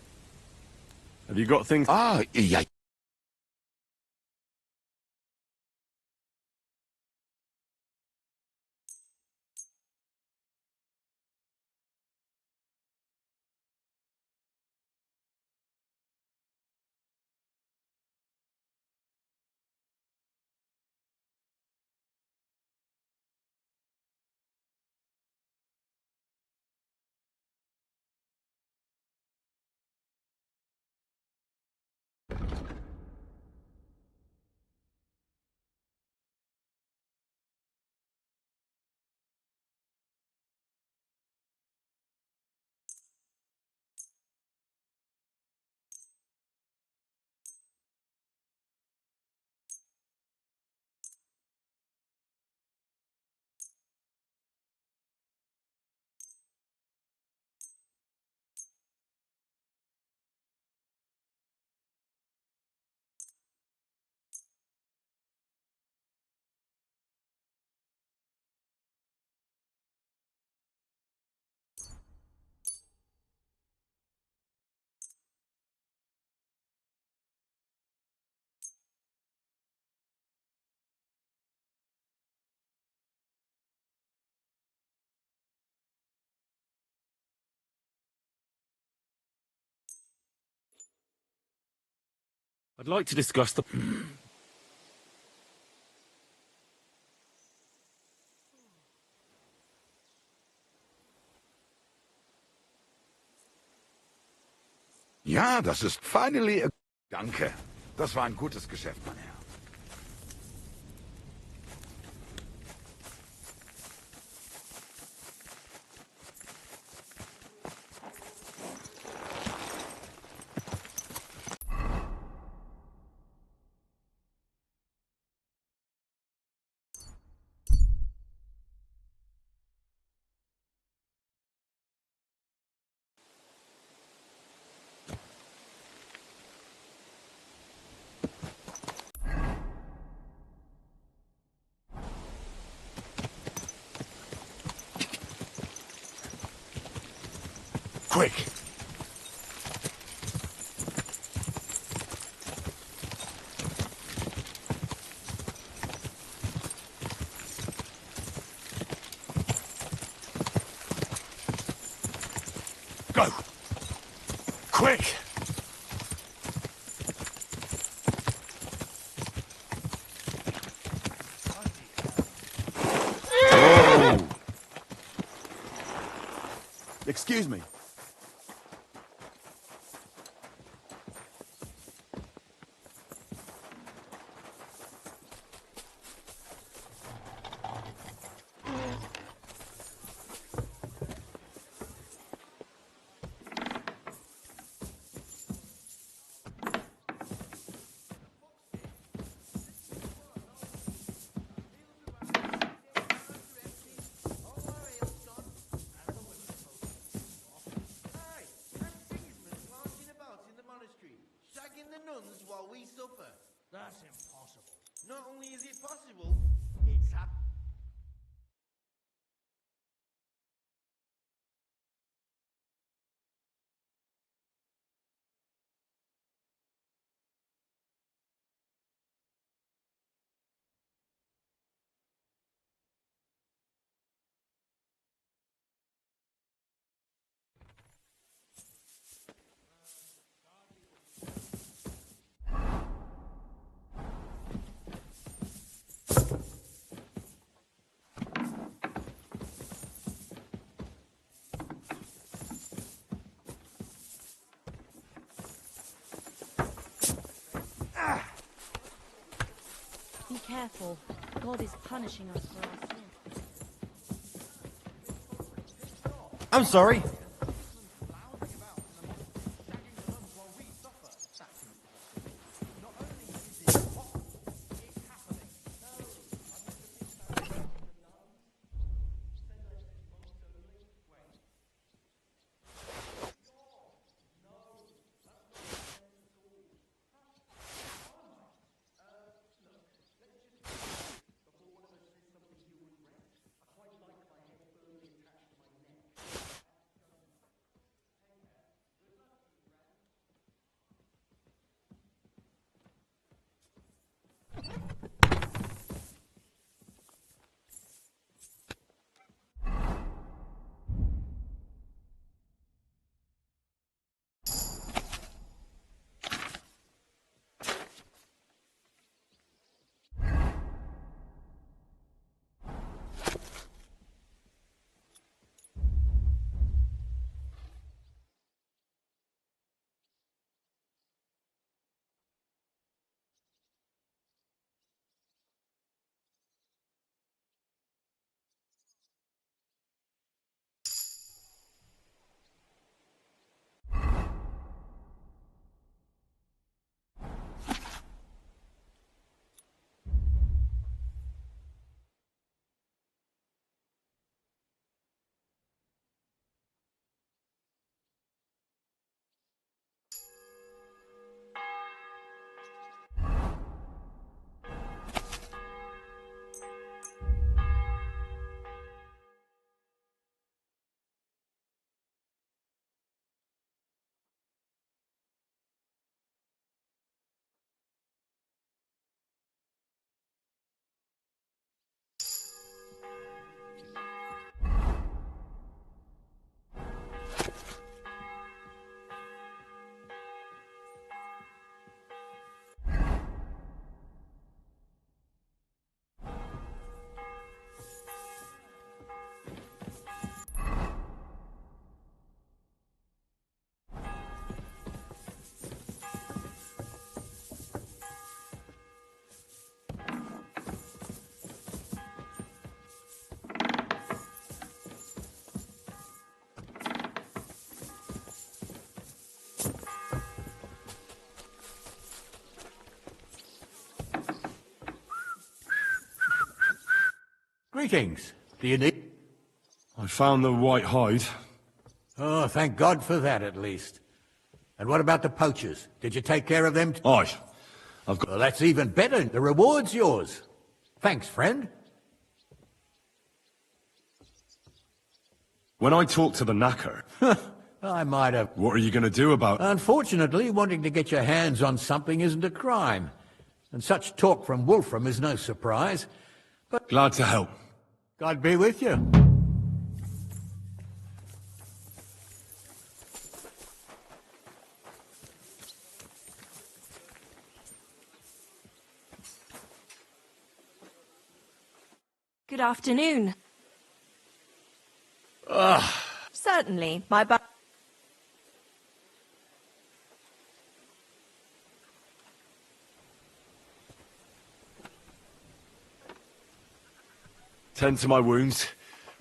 Speaker 6: Have you got things...
Speaker 19: Ja.
Speaker 6: I'd like to discuss the...
Speaker 19: Ja, das ist finally a... Danke. Das war ein gutes Geschäft, mein Herr.
Speaker 14: Quick!
Speaker 6: Go! Quick!
Speaker 2: Whoa! Excuse me.
Speaker 17: Shagging the nuns while we suffer.
Speaker 11: That's impossible.
Speaker 17: Not only is it possible, it's happening.
Speaker 18: Be careful. God is punishing us for our sins.
Speaker 10: I'm sorry.
Speaker 12: Greetings. Do you need...
Speaker 6: I found the white hide.
Speaker 12: Oh, thank God for that, at least. And what about the poachers? Did you take care of them?
Speaker 6: Aye. I've got...
Speaker 12: Well, that's even better. The reward's yours. Thanks, friend.
Speaker 6: When I talked to the knacker...
Speaker 12: I might have...
Speaker 6: What are you going to do about...
Speaker 12: Unfortunately, wanting to get your hands on something isn't a crime. And such talk from Wolfram is no surprise. But...
Speaker 6: Glad to help.
Speaker 12: God be with you.
Speaker 9: Good afternoon. Certainly,
Speaker 6: Tend to my wounds,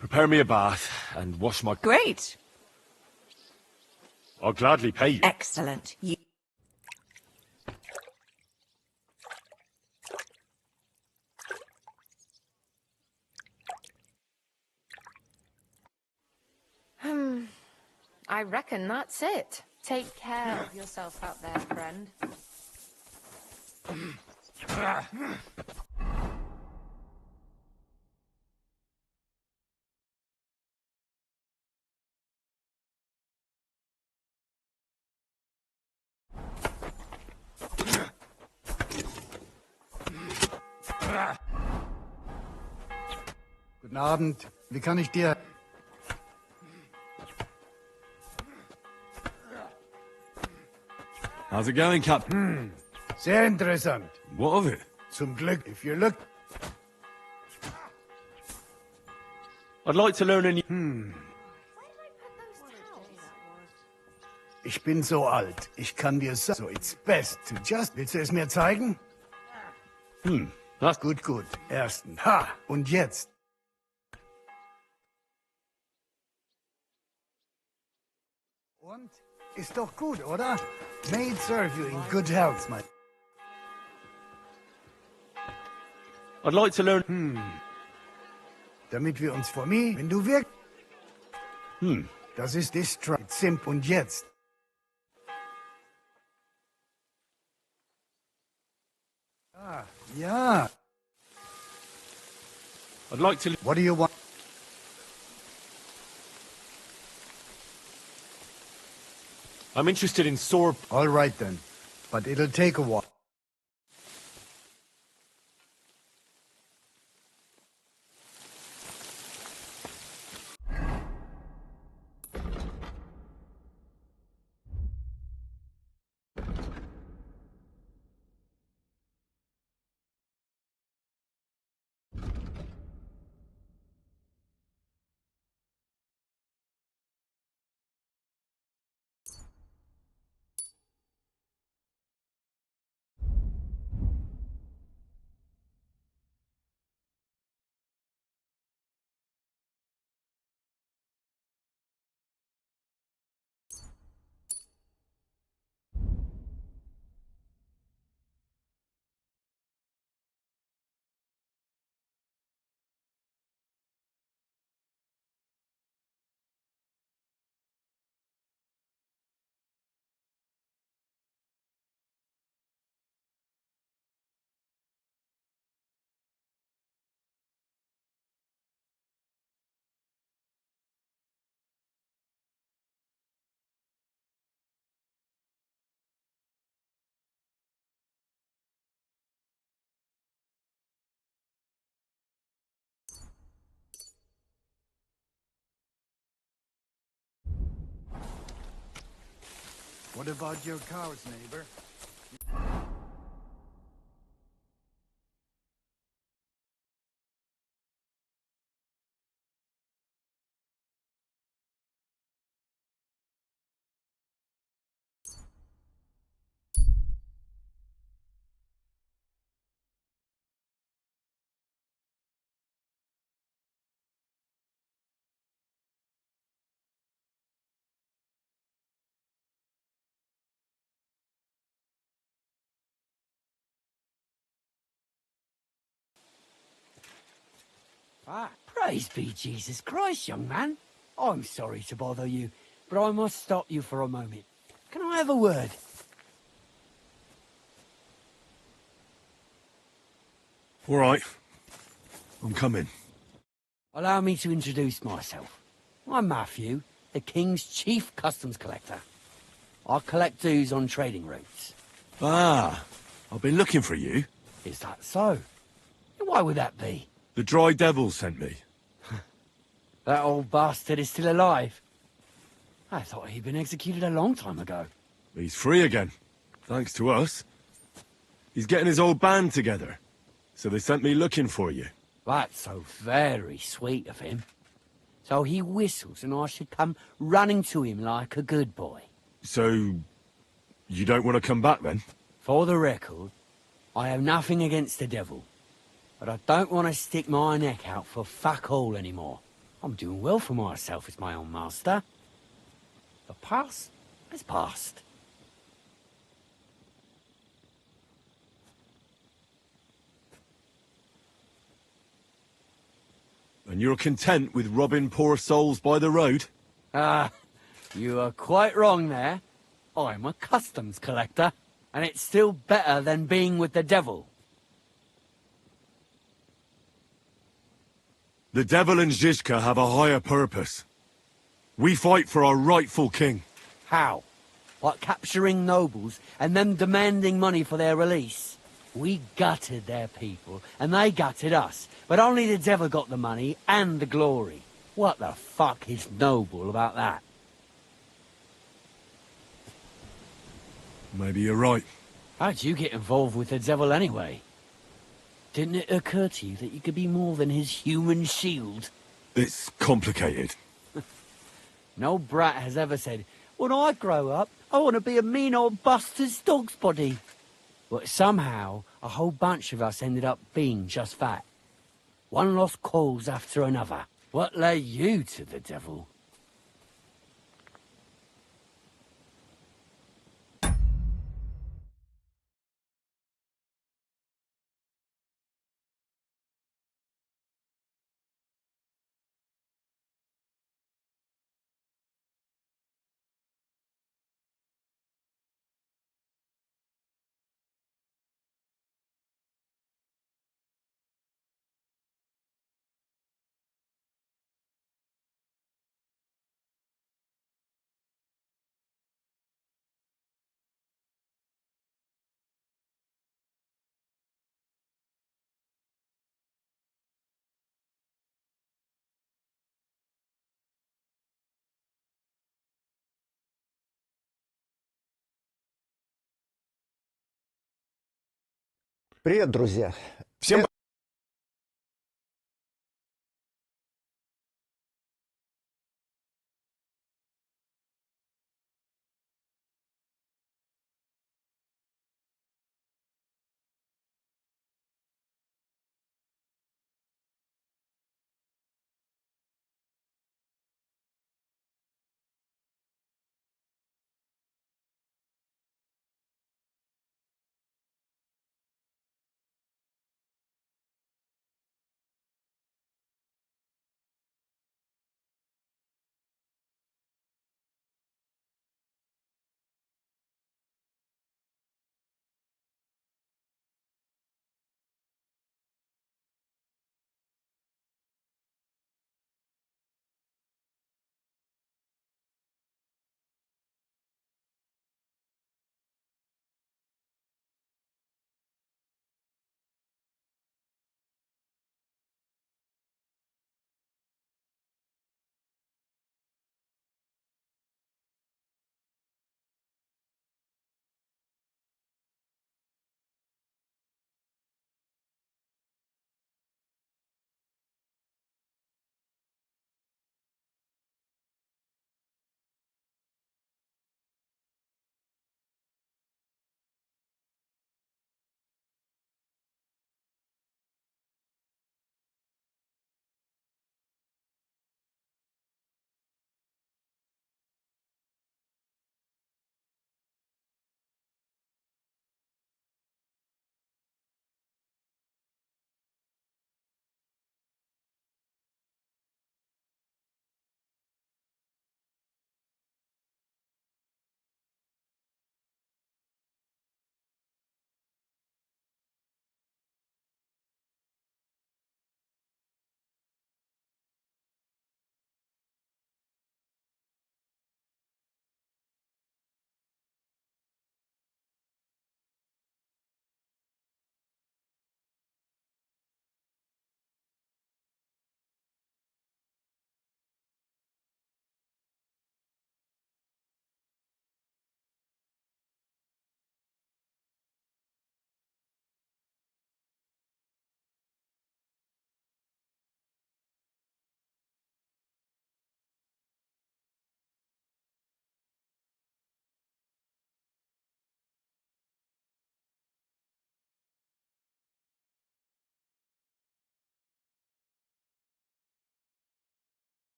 Speaker 6: prepare me a bath, and wash my...
Speaker 9: Great.
Speaker 6: I'll gladly pay you.
Speaker 9: Excellent. You...
Speaker 15: I reckon that's it. Take care of yourself out there, friend.
Speaker 21: Guten Abend. Wie kann ich dir...
Speaker 6: How's it going, Captain?
Speaker 21: Sehr interessant.
Speaker 6: What of it?
Speaker 21: Zum Glück, if you look...
Speaker 6: I'd like to learn a new...
Speaker 21: Ich bin so alt. Ich kann dir sagen, so it's best to just... Willst du es mir zeigen?
Speaker 6: That's...
Speaker 21: Gut, gut. Ersten. Ha! Und jetzt? Und? Ist doch gut, oder? May it serve you in good health, my...
Speaker 6: I'd like to learn...
Speaker 21: Damit wir uns vor mir, wenn du wirkst... Das ist Distract, Simp und jetzt. Ah, ja.
Speaker 6: I'd like to...
Speaker 21: What do you want?
Speaker 6: I'm interested in sword...
Speaker 21: All right then, but it'll take a while. What about your cows, neighbor?
Speaker 22: Ah, praise be Jesus Christ, young man. I'm sorry to bother you, but I must stop you for a moment. Can I have a word?
Speaker 6: All right. I'm coming.
Speaker 22: Allow me to introduce myself. I'm Matthew, the King's chief customs collector. I collect dues on trading routes.
Speaker 6: Ah, I've been looking for you.
Speaker 22: Is that so? Why would that be?
Speaker 6: The Dry Devil sent me.
Speaker 22: That old bastard is still alive. I thought he'd been executed a long time ago.
Speaker 6: He's free again, thanks to us. He's getting his old band together, so they sent me looking for you.
Speaker 22: That's so very sweet of him. So he whistles and I should come running to him like a good boy.
Speaker 6: So, you don't want to come back then?
Speaker 22: For the record, I have nothing against the devil. But I don't want to stick my neck out for fuck all anymore. I'm doing well for myself as my own master. The past is past.
Speaker 6: And you're content with robbing poor souls by the road?
Speaker 22: Ah, you are quite wrong there. I'm a customs collector, and it's still better than being with the devil.
Speaker 6: The devil and Zizka have a higher purpose. We fight for our rightful king.
Speaker 22: How? Like capturing nobles and them demanding money for their release? We gutted their people, and they gutted us. But only the devil got the money and the glory. What the fuck is noble about that?
Speaker 6: Maybe you're right.
Speaker 22: How'd you get involved with the devil anyway? Didn't it occur to you that you could be more than his human shield?
Speaker 6: It's complicated.
Speaker 22: No brat has ever said, when I grow up, I want to be a mean old bastard's dog's body. But somehow, a whole bunch of us ended up being just that. One lost cause after another. What lay you to the devil?
Speaker 3: Привет, друзья!
Speaker 10: Всем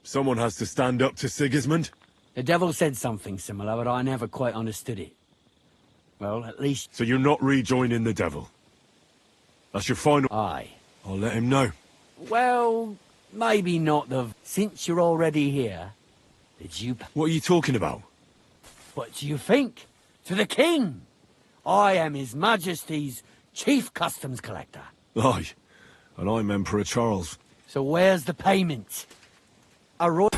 Speaker 6: Someone has to stand up to Sigismund.
Speaker 22: The devil said something similar, but I never quite understood it. Well, at least...
Speaker 6: So you're not rejoining the devil? That's your final...
Speaker 22: Aye.
Speaker 6: I'll let him know.
Speaker 22: Well, maybe not the... Since you're already here, did you...
Speaker 6: What are you talking about?
Speaker 22: What do you think? To the king! I am His Majesty's Chief Customs Collector.
Speaker 6: Aye, and I'm Emperor Charles.
Speaker 22: So where's the payment? A royal...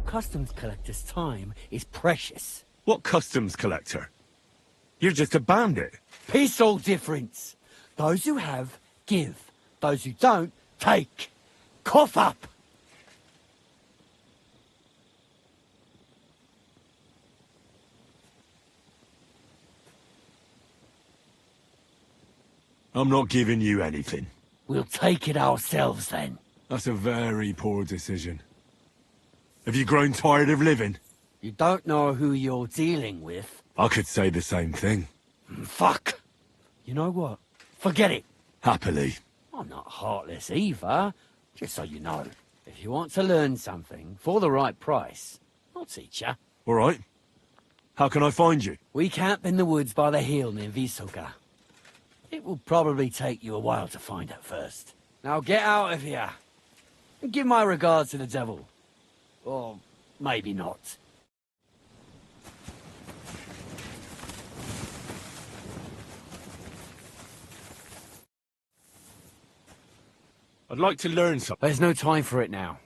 Speaker 22: Customs collector's time is precious.
Speaker 6: What customs collector? You're just a bandit.
Speaker 22: Peace all difference. Those who have, give. Those who don't, take. Cough up!
Speaker 6: I'm not giving you anything.
Speaker 22: We'll take it ourselves then.
Speaker 6: That's a very poor decision. Have you grown tired of living?
Speaker 22: You don't know who you're dealing with.
Speaker 6: I could say the same thing.
Speaker 22: Fuck! You know what? Forget it.
Speaker 6: Happily.
Speaker 22: I'm not heartless either, just so you know. If you want to learn something, for the right price, I'll teach you.
Speaker 6: All right. How can I find you?
Speaker 22: We camp in the woods by the hill near Visoka. It will probably take you a while to find it first. Now get out of here. And give my regards to the devil. Or maybe not.
Speaker 6: I'd like to learn something.
Speaker 22: There's no time for it now.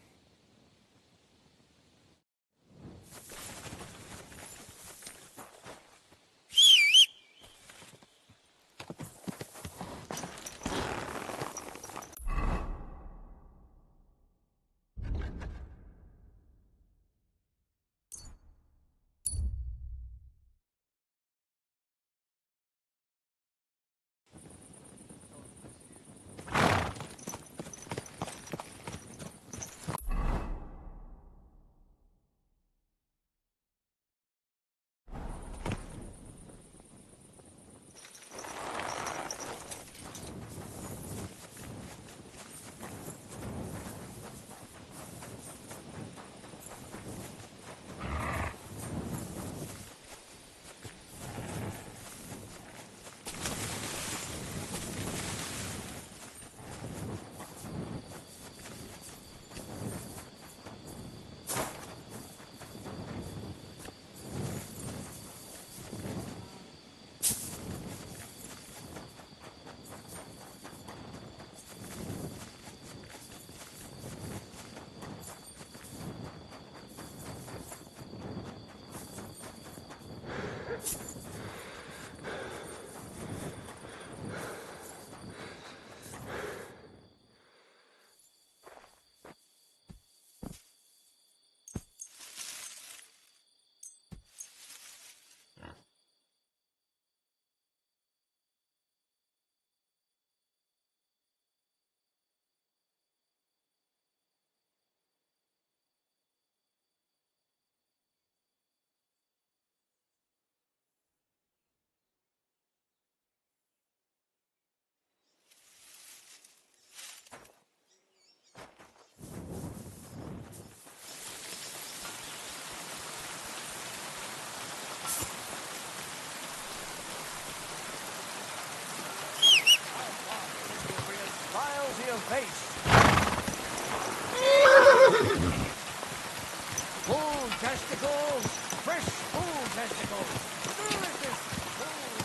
Speaker 16: Bull testicles! Fresh bull testicles! Delicious bull...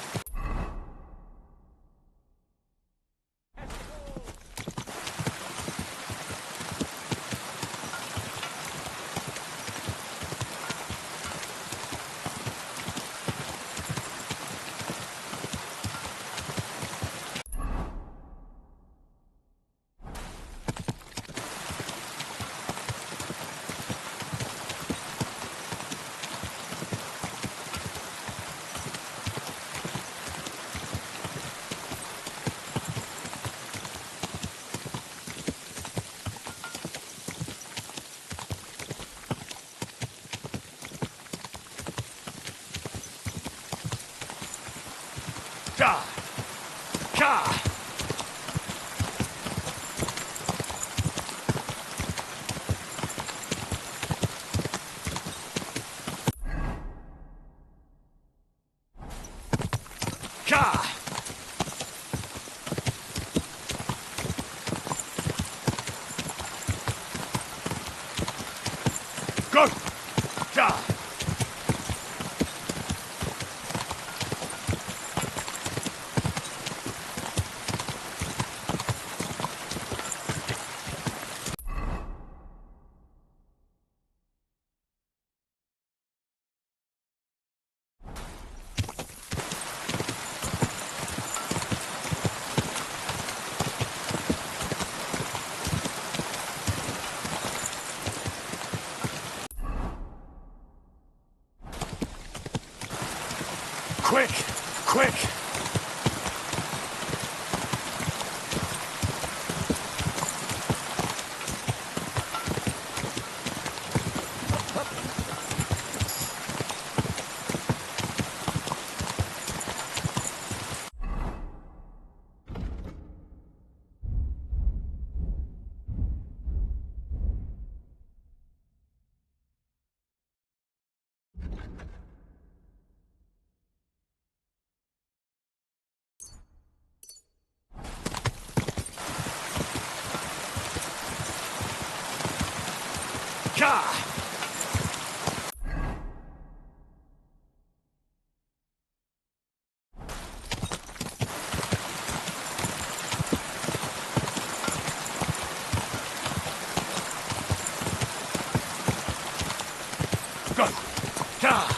Speaker 14: Go! Ja!
Speaker 1: Quick! Quick! Ja!
Speaker 14: Go! Ja!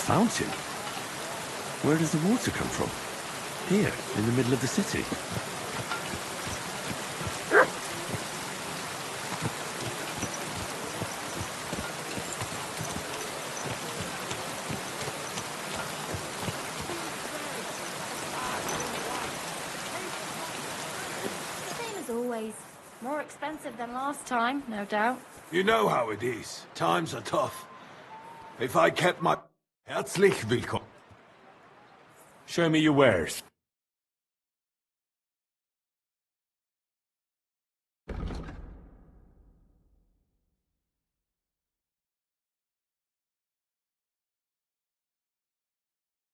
Speaker 4: Fountain? Where does the water come from? Here, in the middle of the city.
Speaker 18: Same as always. More expensive than last time, no doubt.
Speaker 8: You know how it is. Times are tough. If I kept my... Herzlich willkommen.
Speaker 6: Show me your wares.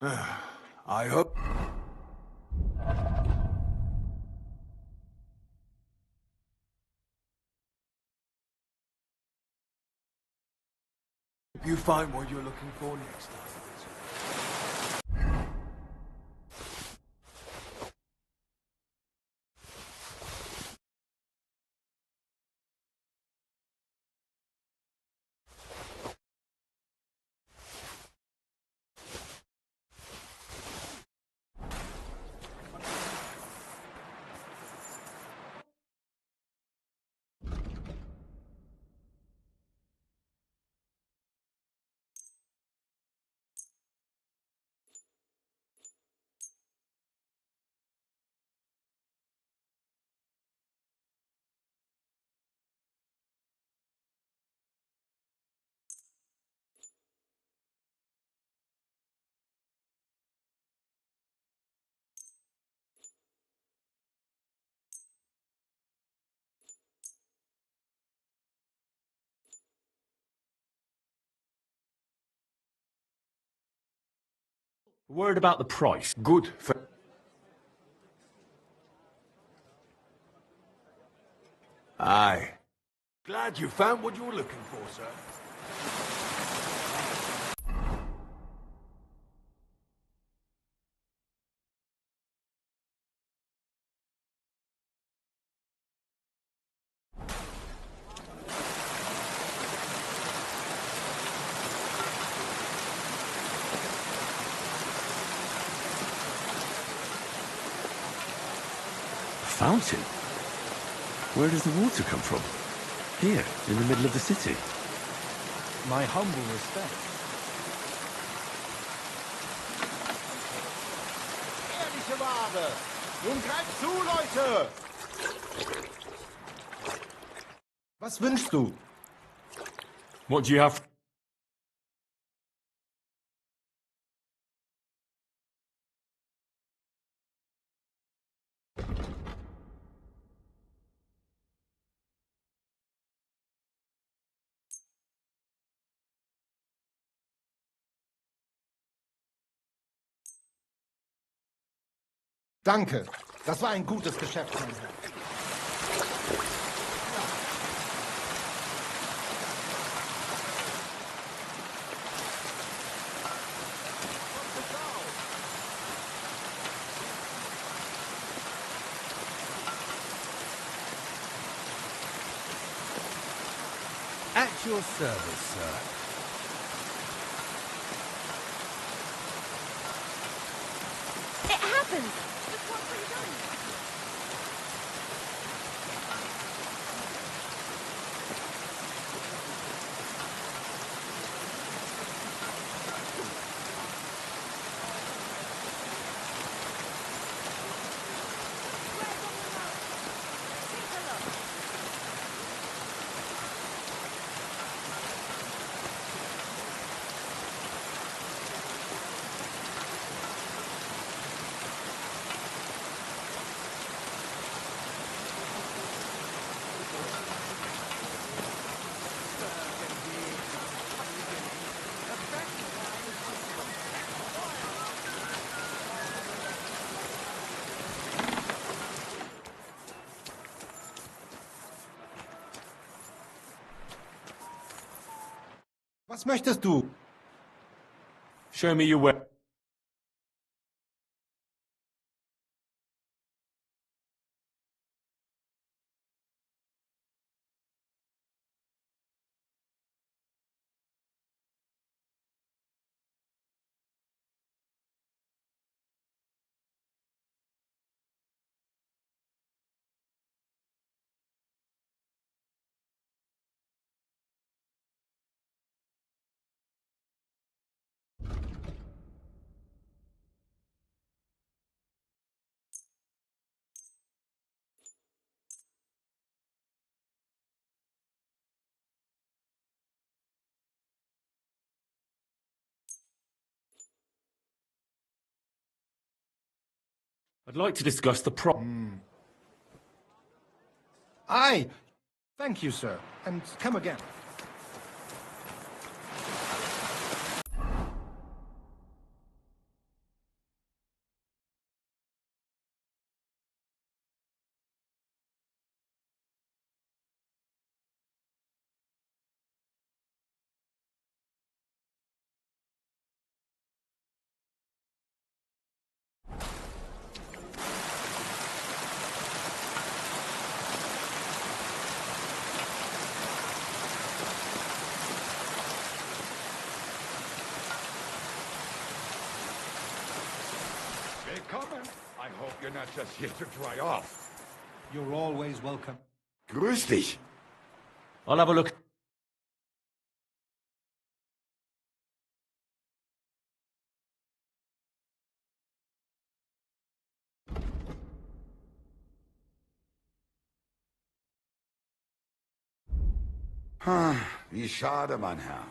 Speaker 8: I hope... you find what you're looking for next time.
Speaker 6: Word about the price. Good for...
Speaker 8: Aye. Glad you found what you were looking for, sir.
Speaker 4: Fountain? Where does the water come from? Here, in the middle of the city.
Speaker 7: My humble respect.
Speaker 13: Ehrliche Ware! Nun greift zu, Leute!
Speaker 7: Was wünschst du?
Speaker 6: What do you have?
Speaker 7: Danke. Das war ein gutes Geschäft, mein Herr.
Speaker 12: At your service, sir.
Speaker 18: It happens! Just what were you doing?
Speaker 7: Was möchtest du?
Speaker 6: Show me your way. I'd like to discuss the
Speaker 7: Aye. Thank you, sir. And come again.
Speaker 14: Willkommen. I hope you're not just here to dry off.
Speaker 7: You're always welcome.
Speaker 19: Grüß dich.
Speaker 6: I'll have a look.
Speaker 19: Wie schade, mein Herr.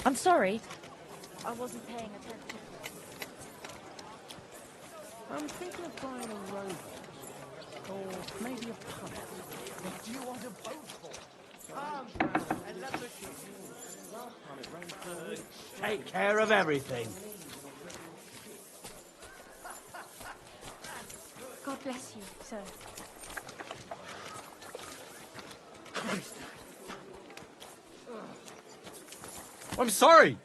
Speaker 18: I'm sorry. I wasn't paying attention.
Speaker 11: I'm thinking of buying a robot. Or maybe a puppet.
Speaker 16: What do you want a boat for? Come, and let the ship.
Speaker 22: Take care of everything.
Speaker 18: God bless you, sir.
Speaker 6: I'm sorry!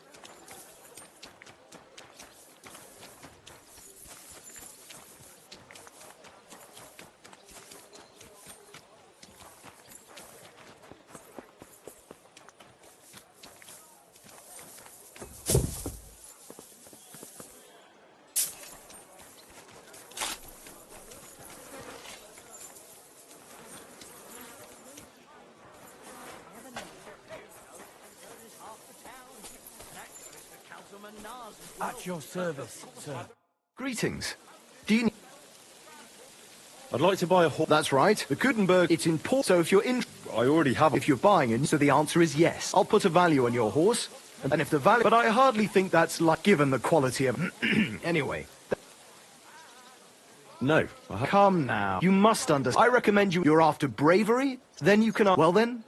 Speaker 22: At your service, sir.
Speaker 10: Greetings. Do you... I'd like to buy a horse. That's right. The Gutenberg, it's in port. So if you're in... I already have. If you're buying it, so the answer is yes. I'll put a value on your horse. And if the value... But I hardly think that's like given the quality of... Anyway. No. Come now. You must understand. I recommend you're after bravery. Then you can... Well then?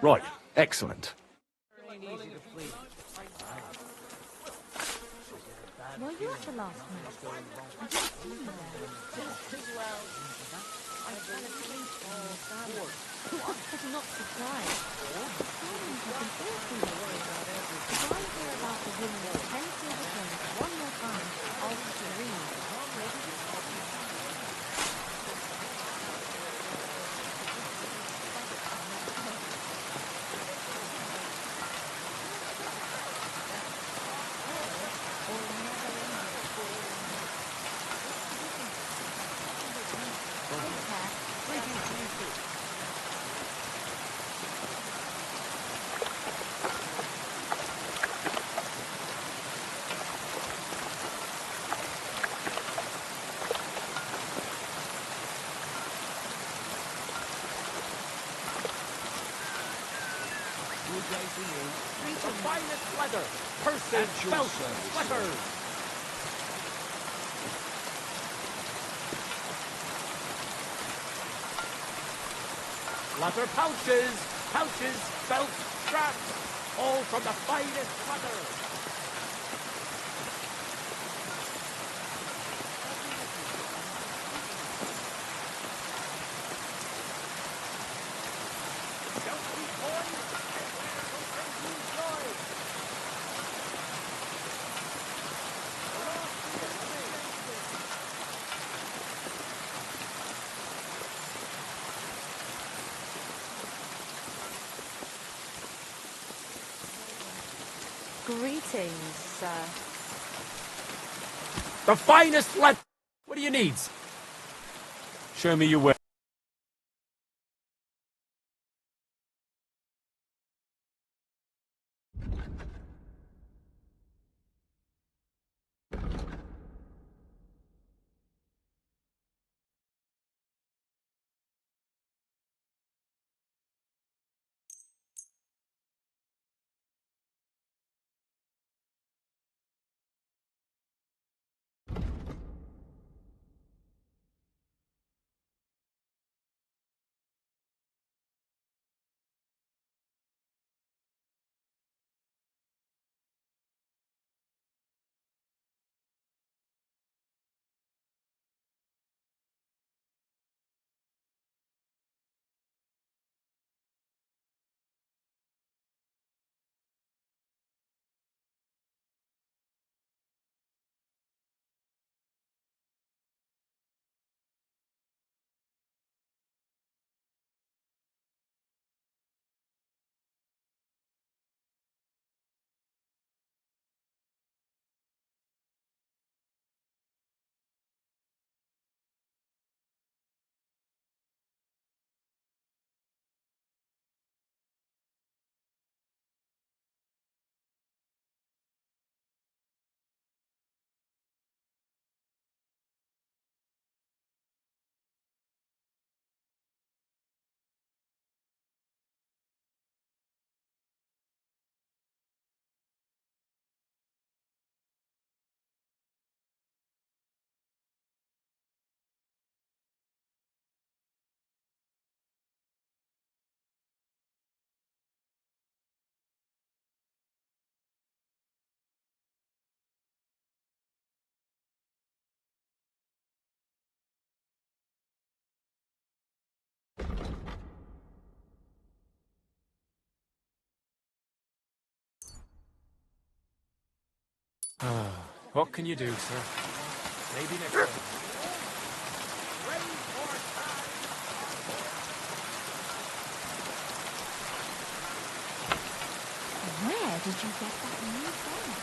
Speaker 10: Right. Excellent.
Speaker 18: Were you at the last match? I didn't see you there. Well, I fell asleep but not surprised. Simon's have been awfully lately. If I hear about the winning of 10 silver coins one more time, I'll scream.
Speaker 1: The finest leather, purses, belts, sweaters. Leather pouches, belts, straps, all from the finest leather.
Speaker 18: Greetings, sir.
Speaker 1: The finest leather. What do you need?
Speaker 6: Show me your way.
Speaker 1: What can you do, sir? Maybe next time.
Speaker 18: Where did you get that new phone?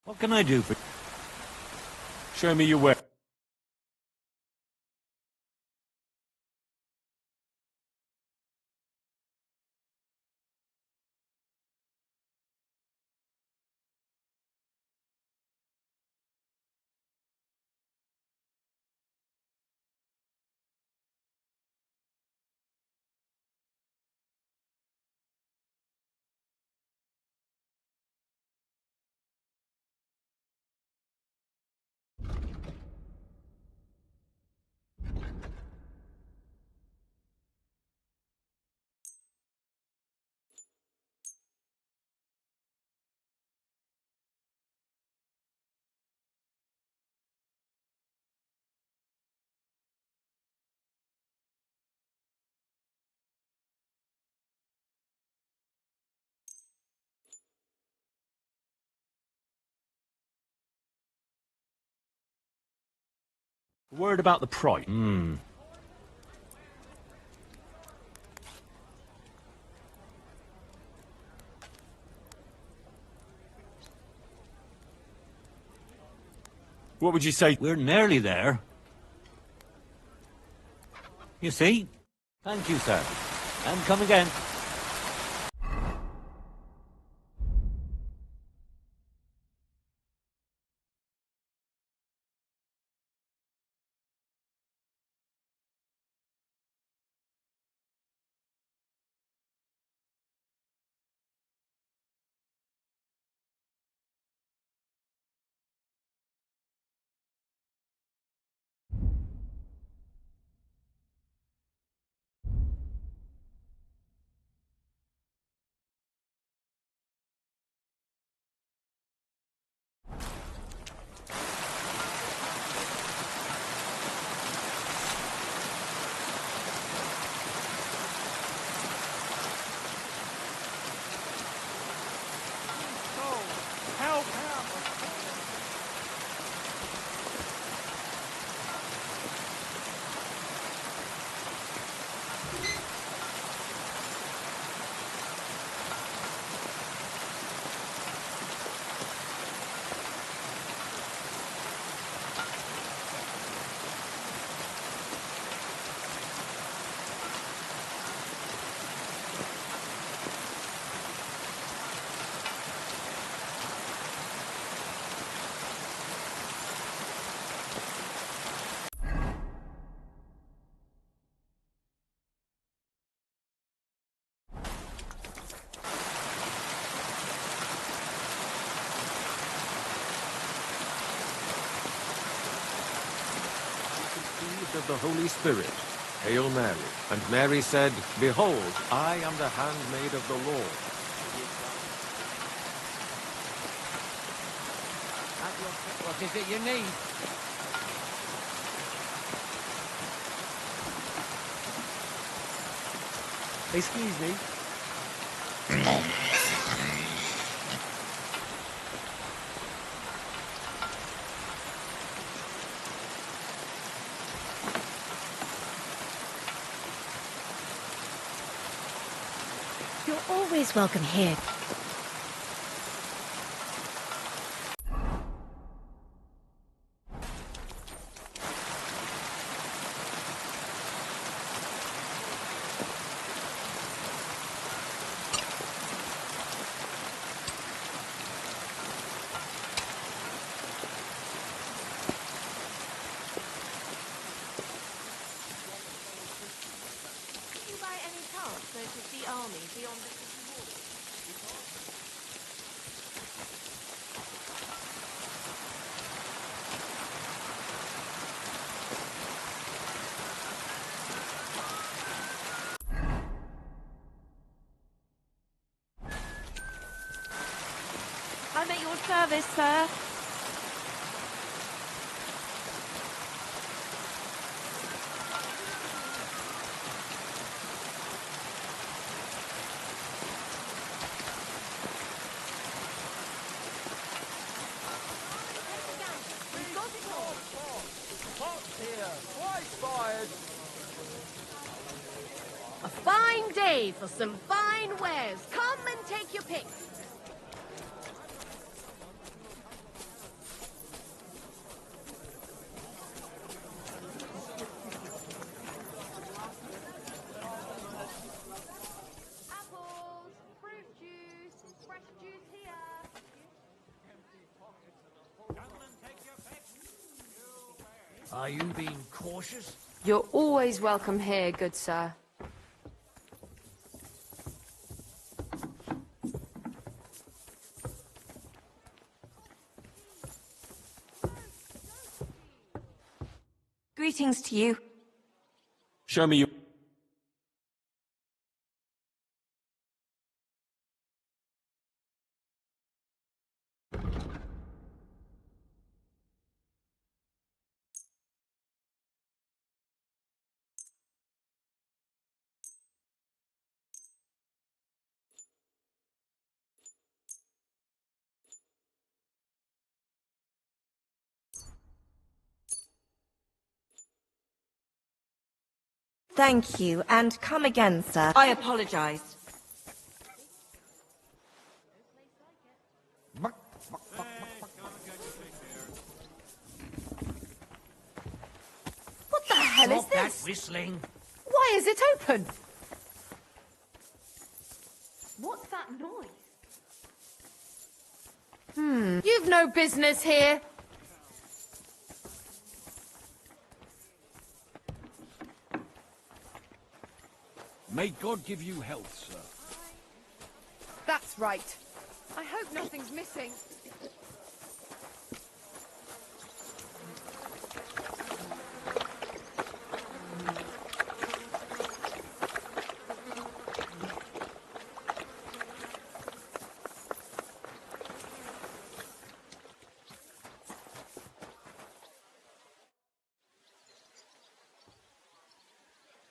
Speaker 11: What can I do for...
Speaker 6: Show me your way.
Speaker 11: Word about the price.
Speaker 6: What would you say?
Speaker 11: We're nearly there. You see? Thank you, sir. And come again.
Speaker 5: Of the Holy Spirit, Hail Mary. And Mary said, Behold, I am the handmaid of the Lord.
Speaker 22: What is it you need?
Speaker 6: Excuse me.
Speaker 20: You're always welcome here.
Speaker 2: notice the army beyond the city walls? I'm at your service, sir. A fine day for some fine wares. Come and take your pick. Apples, fruit juice, fresh juice here.
Speaker 11: Are you being cautious?
Speaker 17: You're always welcome here, good sir.
Speaker 9: Greetings to you.
Speaker 6: Show me you.
Speaker 9: Thank you, and come again, sir. I apologize.
Speaker 2: What the hell is
Speaker 11: Stop that
Speaker 2: this?
Speaker 11: whistling.
Speaker 2: Why is it open? What's that noise? You've no business here.
Speaker 11: May God give you health, sir.
Speaker 2: That's right. I hope nothing's missing.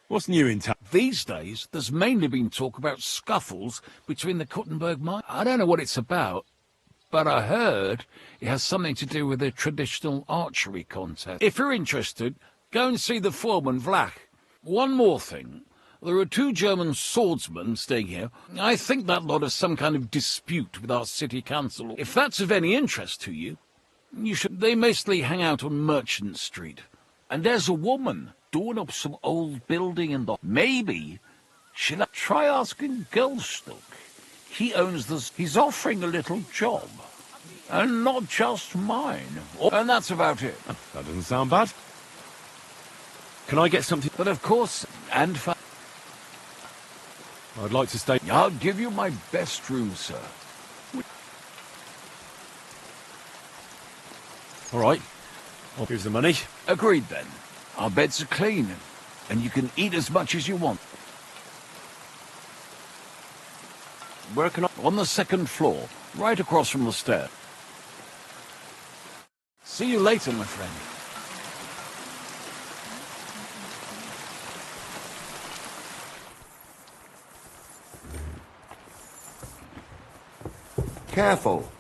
Speaker 6: What's new in town?
Speaker 11: These days, there's mainly been talk about scuffles between the Kuttenberg mine. I don't know what it's about, but I heard it has something to do with a traditional archery contest. If you're interested, go and see the foreman, Vlach. One more thing. There are 2 German swordsmen staying here. I think that lot has some kind of dispute with our city council. If that's of any interest to you, you should... They mostly hang out on Merchant Street. And there's a woman doing up some old building in the... Maybe she'll try asking Gelstock. He owns this. He's offering a little job. And not just mine. And that's about it.
Speaker 6: That doesn't sound bad. Can I get something?
Speaker 11: But of course, and for...
Speaker 6: I'd like to stay.
Speaker 11: I'll give you my best room, sir.
Speaker 6: All right. Well, here's the money.
Speaker 11: Agreed, then. Our beds are clean, and you can eat as much as you want.
Speaker 6: Where can I...
Speaker 11: On the 2nd floor, right across from the stair. See you later, my friend.
Speaker 3: Careful.